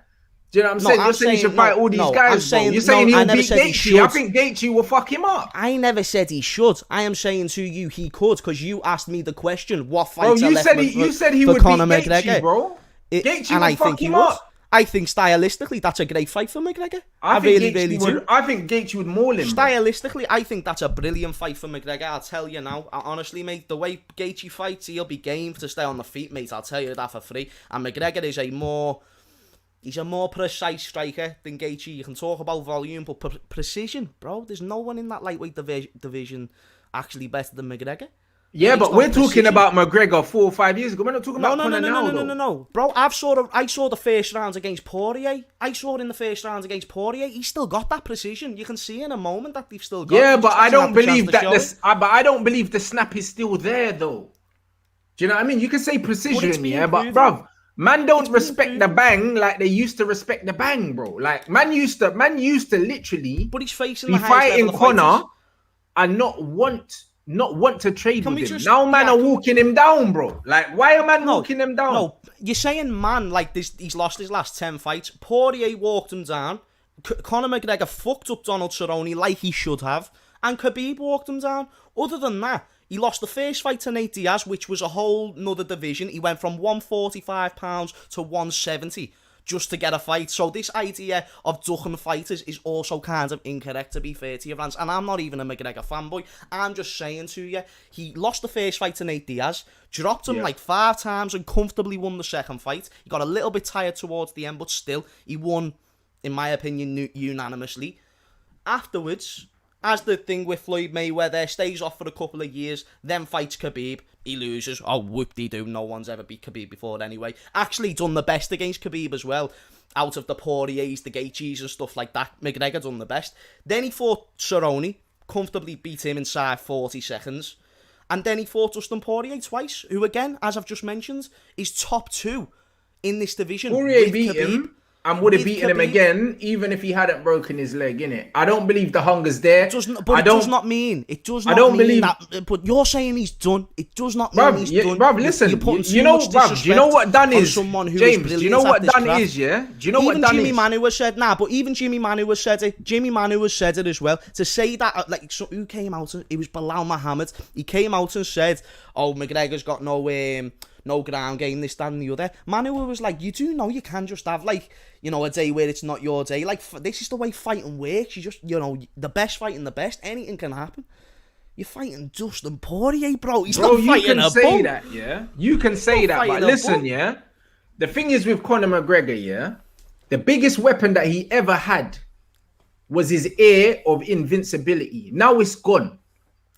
Do you know what I'm saying? You're saying he should fight all these guys, bro. You're saying he'll beat Gaethje. I think Gaethje will fuck him up. I never said he should. I am saying to you he could, because you asked me the question, what fights are left you said he would beat Gaethje, bro. Gaethje would fuck him up. I think stylistically that's a great fight for McGregor. I really do. I think Gaethje would maul him. Stylistically, I think that's a brilliant fight for McGregor. I'll tell you now. Honestly, mate, the way Gaethje fights, he'll be game to stay on the feet, mate. I'll tell you that for free. And McGregor is He's a more precise striker than Gaethje. You can talk about volume, but precision, bro. There's no one in that lightweight division actually better than McGregor. Yeah, based but on we're talking precision. about McGregor 4 or 5 years ago. We're not talking No, about no, no, Conor no, no, now, no, no, though. no, no, bro. I saw the first rounds against Poirier. I saw it in the first rounds against Poirier. He's still got that precision. You can see in a moment that they've still got. Yeah, He but just I hasn't don't had the chance believe to that show it. but I don't believe the snap is still there, though. Do you know what I mean? You can say But it's precision, been yeah, but proven. bruv, man don't It's been respect the proven. bang like they used to respect the bang, bro. Like man used to literally But he's facing be the highest level fighting of fighters. Conor and not want to trade Can with we him. just Now man are can we- walking him down, bro. Like why are man walking him down? No, you're saying man like this. He's lost his last 10 fights. Poirier walked him down. Conor McGregor fucked up Donald Cerrone like he should have, and Khabib walked him down. Other than that, he lost the first fight to Nate Diaz, which was a whole nother division. He went from 145 pounds to 170 just to get a fight. So this idea of ducking fighters is also kind of incorrect, to be fair to you, Rants. And I'm not even a McGregor fanboy. I'm just saying to you, he lost the first fight to Nate Diaz, dropped him like 5 times and comfortably won the second fight. He got a little bit tired towards the end, but still, he won, in my opinion, unanimously. Afterwards, as the thing with Floyd Mayweather, stays off for a couple of years, then fights Khabib, he loses. Oh, whoop-de-doo, no one's ever beat Khabib before anyway. Actually done the best against Khabib as well. Out of the Poiriers, the Gaethjes and stuff like that, McGregor done the best. Then he fought Cerrone, comfortably beat him inside 40 seconds. And then he fought Dustin Poirier twice, who again, as I've just mentioned, is top 2 in this division. Poirier beat Khabib. him and would have With beaten him Khabib. again, even if he hadn't broken his leg, innit? I don't believe the hunger's there. It does not mean that. But you're saying he's done. It does not mean he's done. Bruv, listen, you know what done is, James, do you know what done is, yeah? Do you know what done is? Even Jimmy Manu has said, but even Jimmy Manu has said it. Jimmy Manu has said it as well. To say that, like, so who came out? It was Bilal Muhammad. He came out and said, oh, McGregor's got no ground game, this, that, and the other. Manu was like, you do know you can just have, like, you know, a day where it's not your day. Like, this is the way fighting works. You just, you know, the best fighting the best. Anything can happen. You're fighting Dustin Poirier, bro. He's not fighting a say bum. that, yeah? You can say that, but listen, yeah? The thing is with Conor McGregor, yeah? The biggest weapon that he ever had was his air of invincibility. Now it's gone.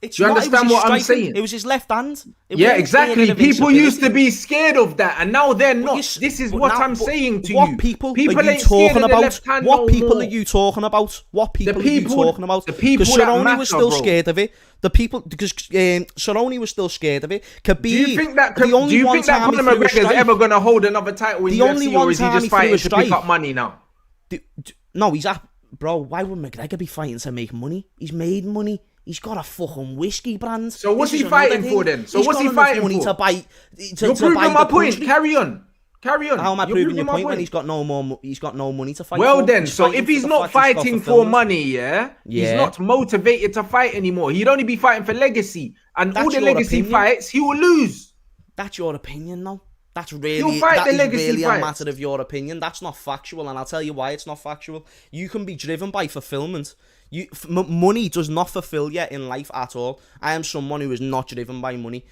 Do you understand what I'm saying? It was his left hand. Yeah, exactly. People used to be scared of that, and now they're not. This is what I'm saying to you. What people are you talking about? What people are you talking about? What people are you talking about? The people that Cerrone matter, was still scared of it. The people, because Cerrone was still scared of it. Khabib, do you think that Conor McGregor is ever going to hold another title in UFC, or is he just fighting to pick up money now? No, he's at, bro. Why would McGregor be fighting to make money? He's made money. He's got a fucking whiskey brand. So what's he fighting for then? So what's he fighting for? You're proving my point. Carry on. How am I proving your point when he's got no more? He's got no money to fight. Well then, so if he's not fighting for money, he's not motivated to fight anymore. He'd only be fighting for legacy, and all the legacy fights he will lose. That's your opinion, though. That's really a matter of your opinion. That's not factual, and I'll tell you why it's not factual. You can be driven by fulfillment. Money does not fulfill you in life at all. I am someone who is not driven by money.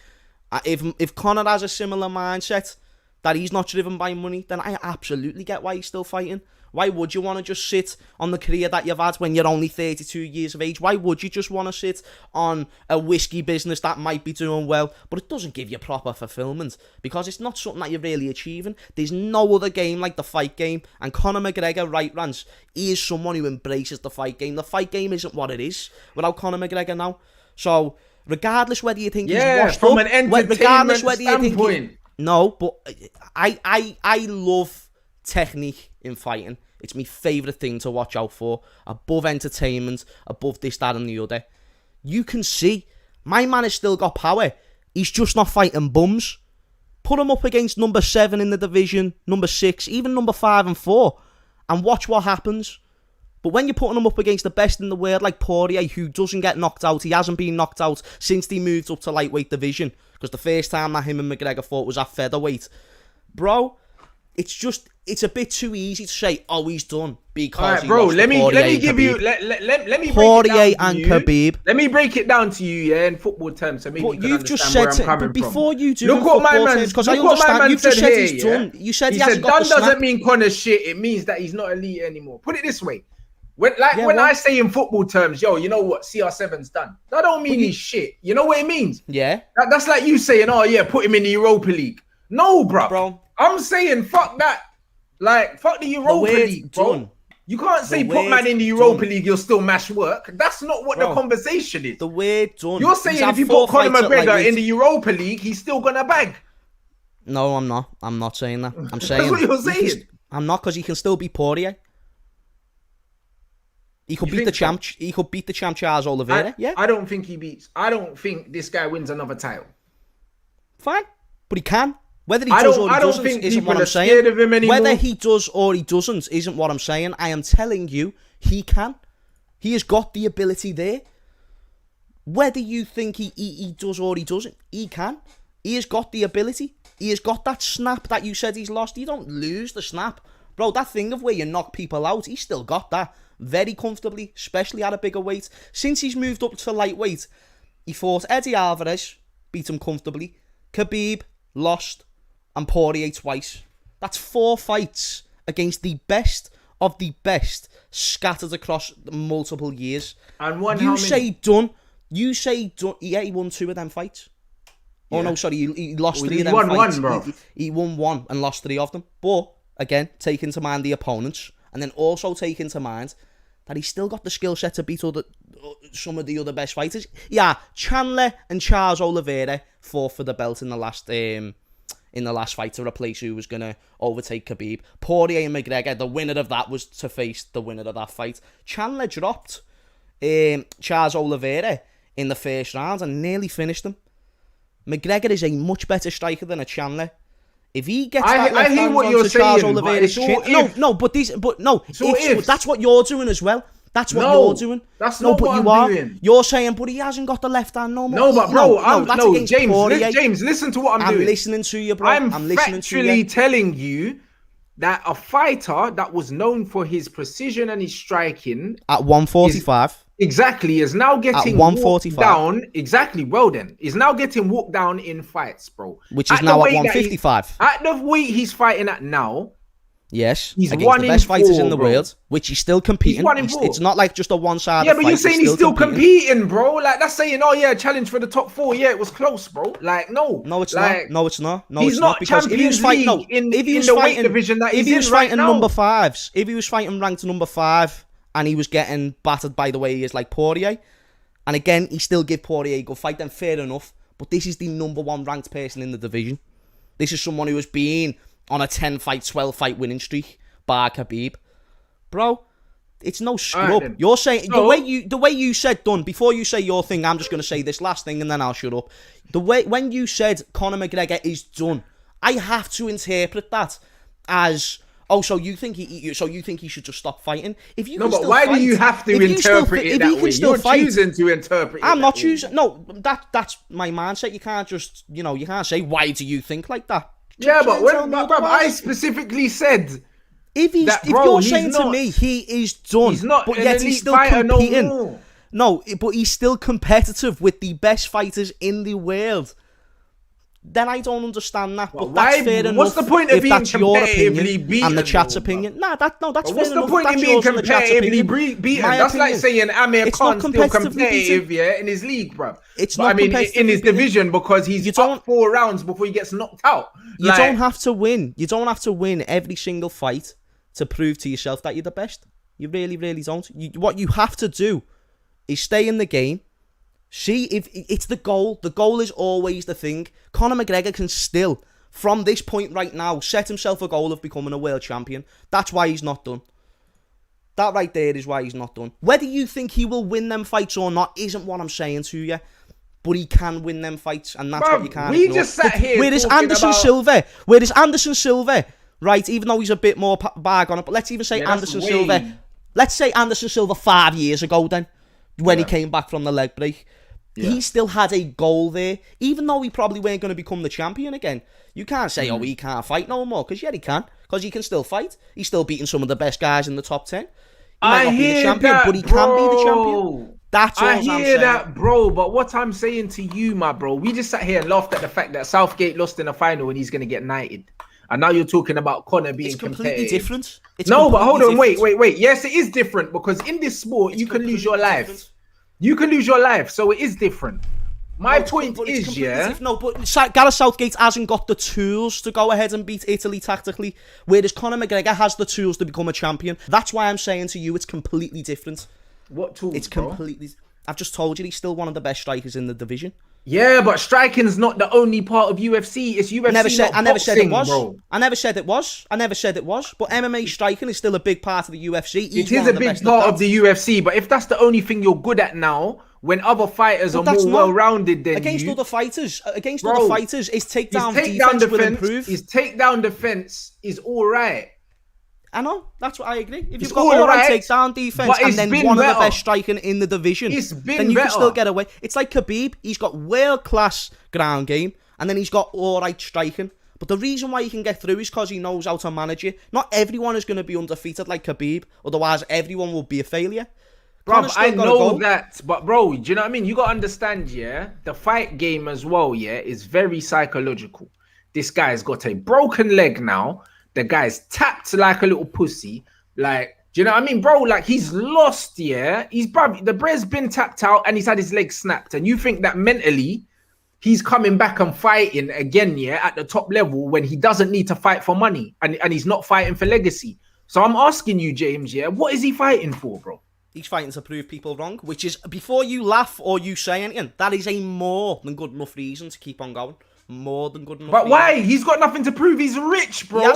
If Conor has a similar mindset that he's not driven by money, then I absolutely get why he's still fighting. Why would you want to just sit on the career that you've had when you're only 32 years of age? Why would you just want to sit on a whiskey business that might be doing well, but it doesn't give you proper fulfillment? Because it's not something that you're really achieving. There's no other game like the fight game. And Conor McGregor, right, Rants, he is someone who embraces the fight game. The fight game isn't what it is without Conor McGregor now. So, regardless whether you think he's washed from up, an entertainment standpoint. No, but I love technique in fighting. It's my favourite thing to watch out for. Above entertainment, above this, that and the other. You can see, my man has still got power. He's just not fighting bums. Put him up against number 7 in the division, number 6, even number 5 and 4, and watch what happens. But when you're putting him up against the best in the world like Poirier, who doesn't get knocked out, he hasn't been knocked out since he moved up to lightweight division, because the first time that him and McGregor fought was at featherweight. Bro, it's a bit too easy to say, oh, he's done because he lost let me give you Poirier and Khabib. Let me break it down to you, in football terms, so maybe you can understand where I'm coming from. Before you do, look what my man, because I understand. You just said he's done. You said done doesn't mean Conor's shit. It means that he's not elite anymore. Put it this way: When Yeah, when well- I say in football terms, yo, you know what CR7's done. That don't mean he's shit. You know what it means? Yeah. That's like you saying, oh yeah, put him in the Europa League. No, bro. I'm saying fuck that. Like fuck the Europa League, bro. Done. You can't say put man in the Europa League, you'll still mash work. That's not what the conversation is. The word done. You're saying if you put Conor McGregor in the Europa League, he's still gonna bag. No, I'm not. I'm not saying that. I'm saying that's what you're saying. I'm not, because he can still beat Poirier. He could beat the champ. He could beat the champ Charles Oliveira. Yeah. I don't think he beats. I don't think this guy wins another title. Fine, but he can. Whether he does or he doesn't isn't what I'm saying. Of him anymore. Whether he does or he doesn't isn't what I'm saying. I am telling you, he can. He has got the ability there. Whether you think he does or he doesn't, he can. He has got the ability. He has got that snap that you said he's lost. You don't lose the snap. Bro, that thing of where you knock people out, he's still got that. Very comfortably, especially at a bigger weight. Since he's moved up to lightweight, he fought Eddie Alvarez, beat him comfortably. Khabib, lost. And Poirier twice. That's 4 fights against the best of the best, scattered across multiple years. And one, you say done. You say done. Yeah, he won 2 of them fights. Yeah. Oh no, sorry, he lost 3 of them fights. He won 1 and lost 3 of them. But again, take into mind the opponents, and then also take into mind that he's still got the skill set to beat some of the other best fighters. Yeah, Chandler and Charles Oliveira fought for the belt in the last fight to replace who was going to overtake Khabib. Poirier and McGregor, the winner of that was to face the winner of that fight. Chandler dropped Charles Oliveira in the first round and nearly finished him. McGregor is a much better striker than a Chandler. If he gets that left hand onto Charles Oliveira's chin... That's what you're doing as well. That's what you're doing. That's not what I'm doing. You're saying, but he hasn't got the left hand no more. No, but bro, James, listen to what I'm doing. I'm listening to you, bro. I'm factually telling you that a fighter that was known for his precision and his striking at 145 is now getting walked down. Exactly. Well then, is now getting walked down in fights, bro. Which is now at 155. At the weight he's fighting at now. Yes, he's against the best fighters in the world, which he's still competing. It's not like just a one-sided fight. Yeah, but you're saying he's still competing, bro. Like, that's saying, oh yeah, challenge for the top 4. Yeah, it was close, bro. Like, no. No, it's not. No, it's not. No, he's it's not. Because if he was fighting, if he was the weight division that he's in right now. If he was fighting number 5s, if he was fighting ranked number 5, and he was getting battered by the way he is like Poirier, and again, he still give Poirier a good fight, then fair enough. But this is the number 1 ranked person in the division. This is someone who has been on a 10-fight, 12-fight winning streak. Bar Khabib, bro, it's no scrub. Right, you're saying the way you said done before you say your thing. I'm just gonna say this last thing and then I'll shut up. The way when you said Conor McGregor is done, I have to interpret that as so you think he should just stop fighting? If you but why do you have to interpret it that way? You're choosing to interpret it. I'm not choosing. No, that's my mindset. You can't just you can't say why do you think like that. Yeah, but I specifically said. If you're saying to me he is done, but yet he's still competing. No, but he's still competitive with the best fighters in the world. Then I don't understand that. But that's fair enough. What's the point of being competitively beaten? And the chat's opinion. That's fair enough. What's the point of being competitively beaten? That's like saying Amir Khan's still competitive, in his league, bro. It's not in his division because he's up 4 rounds before he gets knocked out. You don't have to win. You don't have to win every single fight to prove to yourself that you're the best. You really, really don't. What you have to do is stay in the game. See if it's the goal. The goal is always the thing. Conor McGregor can still, from this point right now, set himself a goal of becoming a world champion. That's why he's not done. That right there is why he's not done. Whether you think he will win them fights or not isn't what I'm saying to you. But he can win them fights, and that's what you can't ignore. Just sat here whereas Anderson Silva, right, even though he's a bit more bag on it, but let's even say Anderson Silva. Let's say Anderson Silva 5 years ago then, when he came back from the leg break. Yeah. He still had a goal there, even though he probably weren't going to become the champion again. You can't say, he can't fight no more, because he can, because he can still fight. He's still beating some of the best guys in the top 10. He might not be the champion, but he can be the champion. That's all I'm saying. I hear that, bro, but what I'm saying to you, my bro, we just sat here and laughed at the fact that Southgate lost in the final and he's going to get knighted. and now you're talking about Conor being It's completely competitive. different. No, but hold on, wait. Yes, it is different because in this sport you can lose your life. Different. You can lose your life, so it is different. My point is, no, but Gareth Southgate hasn't got the tools to go ahead and beat Italy tactically, whereas Conor McGregor has the tools to become a champion. That's why I'm saying to you, it's completely different. What tools? It's completely. I've just told you he's still one of the best strikers in the division. Yeah, but striking's not the only part of UFC. It's UFC. I never said it was. Bro. I never said it was. But MMA striking is still a big part of the UFC. It is a big part of the UFC, but if that's the only thing you're good at now, when other fighters are more well-rounded than against you, other fighters, his takedown defense will improve. His takedown defense is all right. I know, that's what I agree. If you've got all right takedown defense and then one of the best striking in the division, then you can still get away. It's like Khabib. He's got world-class ground game and then he's got all right striking. But the reason why he can get through is because he knows how to manage it. Not everyone is going to be undefeated like Khabib. Otherwise, everyone will be a failure. Bro, I know that, but bro, do you know what I mean? You got to understand, the fight game as well, is very psychological. This guy's got a broken leg now. The guy's tapped like a little pussy. Like, do you know what I mean, bro? Like, he's lost, He's probably, the bread's been tapped out and he's had his leg snapped. And you think that mentally, he's coming back and fighting again, at the top level when he doesn't need to fight for money and he's not fighting for legacy. So I'm asking you, James, what is he fighting for, bro? He's fighting to prove people wrong, which is, before you laugh or you say anything, that is a more than good enough reason to keep on going. More than good enough. But why? He's got nothing to prove. He's rich, bro.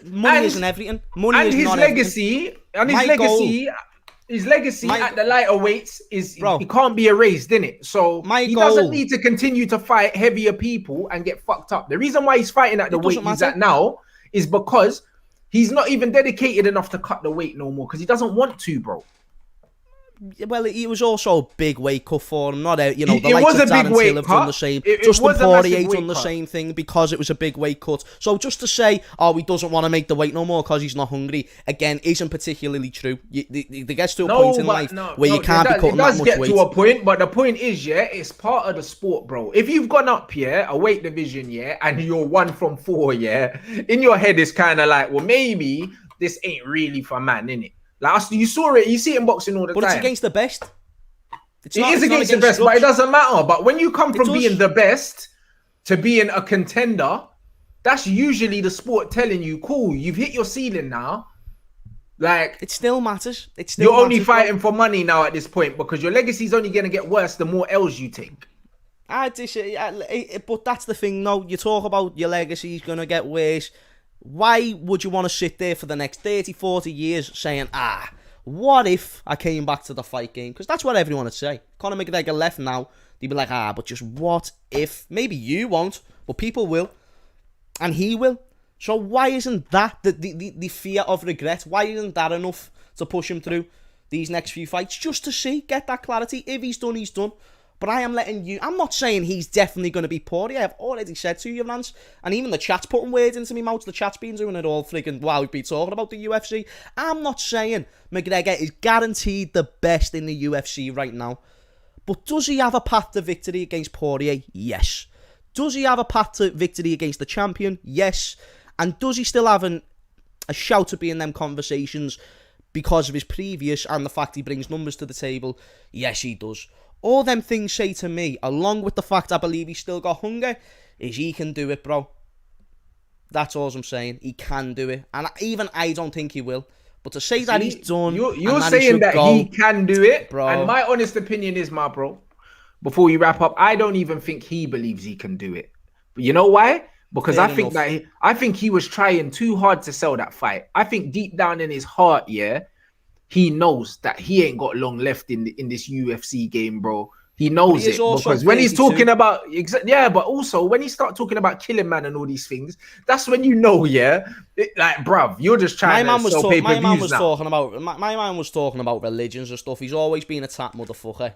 Money isn't everything. Money is not legacy, everything. His legacy at the lighter weights is he can't be erased, innit? So he doesn't need to continue to fight heavier people and get fucked up. The reason why he's fighting at the weight he's at now is because he's not even dedicated enough to cut the weight no more because he doesn't want to, bro. Well, it was also a big weight cut for him. Not out, the likes of Darren Till have done the same. Justin Poirier done the same thing because it was a big weight cut. So just to say, he doesn't want to make the weight no more because he's not hungry, again, isn't particularly true. There gets to a point in life where you can't be cutting that much weight. It does get to a point, but the point is, it's part of the sport, bro. If you've gone up, a weight division, and you're 1 from 4, in your head it's kind of like, well, maybe this ain't really for man, innit? Like, you saw it, you see it in boxing all the time. But it's against the best. It is against the best, but it doesn't matter. But when you come from being the best to being a contender, that's usually the sport telling you, cool, you've hit your ceiling now. Like, it still matters. You're only fighting for money now at this point because your legacy's only going to get worse the more L's you take. But that's the thing, though. You talk about your legacy's going to get worse. Why would you want to sit there for the next 30, 40 years saying, what if I came back to the fight game? Because that's what everyone would say. Conor McGregor left now. They'd be like, but just what if? Maybe you won't, but people will. And he will. So why isn't that the fear of regret? Why isn't that enough to push him through these next few fights? Just to see, get that clarity. If he's done, he's done. But I'm not saying he's definitely going to be Poirier. I've already said to you, Rants. And even the chat's putting words into me mouth. The chat's been doing it all friggin' while we've been talking about the UFC. I'm not saying McGregor is guaranteed the best in the UFC right now. But does he have a path to victory against Poirier? Yes. Does he have a path to victory against the champion? Yes. And does he still have a shout to be in them conversations because of his previous and the fact he brings numbers to the table? Yes, he does. All them things say to me, along with the fact I believe he's still got hunger, is he can do it, bro. That's all I'm saying. He can do it. And even I don't think he will. But to say that he's done... You're saying that he can do it, bro. And my honest opinion is, my bro, before you wrap up, I don't even think he believes he can do it. But you know why? Because I think he was trying too hard to sell that fight. I think deep down in his heart, he knows that he ain't got long left in this UFC game, bro. He knows it because when he's talking about, but also when he start talking about killing man and all these things, that's when you know, like, bruv, you're just trying to sell pay-per-views now. My man was talking about religions and stuff. He's always been a tap motherfucker.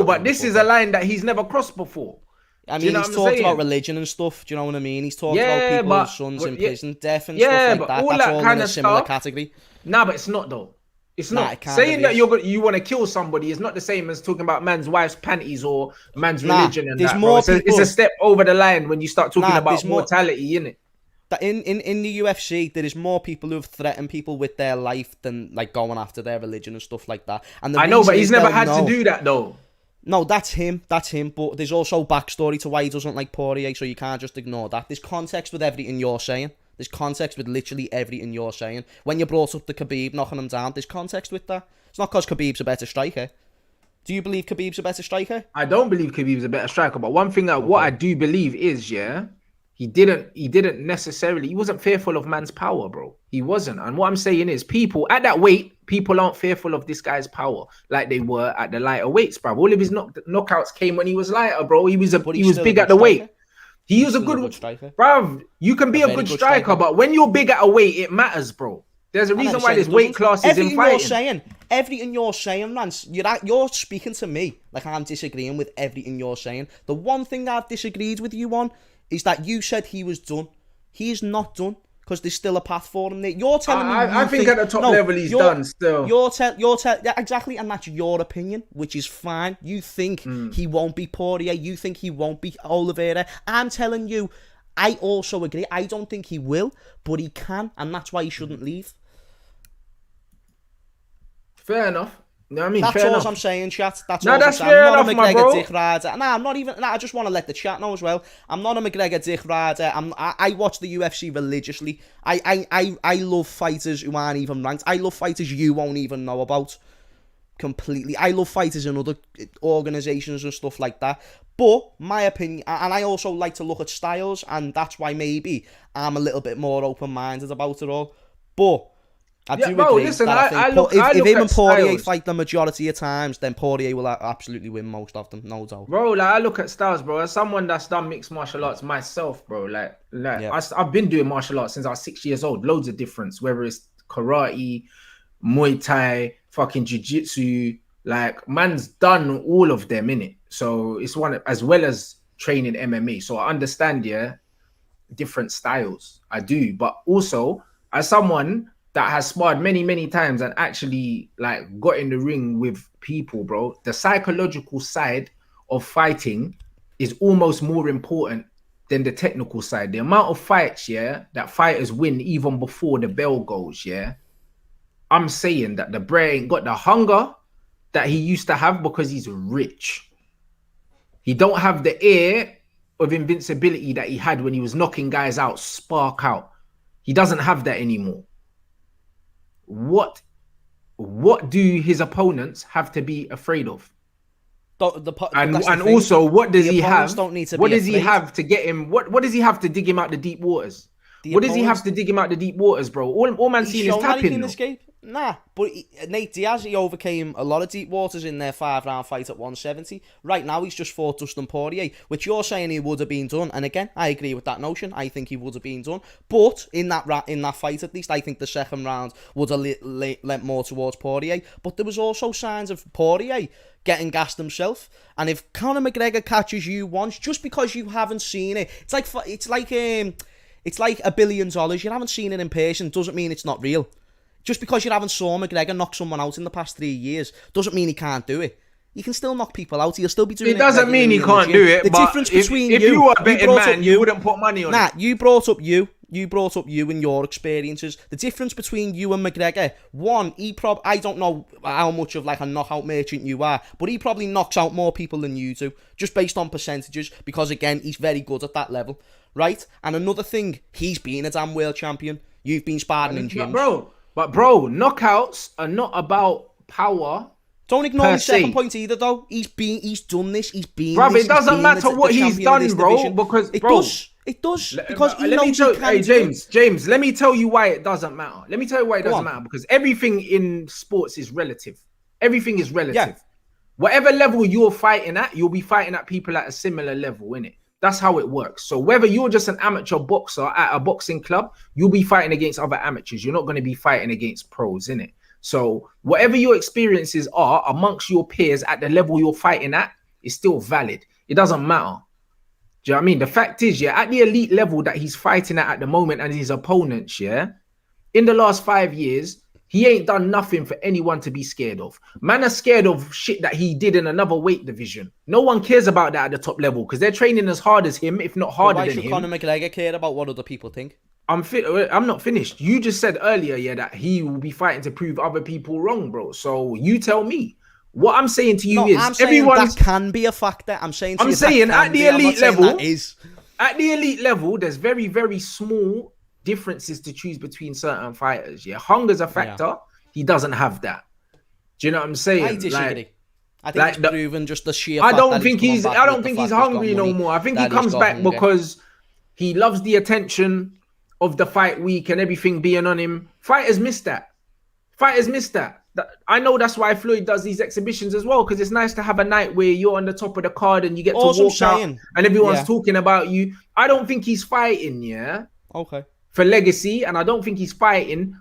But this is a line that he's never crossed before. I mean, he's talked about religion and stuff. Do you know what I mean? He's talked about people's sons in prison, death and stuff like that. That's all in a similar category. Nah, but it's not though. It's not. Saying that you want to kill somebody is not the same as talking about man's wife's panties or man's religion and that. It's a step over the line when you start talking about mortality, innit? that in the UFC, there is more people who have threatened people with their life than like going after their religion and stuff like that. And the I know, reason but he's is never they'll had know. to do that though. No, that's him. But there's also backstory to why he doesn't like Poirier, so you can't just ignore that. There's context with everything you're saying. There's context with literally everything you're saying. When you brought up the Khabib knocking him down, there's context with that. It's not because Khabib's a better striker. Do you believe Khabib's a better striker? I don't believe Khabib's a better striker, but one thing that what I do believe is, he didn't necessarily, he wasn't fearful of man's power, bro. He wasn't. And what I'm saying is, people at that weight, people aren't fearful of this guy's power like they were at the lighter weights, bro. All of his knockouts came when he was lighter, bro. He was big at the weight. He was a good striker, bro. You can be a good striker, but when you're big at a weight, it matters, bro. There's a reason why there's weight classes in fighting. Everything you're saying, Rants, you're speaking to me like I'm disagreeing with everything you're saying. The one thing I've disagreed with you on is that you said he was done. He is not done because there's still a path for him there. You're telling me. I think at the top level he's done still. Yeah, exactly, and that's your opinion, which is fine. You think he won't be Poirier. You think he won't be Oliveira. I'm telling you, I also agree. I don't think he will, but he can, and that's why he shouldn't leave. Fair enough. You know what I mean? That's all I'm saying, chat. That's all that's I'm saying. fair I'm not enough, a my McGregor bro. dick rider. Nah, I'm not even. Nah, I just want to let the chat know as well. I'm not a McGregor dick rider. I watch the UFC religiously. I love fighters who aren't even ranked. I love fighters you won't even know about. Completely. I love fighters in other organisations and stuff like that. But my opinion, and I also like to look at styles, and that's why maybe I'm a little bit more open-minded about it all. But I do agree that if him and Poirier fight the majority of times, then Poirier will absolutely win most of them, no doubt. Bro, like I look at styles, bro. As someone that's done mixed martial arts myself, bro, I've been doing martial arts since I was 6 years old. Loads of difference, whether it's karate, Muay Thai, fucking jiu-jitsu. Like, man's done all of them, innit? So it's one, as well as training MMA. So I understand, different styles. I do. But also, as someone that has sparred many, many times and actually like got in the ring with people, bro, the psychological side of fighting is almost more important than the technical side. The amount of fights, that fighters win even before the bell goes, I'm saying that the Bray ain't got the hunger that he used to have because he's rich. He don't have the air of invincibility that he had when he was knocking guys out, spark out. He doesn't have that anymore. What do his opponents have to be afraid of? And also, what does he have? What does he have to get him? What does he have to dig him out the deep waters? What does he have to dig him out the deep waters, bro? All man seen is tapping. Nah, but Nate Diaz, he overcame a lot of deep waters in their 5-round fight at 170. Right now, he's just fought Dustin Poirier, which you're saying he would have been done. And again, I agree with that notion. I think he would have been done. But in that fight, at least, I think the second round would have lent more towards Poirier. But there was also signs of Poirier getting gassed himself. And if Conor McGregor catches you once, just because you haven't seen it, it's like $1 billion. You haven't seen it in person doesn't mean it's not real. Just because you haven't saw McGregor knock someone out in the past 3 years doesn't mean he can't do it. He can still knock people out. He'll still be doing it. It doesn't mean he can't do it. The difference between if you were a betting man, you wouldn't put money on it. Nah, you brought up you and your experiences. The difference between you and McGregor, one, I don't know how much of like a knockout merchant you are, but he probably knocks out more people than you do, just based on percentages, because again, he's very good at that level, right? And another thing, he's been a damn world champion. You've been sparring in gyms. But bro, knockouts are not about power. Don't ignore his second point either, though. He's done this. Bro, it doesn't matter what he's done, bro, because it does because he knows he can. Hey, James, let me tell you why it doesn't matter. Let me tell you why it doesn't matter, because everything in sports is relative. Everything is relative. Yeah. Whatever level you're fighting at, you'll be fighting at people at a similar level, innit? That's how it works. So whether you're just an amateur boxer at a boxing club, you'll be fighting against other amateurs. You're not going to be fighting against pros, innit? So whatever your experiences are amongst your peers at the level you're fighting at is still valid. It doesn't matter. Do you know what I mean? The fact is, at the elite level that he's fighting at the moment and his opponents, in the last 5 years, he ain't done nothing for anyone to be scared of. Man are scared of shit that he did in another weight division. No one cares about that at the top level because they're training as hard as him, if not harder than him. Why should Conor McGregor care about what other people think? I'm not finished. You just said earlier, yeah, that he will be fighting to prove other people wrong, bro. So you tell me. What I'm saying to you No, is I'm saying that can be a factor. I'm saying I'm saying that at the elite level, at the elite level, there's very, very small differences to choose between certain fighters. Yeah, hunger's a factor. Yeah. He doesn't have that. Do you know what I'm saying? I disagree. Like, I think he's proven just the sheer. I don't think he's hungry no more. I think he comes back because he loves the attention of the fight week and everything being on him. Fighters miss that. I know that's why Floyd does these exhibitions as well, because it's nice to have a night where you're on the top of the card and you get to walk out and everyone's talking about you. I don't think he's fighting, for legacy, and I don't think he's fighting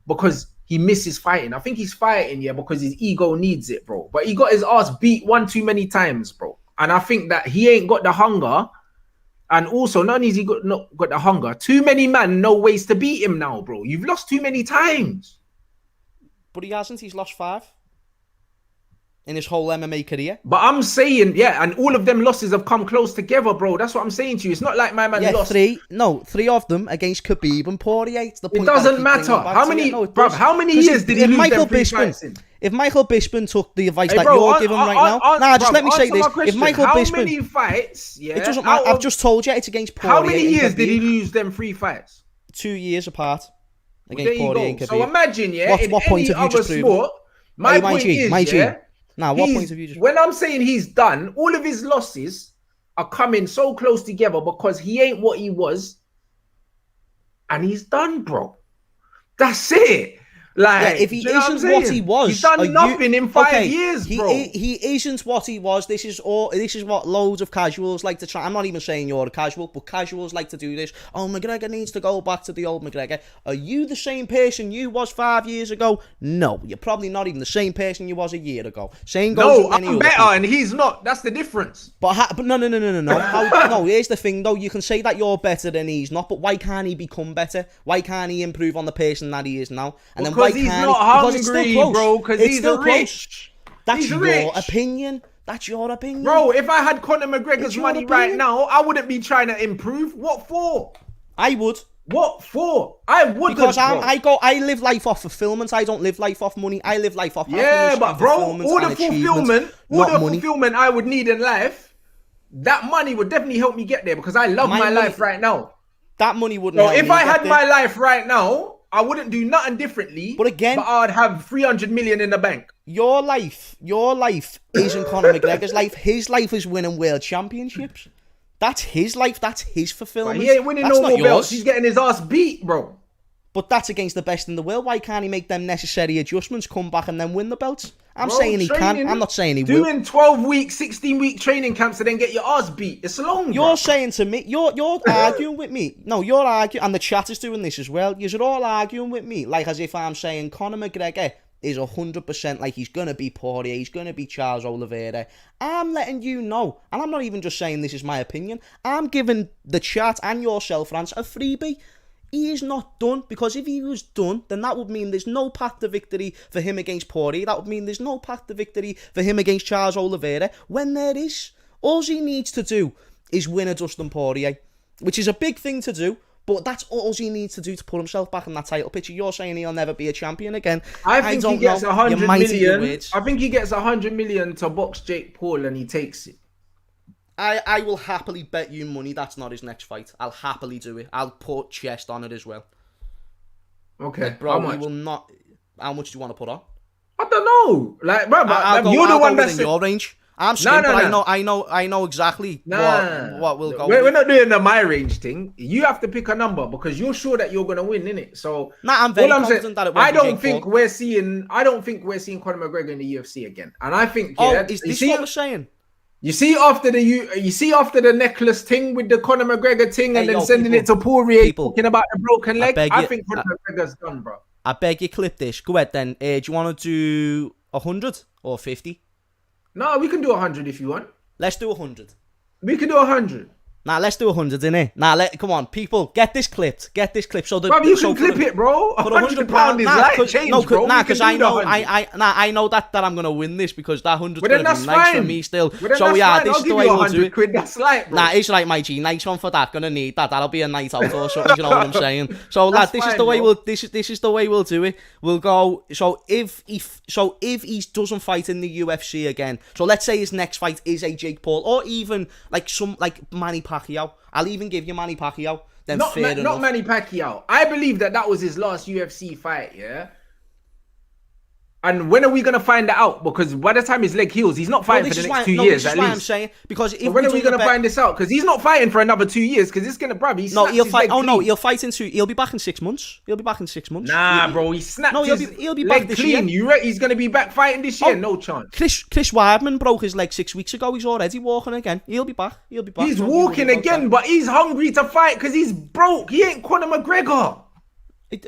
because he misses fighting. I think he's fighting, because his ego needs it, bro. But he got his ass beat one too many times, bro. And I think that he ain't got the hunger. And also, not only has he not got the hunger, too many men know ways to beat him now, bro. You've lost too many times. But he hasn't. He's lost 5 in his whole MMA career. But I'm saying, and all of them losses have come close together, bro. That's what I'm saying to you. It's not like my man lost. 3 of them against Khabib and Poirier. It's the point. It doesn't matter. How many years did he lose them 3 fights in? If Michael Bisping took the advice that you're giving right now, just let me say this. If Michael Bisping, how many fights? It doesn't matter. I've just told you it's against Poirier. How many years did he lose them 3 fights? 2 years apart. Against Poirier and Khabib. So imagine, what point have you just proven? My point is, what point have you just? When I'm saying he's done, all of his losses are coming so close together because he ain't what he was, and he's done, bro. That's it. Like, if he isn't what he was, he's done nothing in 5 years, bro. He isn't what he was. This is what loads of casuals like to try. I'm not even saying you're a casual, but casuals like to do this. Oh, McGregor needs to go back to the old McGregor. Are you the same person you was 5 years ago? No, you're probably not even the same person you was a year ago. Same goes with many I'm better, and he's not. That's the difference. But no. No, here's the thing, though. You can say that you're better than he's not, but why can't he become better? Why can't he improve on the person that he is now? And then because he's not hungry, bro, because he's rich. That's your opinion. That's your opinion. Bro, if I had Conor McGregor's money right now, I wouldn't be trying to improve. What for? I would. What for? I wouldn't. Because I live life off fulfillment. I don't live life off money. I live life off happiness. But bro, all the fulfillment I would need in life, that money would definitely help me get there because I love my life right now. That money wouldn't help me. If I had my life right now, I wouldn't do nothing differently. But again, I'd have 300 million in the bank. Your life isn't Conor McGregor's life. His life is winning world championships. That's his life. That's his fulfillment. He ain't winning no more belts. He's getting his ass beat, bro. But that's against the best in the world. Why can't he make them necessary adjustments, come back and then win the belts? I'm saying he can. I'm not saying he will. Doing 12-week, 16-week training camps to then get your ass beat. It's long, You're saying to me, you're arguing with me. No, you're arguing, and the chat is doing this as well. You're all arguing with me, like as if I'm saying Conor McGregor is 100% like he's going to be Poirier, he's going to be Charles Oliveira. I'm letting you know, and I'm not even just saying this is my opinion. I'm giving the chat and yourself, Rants, a freebie. He is not done, because if he was done, then that would mean there's no path to victory for him against Poirier. That would mean there's no path to victory for him against Charles Oliveira. When there is, all he needs to do is win a Dustin Poirier, which is a big thing to do, but that's all he needs to do to put himself back in that title picture. You're saying he'll never be a champion again. I think he gets 100 million. I think he gets 100 million to box Jake Paul and he takes it. I will happily bet you money that's not his next fight. I'll happily do it. I'll put chest on it as well. Okay, like, bro, how much? Will not. How much do you want to put on? I don't know. Like, bro, you're the one that's in your range. I'm skint, but I know exactly what will go. We're not doing the my range thing. You have to pick a number because you're sure that you're gonna win, innit? So I'm very confident that it will. I don't think we're seeing Conor McGregor in the UFC again. And I think is this what we're saying? You see after the necklace thing with the Conor McGregor thing and then sending it to Poirier, talking about the broken leg. I think Conor McGregor's done, bro. I beg you, clip this. Go ahead then. Do you want to do 100 or 50? No, we can do 100 if you want. Let's do 100. We can do 100. Nah, let's do 100 in it. Nah, come on, people, get this clipped. Get this clipped. So Bro, you can clip it, bro. £100 is life change, bro. Nah, because I know that I'm gonna win this because that 100's gonna be nice for me still. So yeah, this is the way we'll do it. £100. That's light, bro. Nah, it's right, my G. Nice one for that. Gonna need that. That'll be a night out or something. You know what I'm saying? So lad, this is the way we'll do it. We'll go. So if he doesn't fight in the UFC again, so let's say his next fight is a Jake Paul or even like Manny Pacquiao. I'll even give you Manny Pacquiao. Then not Manny Pacquiao. I believe that was his last UFC fight. Yeah. And when are we gonna find that out? Because by the time his leg heals, he's not fighting for the next 2 years. This is why I'm saying, because if when are we gonna find this out? Because he's not fighting for another 2 years. Because it's gonna probably he'll fight. Oh no, he'll fight in 2. He'll be back in 6 months. Nah, bro, he snapped. No, he'll be back this clean. year. He's gonna be back fighting this year. No chance. Chris Weidman broke his leg 6 weeks ago. He's already walking again. He'll be back. He's walking again, but he's hungry to fight because he's broke. He ain't Conor McGregor.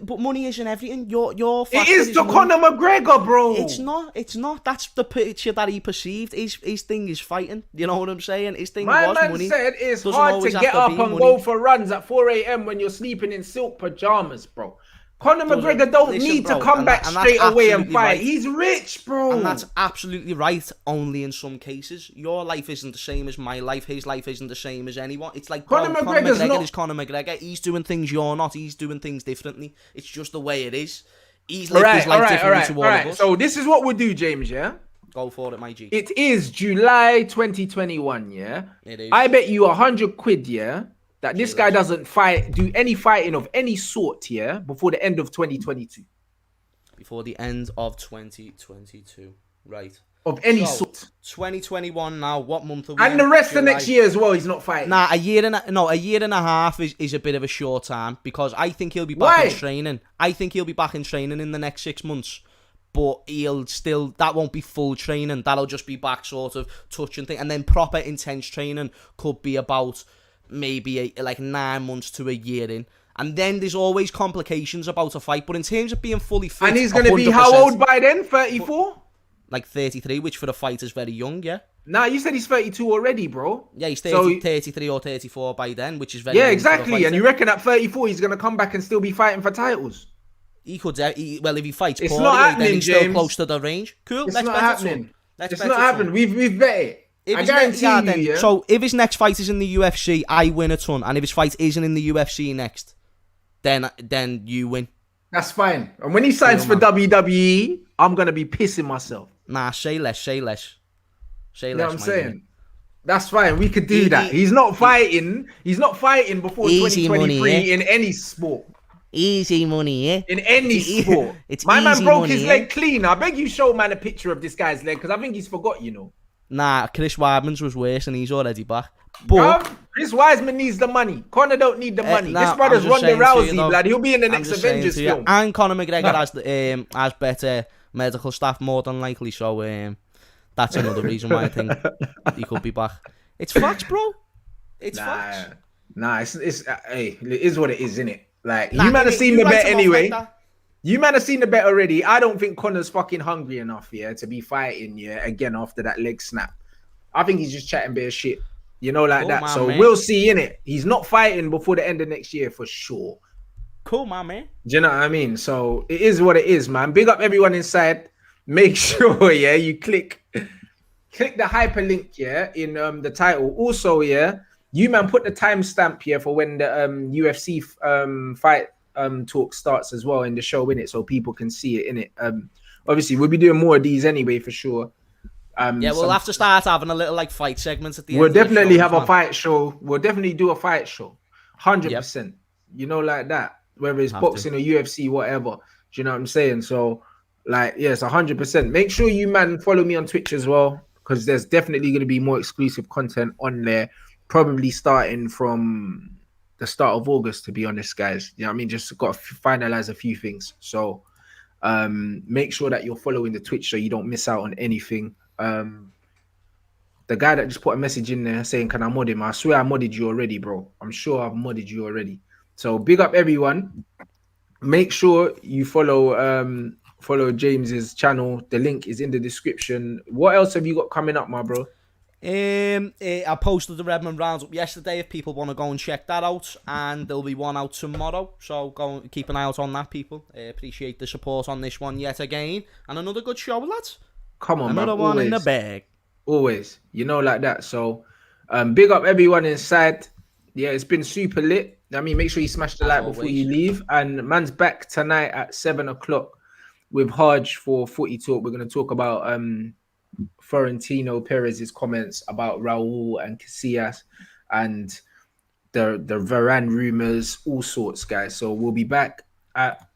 But money isn't everything. Your it is to Conor McGregor, bro. It's not. That's the picture that he perceived. His thing is fighting. You know what I'm saying? His thing was money. My man said it's hard to get up and go for runs at 4 a.m. when you're sleeping in silk pajamas, bro. Conor McGregor don't need to come back straight away and fight. Right. He's rich, bro. And that's absolutely right, only in some cases. Your life isn't the same as my life. His life isn't the same as anyone. It's like Conor McGregor is Conor McGregor. He's doing things you're not. He's doing things differently. It's just the way it is. He's lived his life differently to all of us. So this is what we'll do, James, yeah? Go for it, my G. It is July 2021, yeah? It is. I bet you £100, yeah? That this guy doesn't do any fighting of any sort, yeah, before the end of 2022. Before the end of 2022, right? Of any sort. 2021 now. What month are we? And the rest of next year as well. He's not fighting. Nah, a year and a half is a bit of a short time because I think he'll be back in training. I think he'll be back in training in the next 6 months. But that won't be full training. That'll just be back sort of touching thing, and then proper intense training could be about maybe like 9 months to a year in. And then there's always complications about a fight. But in terms of being fully fit... And he's going to be how old by then? 34? Like 33, which for a fighter is very young, yeah? Nah, you said he's 32 already, bro. Yeah, he's 33 or 34 by then, which is very young. Yeah, exactly. And you reckon at 34 he's going to come back and still be fighting for titles? He could... well, if he fights it's poorly, not happening, then he's James. Still close to the range. Cool, it's not happening. It's not happening. We've bet it. I guarantee you, yeah? So if his next fight is in the UFC, I win a ton. And if his fight isn't in the UFC next, then you win. That's fine. And when he signs for WWE, I'm going to be pissing myself. Nah, say less. You know what I'm saying? That's fine. We could do that. He's not fighting. He's not fighting before 2023 money, in any sport. Easy money, yeah? In any sport. My man broke his leg clean. I beg you show man a picture of this guy's leg because I think he's forgot, you know. Nah, Chris Weidman's was worse and he's already back. But Chris Weidman needs the money. Conor don't need the money. This brother's Ronda Rousey, blood. He'll be in the next Avengers film. And Conor McGregor has better medical staff, more than likely. So that's another reason why I think he could be back. It's facts, bro. It's facts. Nah, hey, it is what it is, innit? Like, you might have seen the bet anyway. You man have seen the bet already. I don't think Conor's fucking hungry enough, yeah, to be fighting, yeah, again after that leg snap. I think he's just chatting bare shit, you know, like that. So we'll see, innit? He's not fighting before the end of next year for sure. Cool, my man. Do you know what I mean? So it is what it is, man. Big up everyone inside. Make sure, yeah, you click the hyperlink, yeah, in the title. Also, yeah, you man put the timestamp here for when the UFC fight talk starts as well in the show, in it, so people can see it in it. Obviously we'll be doing more of these anyway for sure. Yeah, we'll have to start having a little like fight segments at the end. We'll definitely have a fight show. We'll definitely do a fight show, 100%. You know, like that, whether it's boxing or UFC, whatever. Do you know what I'm saying? So, like, yes, 100%. Make sure you man follow me on Twitch as well, because there's definitely going to be more exclusive content on there, probably starting from the start of August, to be honest, guys. You know what I mean? Just got to finalize a few things. So make sure that you're following the Twitch so you don't miss out on anything. The guy that just put a message in there saying, can I mod him? I swear I modded you already, bro. I'm sure I've modded you already. So big up everyone. Make sure you follow James's channel. The link is in the description. What else have you got coming up, my bro? I posted the Redmond Roundup yesterday if people want to go and check that out, and there'll be one out tomorrow, so go and keep an eye out on that, people. Appreciate the support on this one yet again, and another good show, lads. Come on, Another man. one in the Always. bag. Always. Like that. So big up everyone inside. Yeah, it's been super lit. I mean, make sure you smash the As like before always. you leave. And man's back tonight at 7 o'clock with Hodge for Footy Talk. We're going to talk about Florentino Perez's comments about Raul and Casillas and the Varane rumors, all sorts, guys. So we'll be back at